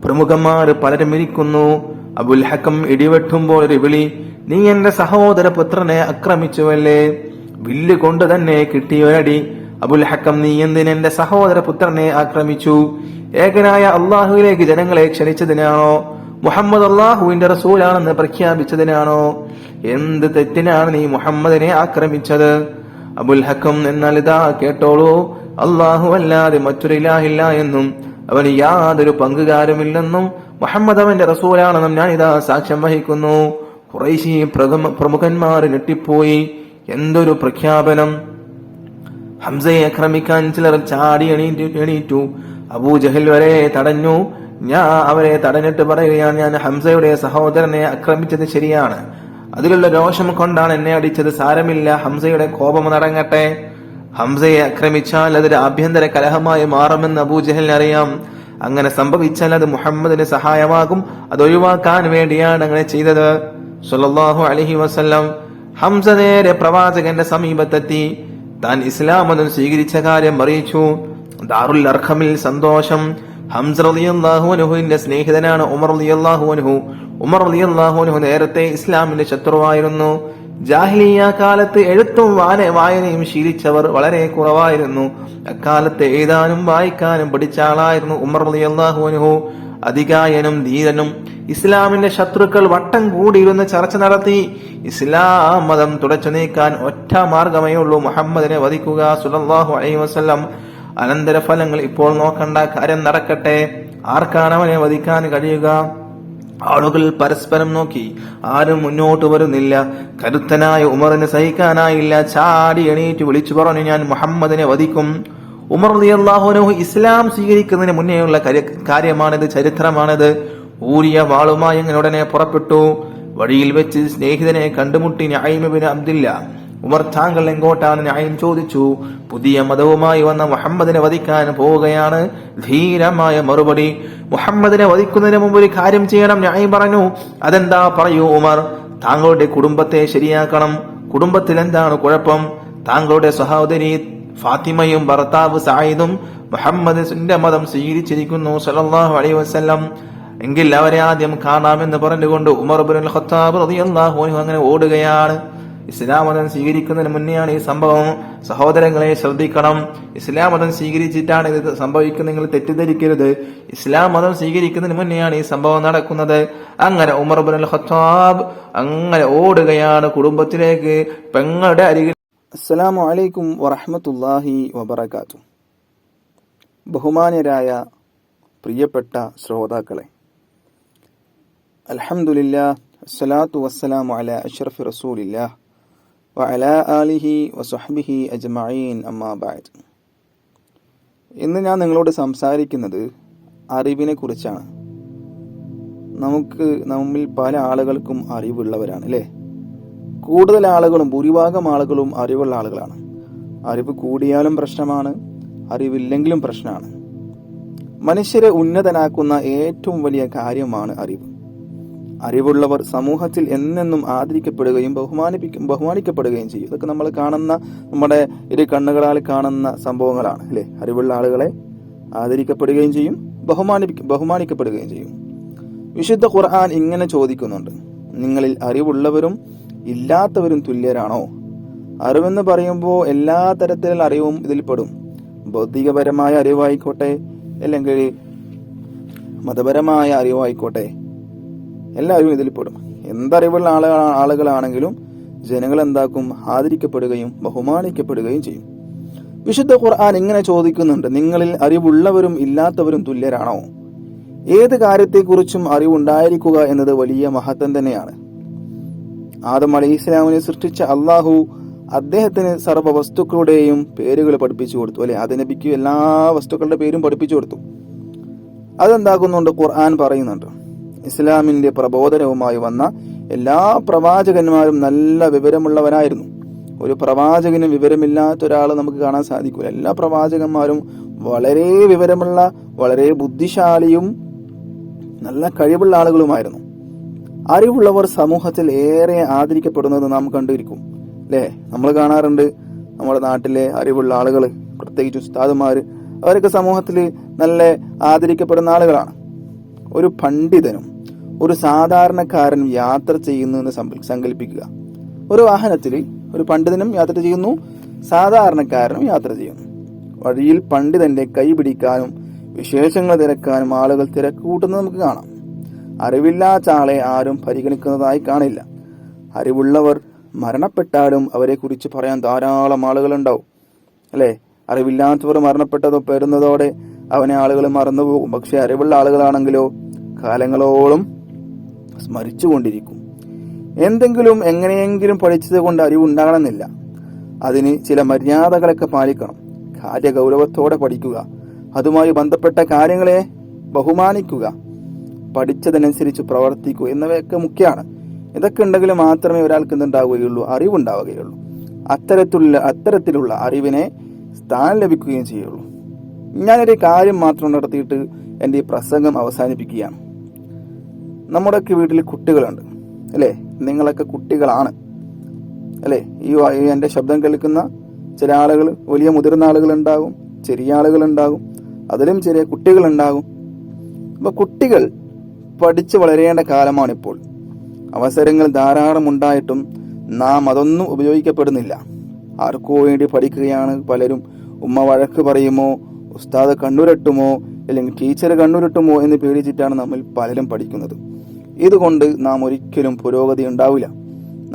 പ്രമുഖന്മാർ പലരും ഇരിക്കുന്നു. അബുൽ ഹക്കം ഇടിവെട്ടുമ്പോൾ ഒരു വിളി, നീ എന്റെ സഹോദര പുത്രനെ ആക്രമിച്ചുവല്ലേ? വില്ല് കൊണ്ട് തന്നെ കിട്ടിയൊരടി. അബുൽ ഹക്കം, നീ എന്തിനെന്റെ സഹോദര പുത്രനെ ആക്രമിച്ചു? ഏകനായ അള്ളാഹുവിലേക്ക് ജനങ്ങളെ ക്ഷണിച്ചതിനാണോ? മുഹമ്മദ് അള്ളാഹുവിന്റെ റസൂലാണെന്ന് പ്രഖ്യാപിച്ചതിനാണോ? എന്ത് തെറ്റിനാണ് നീ മുഹമ്മദിനെ ആക്രമിച്ചത്? അബുൽ ഹക്കം, എന്നാൽ ഇതാ കേട്ടോളൂ, അള്ളാഹു അല്ലാതെ മറ്റൊരു ഇലാഹില്ല എന്നും അവന് യാതൊരു പങ്കുകാരുമില്ലെന്നും മുഹമ്മദ് അവന്റെ റസൂലാണെന്നും ഞാൻ ഇതാ സാക്ഷ്യം വഹിക്കുന്നു. ഖുറൈശി പ്രമുഖന്മാർ ഞെട്ടിപ്പോയി. എന്തൊരു പ്രഖ്യാപനം! ഹംസയെ ആക്രമിക്കാൻ ചിലർ ചാടി എണീറ്റു. അബൂജഹൽ വരെ തടഞ്ഞു. അവരെ തടഞ്ഞിട്ട് പറയുകയാണ്, ഞാൻ ഹംസയുടെ സഹോദരനെ ആക്രമിച്ചത് ശരിയാണ്, അതിലുള്ള രോഷം കൊണ്ടാണ് എന്നെ അടിച്ചത്. സാരമില്ല, ഹംസയുടെ കോപം നടങ്ങട്ടെ. ഹംസയെ ആക്രമിച്ചാൽ അതൊരു ആഭ്യന്തര കലഹമായി മാറുമെന്ന് അബൂജഹലിന് അറിയാം. അങ്ങനെ സംഭവിച്ചാൽ അത് മുഹമ്മദിന് സഹായമാകും. അത് ഒഴിവാക്കാൻ വേണ്ടിയാണ് അങ്ങനെ ചെയ്തത്. സ്വല്ലല്ലാഹു അലൈഹി വസല്ലം. ഹംസ നേരെ പ്രവാചകന്റെ സമീപത്തെത്തി. താൻ ഇസ്ലാം മതം സ്വീകരിച്ച കാര്യം അറിയിച്ചു. ദാറുൽ അർഖമിൽ സന്തോഷം. ഹംസ റളിയല്ലാഹു അൻഹുവിന്റെ സ്നേഹിതനാണ് ഉമർ റളിയല്ലാഹു അൻഹു. ഉമർ റളിയല്ലാഹു അൻഹു നേരത്തെ ഇസ്ലാമിന്റെ ശത്രുവായിരുന്നു. ജാഹിലിയ്യ കാലത്ത് എഴുത്തും വായനയും ശീലിച്ചവർ വളരെ കുറവായിരുന്നു. അക്കാലത്ത് എഴുതാനും വായിക്കാനും പഠിച്ച ആളായിരുന്നു ഉമർ റളിയല്ലാഹു അൻഹു. അതികായനും ധീരനും. ഇസ്ലാമിന്റെ ശത്രുക്കൾ വട്ടം കൂടിയിരുന്ന് ചർച്ച നടത്തി. ഇസ്ലാം മതം തുടച്ചു നീക്കാൻ ഒറ്റ മാർഗമേ ഉള്ളൂ, മുഹമ്മദിനെ വധിക്കുക സ്വല്ലല്ലാഹു അലൈഹി വസല്ലം. അനന്തരഫലങ്ങൾ ഇപ്പോൾ നോക്കണ്ട, കാര്യം നടക്കട്ടെ. ആർക്കാണ് അവനെ വധിക്കാൻ കഴിയുക? ആളുകൾ പരസ്പരം നോക്കി. ആരും മുന്നോട്ട് വരുന്നില്ല. കരുത്തനായ ഉമറിന് സഹിക്കാനായില്ല. ചാടി എണീറ്റ് വിളിച്ചു പറഞ്ഞു, ഞാൻ മുഹമ്മദിനെ വധിക്കും. ഉമർ റളിയല്ലാഹു അൻഹു ഇസ്ലാം സ്വീകരിക്കുന്നതിന് മുന്നേയുള്ള കാര്യമാണിത്, ചരിത്രമാണിത്. ഊരിയ വാളുമായി അങ്ങനെ ഉടനെ പുറപ്പെട്ടു. വഴിയിൽ വെച്ച് സ്നേഹിതനെ കണ്ടുമുട്ടി നഈം ഇബ്നു അബ്ദില്ല. ഉമർ, താങ്കൾ എങ്ങോട്ടാണ്? നഈം ചോദിച്ചു. പുതിയ മതവുമായി വന്ന മുഹമ്മദിനെ വധിക്കാൻ പോവുകയാണ്. ധീരമായ മറുപടി. മുഹമ്മദിനെ വധിക്കുന്നതിന് മുമ്പ് ഒരു കാര്യം ചെയ്യണം. നഈം പറഞ്ഞു. അതെന്താ? പറയൂ ഉമർ. താങ്കളുടെ കുടുംബത്തെ ശരിയാക്കണം. കുടുംബത്തിൽ എന്താണ് കുഴപ്പം? താങ്കളുടെ സഹോദരി ഫാത്തിമയും ഭർത്താവ് സഈദും മുഹമ്മദിന്റെ മതം സ്വീകരിച്ചിരിക്കുന്നു സല്ലല്ലാഹു അലൈഹി വസല്ലം. എങ്കിൽ അവരെ ആദ്യം കാണാമെന്ന് പറഞ്ഞുകൊണ്ട് ഉമർ ഇബ്നുൽ ഖത്താബ് റളിയല്ലാഹു അൻഹു അങ്ങനെ ഓടുകയാണ്. ഇസ്ലാം മതം സ്വീകരിക്കുന്നതിന് മുന്നെയാണ് ഈ സംഭവം. സഹോദരങ്ങളെ ശ്രദ്ധിക്കണം. ഇസ്ലാം മതം സ്വീകരിച്ചിട്ടാണ് ഇത് സംഭവിക്കുന്നത്, നിങ്ങൾ തെറ്റിദ്ധരിക്കരുത്. ഇസ്ലാം മതം സ്വീകരിക്കുന്നതിന് മുന്നെയാണ് ഈ സംഭവം നടക്കുന്നത്. അങ്ങനെ ഉമർ ഇബ്നുൽ ഖത്താബ് അങ്ങനെ ഓടുകയാണ് കുടുംബത്തിലേക്ക്, പെങ്ങളുടെ അരികിൽ. അസ്സലാമു അലൈക്കും വറഹ്മത്തുള്ളാഹി വബറകാതുഹു. ബഹുമാന്യരായ പ്രിയപ്പെട്ട ശ്രോതാക്കളെ, അൽഹംദുലില്ലാഹ് വസ്സലാത്തു വസ്സലാമു അലാ അഷ്റഫി റസൂലില്ലാഹ് വഅലാ ആലിഹി വസഹ്ബിഹി അജ്മഈൻ, അമ്മാ ബഅദ്. ഇന്ന് ഞാൻ നിങ്ങളോട് സംസാരിക്കുന്നത് അറിവിനെ കുറിച്ചാണ്. നമ്മിൽ പല ആളുകൾക്കും അറിവുള്ളവരാണ് അല്ലേ? കൂടുതൽ ആളുകളും, ഭൂരിഭാഗം ആളുകളും അറിവുള്ള ആളുകളാണ്. അറിവ് കൂടിയാലും പ്രശ്നമാണ്, അറിവില്ലെങ്കിലും പ്രശ്നമാണ്. മനുഷ്യരെ ഉന്നതനാക്കുന്ന ഏറ്റവും വലിയ കാര്യമാണ് അറിവ്. അറിവുള്ളവർ സമൂഹത്തിൽ എന്നെന്നും ആദരിക്കപ്പെടുകയും ബഹുമാനിക്കപ്പെടുകയും ചെയ്യും. ഇതൊക്കെ നമ്മൾ കാണുന്ന, നമ്മുടെ ഇരു കണ്ണുകളാൽ കാണുന്ന സംഭവങ്ങളാണ് അല്ലെ? അറിവുള്ള ആളുകളെ ആദരിക്കപ്പെടുകയും ചെയ്യും, ബഹുമാനിക്കപ്പെടുകയും ചെയ്യും. വിശുദ്ധ ഖുർആൻ ഇങ്ങനെ ചോദിക്കുന്നുണ്ട്, നിങ്ങളിൽ അറിവുള്ളവരും ഇല്ലാത്തവരും തുല്യരാണോ? അറിവെന്ന് പറയുമ്പോൾ എല്ലാ തരത്തിലുള്ള അറിവും ഇതിൽപ്പെടും. ഭൗതികപരമായ അറിവായിക്കോട്ടെ, അല്ലെങ്കിൽ മതപരമായ അറിവായിക്കോട്ടെ, എല്ലാവരും ഇതിൽപ്പെടും. എന്തറിവുള്ള ആളുകളാണെങ്കിലും ജനങ്ങൾ എന്താക്കും? ആദരിക്കപ്പെടുകയും ബഹുമാനിക്കപ്പെടുകയും ചെയ്യും. വിശുദ്ധ ഖുർആൻ ഇങ്ങനെ ചോദിക്കുന്നുണ്ട്, നിങ്ങളിൽ അറിവുള്ളവരും ഇല്ലാത്തവരും തുല്യരാണോ? ഏത് കാര്യത്തെക്കുറിച്ചും അറിവുണ്ടായിരിക്കുക എന്നത് വലിയ മഹത്വം തന്നെയാണ്. ആദം അലൈഹിസ്സലാമിനെ സൃഷ്ടിച്ച അള്ളാഹു അദ്ദേഹത്തിന് സർവ്വ വസ്തുക്കളുടെയും പേരുകൾ പഠിപ്പിച്ചു കൊടുത്തു അല്ലെ. അത് നബിക്ക് എല്ലാ വസ്തുക്കളുടെ പേരും പഠിപ്പിച്ചു കൊടുത്തു. അതെന്താക്കുന്നുണ്ട്, ഖുർആൻ പറയുന്നുണ്ട്. ഇസ്ലാമിന്റെ പ്രബോധനവുമായി വന്ന എല്ലാ പ്രവാചകന്മാരും നല്ല വിവരമുള്ളവരായിരുന്നു. ഒരു പ്രവാചകനും വിവരമില്ലാത്ത ഒരാൾ നമുക്ക് കാണാൻ സാധിക്കില്ല. എല്ലാ പ്രവാചകന്മാരും വളരെ വിവരമുള്ള, വളരെ ബുദ്ധിശാലിയും നല്ല കഴിവുള്ള ആളുകളുമായിരുന്നു. അറിവുള്ളവർ സമൂഹത്തിൽ ഏറെ ആദരിക്കപ്പെടുന്നത് നാം കണ്ടിരിക്കും അല്ലേ. നമ്മൾ കാണാറുണ്ട് നമ്മുടെ നാട്ടിലെ അറിവുള്ള ആളുകൾ, പ്രത്യേകിച്ച് ഉസ്താദുമാര്, അവരൊക്കെ സമൂഹത്തിൽ നല്ല ആദരിക്കപ്പെടുന്ന ആളുകളാണ്. ഒരു പണ്ഡിതനും ഒരു സാധാരണക്കാരനും യാത്ര ചെയ്യുന്നു എന്ന് സങ്കല്പിക്കുക. ഒരു വാഹനത്തിൽ ഒരു പണ്ഡിതനും യാത്ര ചെയ്യുന്നു, സാധാരണക്കാരനും യാത്ര ചെയ്യുന്നു. വഴിയിൽ പണ്ഡിതന്റെ കൈ പിടിക്കാനും വിശേഷങ്ങൾ തിരക്കാനും ആളുകൾ തിരക്കൂട്ടുന്നത് നമുക്ക് കാണാം. അറിവില്ലാത്ത ആളെ ആരും പരിഗണിക്കുന്നതായി കാണില്ല. അറിവുള്ളവർ മരണപ്പെട്ടാലും അവരെ കുറിച്ച് പറയാൻ ധാരാളം ആളുകൾ ഉണ്ടാവും അല്ലെ. അറിവില്ലാത്തവർ മരണപ്പെട്ടതോ പെരുന്നതോടെ അവനെ ആളുകൾ മറന്നുപോകും. പക്ഷെ അറിവുള്ള ആളുകളാണെങ്കിലോ കാലങ്ങളോളം സ്മരിച്ചുകൊണ്ടിരിക്കും. എന്തെങ്കിലും എങ്ങനെയെങ്കിലും പഠിച്ചത് കൊണ്ട് അറിവുണ്ടാകണമെന്നില്ല. അതിന് ചില മര്യാദകളൊക്കെ പാലിക്കണം. കാര്യഗൗരവത്തോടെ പഠിക്കുക, അതുമായി ബന്ധപ്പെട്ട കാര്യങ്ങളെ ബഹുമാനിക്കുക, പഠിച്ചതനുസരിച്ച് പ്രവർത്തിക്കുക എന്നിവയൊക്കെ മുഖ്യമാണ്. ഇതൊക്കെ ഉണ്ടെങ്കിൽ മാത്രമേ ഒരാൾക്ക് എന്തുണ്ടാവുകയുള്ളൂ, അറിവുണ്ടാവുകയുള്ളൂ. അത്തരത്തിലുള്ള അറിവിനെ സ്ഥാനം ലഭിക്കുകയും ചെയ്യുള്ളൂ. ഞാനൊരു കാര്യം മാത്രം നടത്തിയിട്ട് എൻ്റെ ഈ പ്രസംഗം അവസാനിപ്പിക്കുകയാണ്. നമ്മുടെയൊക്കെ വീട്ടിൽ കുട്ടികളുണ്ട് അല്ലേ. നിങ്ങളൊക്കെ കുട്ടികളാണ് അല്ലേ. ഈ എൻ്റെ ശബ്ദം കേൾക്കുന്ന ചില ആളുകൾ വലിയ മുതിർന്ന ആളുകളുണ്ടാകും, ചെറിയ ആളുകളുണ്ടാകും, അതിലും ചെറിയ കുട്ടികളുണ്ടാകും. അപ്പൊ കുട്ടികൾ പഠിച്ചു വളരേണ്ട കാലമാണിപ്പോൾ. അവസരങ്ങൾ ധാരാളം ഉണ്ടായിട്ടും നാം അതൊന്നും ഉപയോഗിക്കപ്പെടുന്നില്ല. ആർക്കോ വേണ്ടി പഠിക്കുകയാണ് പലരും. ഉമ്മ വഴക്ക് പറയുമോ, ഉസ്താദ് കണ്ണുരട്ടുമോ, അല്ലെങ്കിൽ ടീച്ചർ കണ്ണുരട്ടുമോ എന്ന് പേടിച്ചിട്ടാണ് നമ്മൾ പലരും പഠിക്കുന്നത്. ഇതുകൊണ്ട് നാം ഒരിക്കലും പുരോഗതി ഉണ്ടാവില്ല.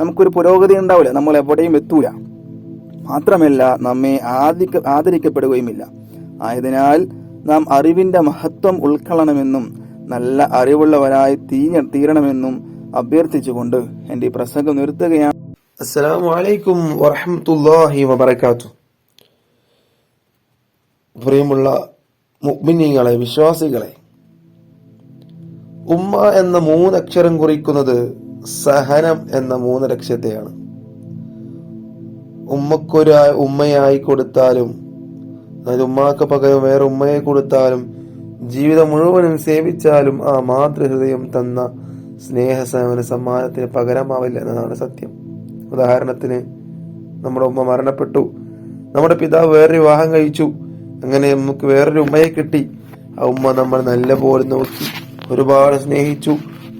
നമുക്കൊരു പുരോഗതി ഉണ്ടാവില്ല, നമ്മൾ എവിടെയും എത്തൂല. മാത്രമല്ല നമ്മെ ആദരിക്കപ്പെടുകയുമില്ല. ആയതിനാൽ നാം അറിവിന്റെ മഹത്വം ഉൾക്കൊള്ളണമെന്നും നല്ല അറിവുള്ളവരായി തീരണമെന്നും അഭ്യർത്ഥിച്ചുകൊണ്ട് എന്റെ പ്രസംഗം നിർത്തുകയാണ്. അസ്സലാമു അലൈക്കും വറഹ്മത്തുള്ളാഹി വബറകാതുഹു. പ്രിയമുള്ള മുഅ്മിനീങ്ങളെ, വിശ്വാസികളെ, ഉമ്മ എന്ന 3 അക്ഷരം കുറിക്കുന്നത് സഹനം എന്ന 3 ലക്ഷ്യത്തെയാണ്. ഉമ്മക്കൊരു ഉമ്മയായി കൊടുത്താലും, അതായത് ഉമ്മാക്ക് പകരം വേറെ ഉമ്മയെ കൊടുത്താലും, ജീവിതം മുഴുവനും സേവിച്ചാലും ആ മാതൃഹൃദയം തന്ന സമ്മാനത്തിന് പകരമാവില്ല എന്നതാണ് സത്യം. ഉദാഹരണത്തിന്, നമ്മുടെ ഉമ്മ മരണപ്പെട്ടു, നമ്മുടെ പിതാവ് വേറൊരു വിവാഹം കഴിച്ചു, അങ്ങനെ നമുക്ക് വേറൊരു ഉമ്മയെ കിട്ടി. ആ ഉമ്മ നമ്മൾ നല്ല പോലെ നോക്കി, ഒരുപാട് സ്നേഹിച്ചു,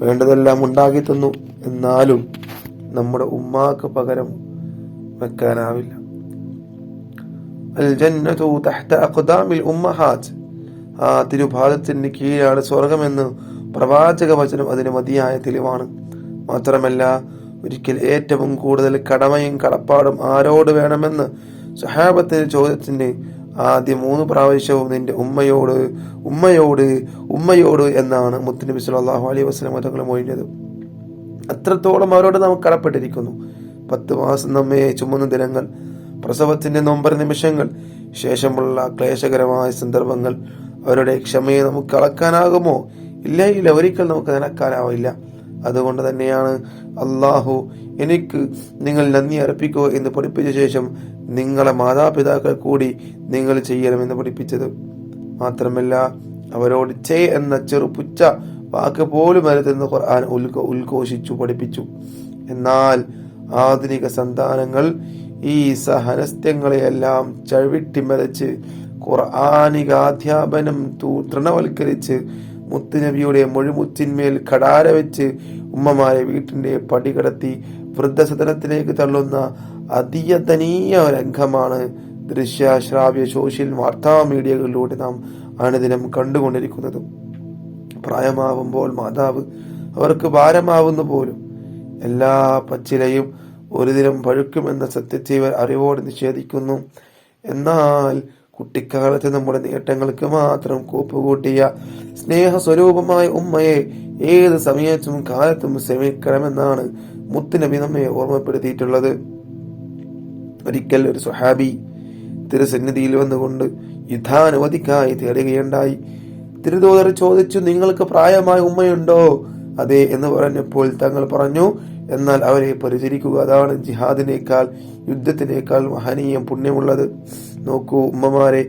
വേണ്ടതെല്ലാം ഉണ്ടാക്കി തന്നു. എന്നാലും നമ്മുടെ ഉമ്മാക്ക് പകരം വെക്കാനാവില്ല. അൽ ജന്നതു തഹ്ത അഖ്ദാമിൽ ഉമ്മഹാത്ത്. ആ തിരുഭാഗത്തിന് കീഴാണ് സ്വർഗമെന്ന് പ്രവാചക വചനം അതിന് മതിയായ തെളിവാണ്. മാത്രമല്ല, ഒരിക്കൽ ഏറ്റവും കൂടുതൽ കടമയും കടപ്പാടും ആരോട് വേണമെന്ന് സ്വഹാബത്തിന്റെ ചോദ്യത്തിന് ആദ്യം 3 പ്രാവശ്യവും നിന്റെ ഉമ്മയോട് ഉമ്മയോട് ഉമ്മയോട് എന്നാണ് മുത്തുനബി സല്ലല്ലാഹു അലൈഹി വസല്ലം തങ്ങൾ മൊഴിഞ്ഞത്. അത്രത്തോളം അവരോട് നാം കടപ്പെട്ടിരിക്കുന്നു. 10 മാസം നമ്മെ ചുമന്ന ദിനങ്ങൾ, പ്രസവത്തിന്റെ നൊമ്പര നിമിഷങ്ങൾ, ശേഷമുള്ള ക്ലേശകരമായ സന്ദർഭങ്ങൾ, അവരുടെ ക്ഷമയെ നമുക്ക് അളക്കാനാകുമോ? ഇല്ല, ഒരിക്കൽ നമുക്ക് നനക്കാനാവില്ല. അതുകൊണ്ട് തന്നെയാണ് അള്ളാഹു എനിക്ക് നിങ്ങൾ നന്ദി അർപ്പിക്കുക എന്ന് പഠിപ്പിച്ച ശേഷം നിങ്ങളെ മാതാപിതാക്കൾ കൂടി നിങ്ങൾ ചെയ്യണമെന്ന് പഠിപ്പിച്ചത്. മാത്രമല്ല, അവരോട് എന്ന ചെറുപുച്ച വാക്ക് പോലും അരുതെന്ന് ഖുർആൻ ഉദ്ഘോഷിച്ചു പഠിപ്പിച്ചു. എന്നാൽ ആധുനിക സന്താനങ്ങൾ ഈ സഹനസ്യങ്ങളെയെല്ലാം ചവിട്ടിമറിച്ച് ഖുർആനികാധ്യാപനം തൃണവൽക്കരിച്ച് മുത്തുനബിയുടെ മൊഴിമുത്തിന്മേൽ കടാര വെച്ച് ഉമ്മമാരെ വീട്ടിന്റെ പടി കടത്തി വൃദ്ധസദനത്തിലേക്ക് തള്ളുന്ന അതിയതനീയ രംഗമാണ് ദൃശ്യശ്രാവ്യ സോഷ്യൽ വാർത്താ മീഡിയകളിലൂടെ നാം അനുദിനം കണ്ടുകൊണ്ടിരിക്കുന്നത്. പ്രായമാവുമ്പോൾ മാതാവ് അവർക്ക് ഭാരമാവുന്ന പോലും. എല്ലാ പച്ചിലയും ഒരു ദിനം പഴുക്കുമെന്ന സത്യത്തെ ഇവർ അറിവോടെ നിഷേധിക്കുന്നു. എന്നാൽ കുട്ടിക്കാലത്ത് നമ്മുടെ നേട്ടങ്ങൾക്ക് മാത്രം കൂപ്പുകൂട്ടിയ സ്നേഹസ്വരൂപമായ ഉമ്മയെ ഏത് സമയത്തും കാലത്തും ശ്രമിക്കണമെന്നാണ് മുത്തുനബി നമ്മെ ഓർമ്മപ്പെടുത്തിയിട്ടുള്ളത്. ഒരിക്കൽ ഒരു സ്വഹാബി തിരുസന്നിധിയിൽ വന്നുകൊണ്ട് യുദ്ധാനുമതിക്കായി തേടുകയുണ്ടായി. തിരുദൂതർ ചോദിച്ചു, നിങ്ങൾക്ക് പ്രായമായ ഉമ്മയുണ്ടോ? അതെ എന്ന് പറഞ്ഞപ്പോൾ തങ്ങൾ പറഞ്ഞു, എന്നാൽ അവരെ പരിചരിക്കുക, അതാണ് ജിഹാദിനേക്കാൾ യുദ്ധത്തിനേക്കാൾ മഹനീയം പുണ്യമുള്ളത്. നോക്കൂ, ഉമ്മമാരെ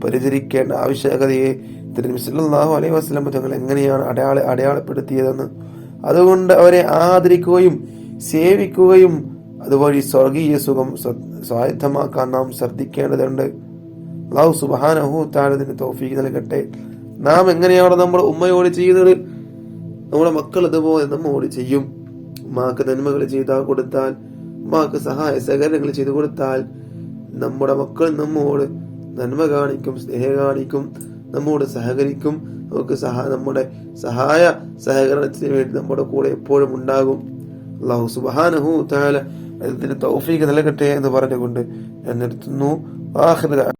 പരിചരിക്കേണ്ട ആവശ്യകതയെ തിരുനബി സല്ലല്ലാഹു അലൈഹി വസല്ലം തങ്ങൾ എങ്ങനെയാണ് അടയാളപ്പെടുത്തിയതെന്ന്. അതുകൊണ്ട് അവരെ ആദരിക്കുകയും സേവിക്കുകയും അതുവഴി സ്വർഗീയ സുഖം സ്വായത്തമാക്കാൻ നാം ശ്രദ്ധിക്കേണ്ടതുണ്ട്. അല്ലാഹു സുബ്ഹാനഹു തആല ഇതിന് തൗഫീഖ് നൽകട്ടെ. നാം എങ്ങനെയാണ് നമ്മുടെ ഉമ്മയോട് ചെയ്യുന്നത്, നമ്മുടെ മക്കൾ ഇതുപോലെ നമ്മോട് ചെയ്യും. ഉമ്മാക്ക് നന്മകൾ ചെയ്താൽ കൊടുത്താൽ, ഉമ്മാക്ക് സഹായ സഹകരണങ്ങൾ ചെയ്തു കൊടുത്താൽ നമ്മുടെ മക്കൾ നമ്മോട് നന്മ കാണിക്കും, സ്നേഹം കാണിക്കും, നമ്മോട് സഹകരിക്കും. നമുക്ക് നമ്മുടെ സഹായ സഹകരണത്തിന് വേണ്ടി നമ്മുടെ കൂടെ എപ്പോഴും ഉണ്ടാകും. അല്ലാഹു സുബ്ഹാനഹു തആല അതിന് തൗഫീഖ് നൽകട്ടെ എന്ന് പറഞ്ഞുകൊണ്ട് ഞാൻ നിർത്തുന്നു.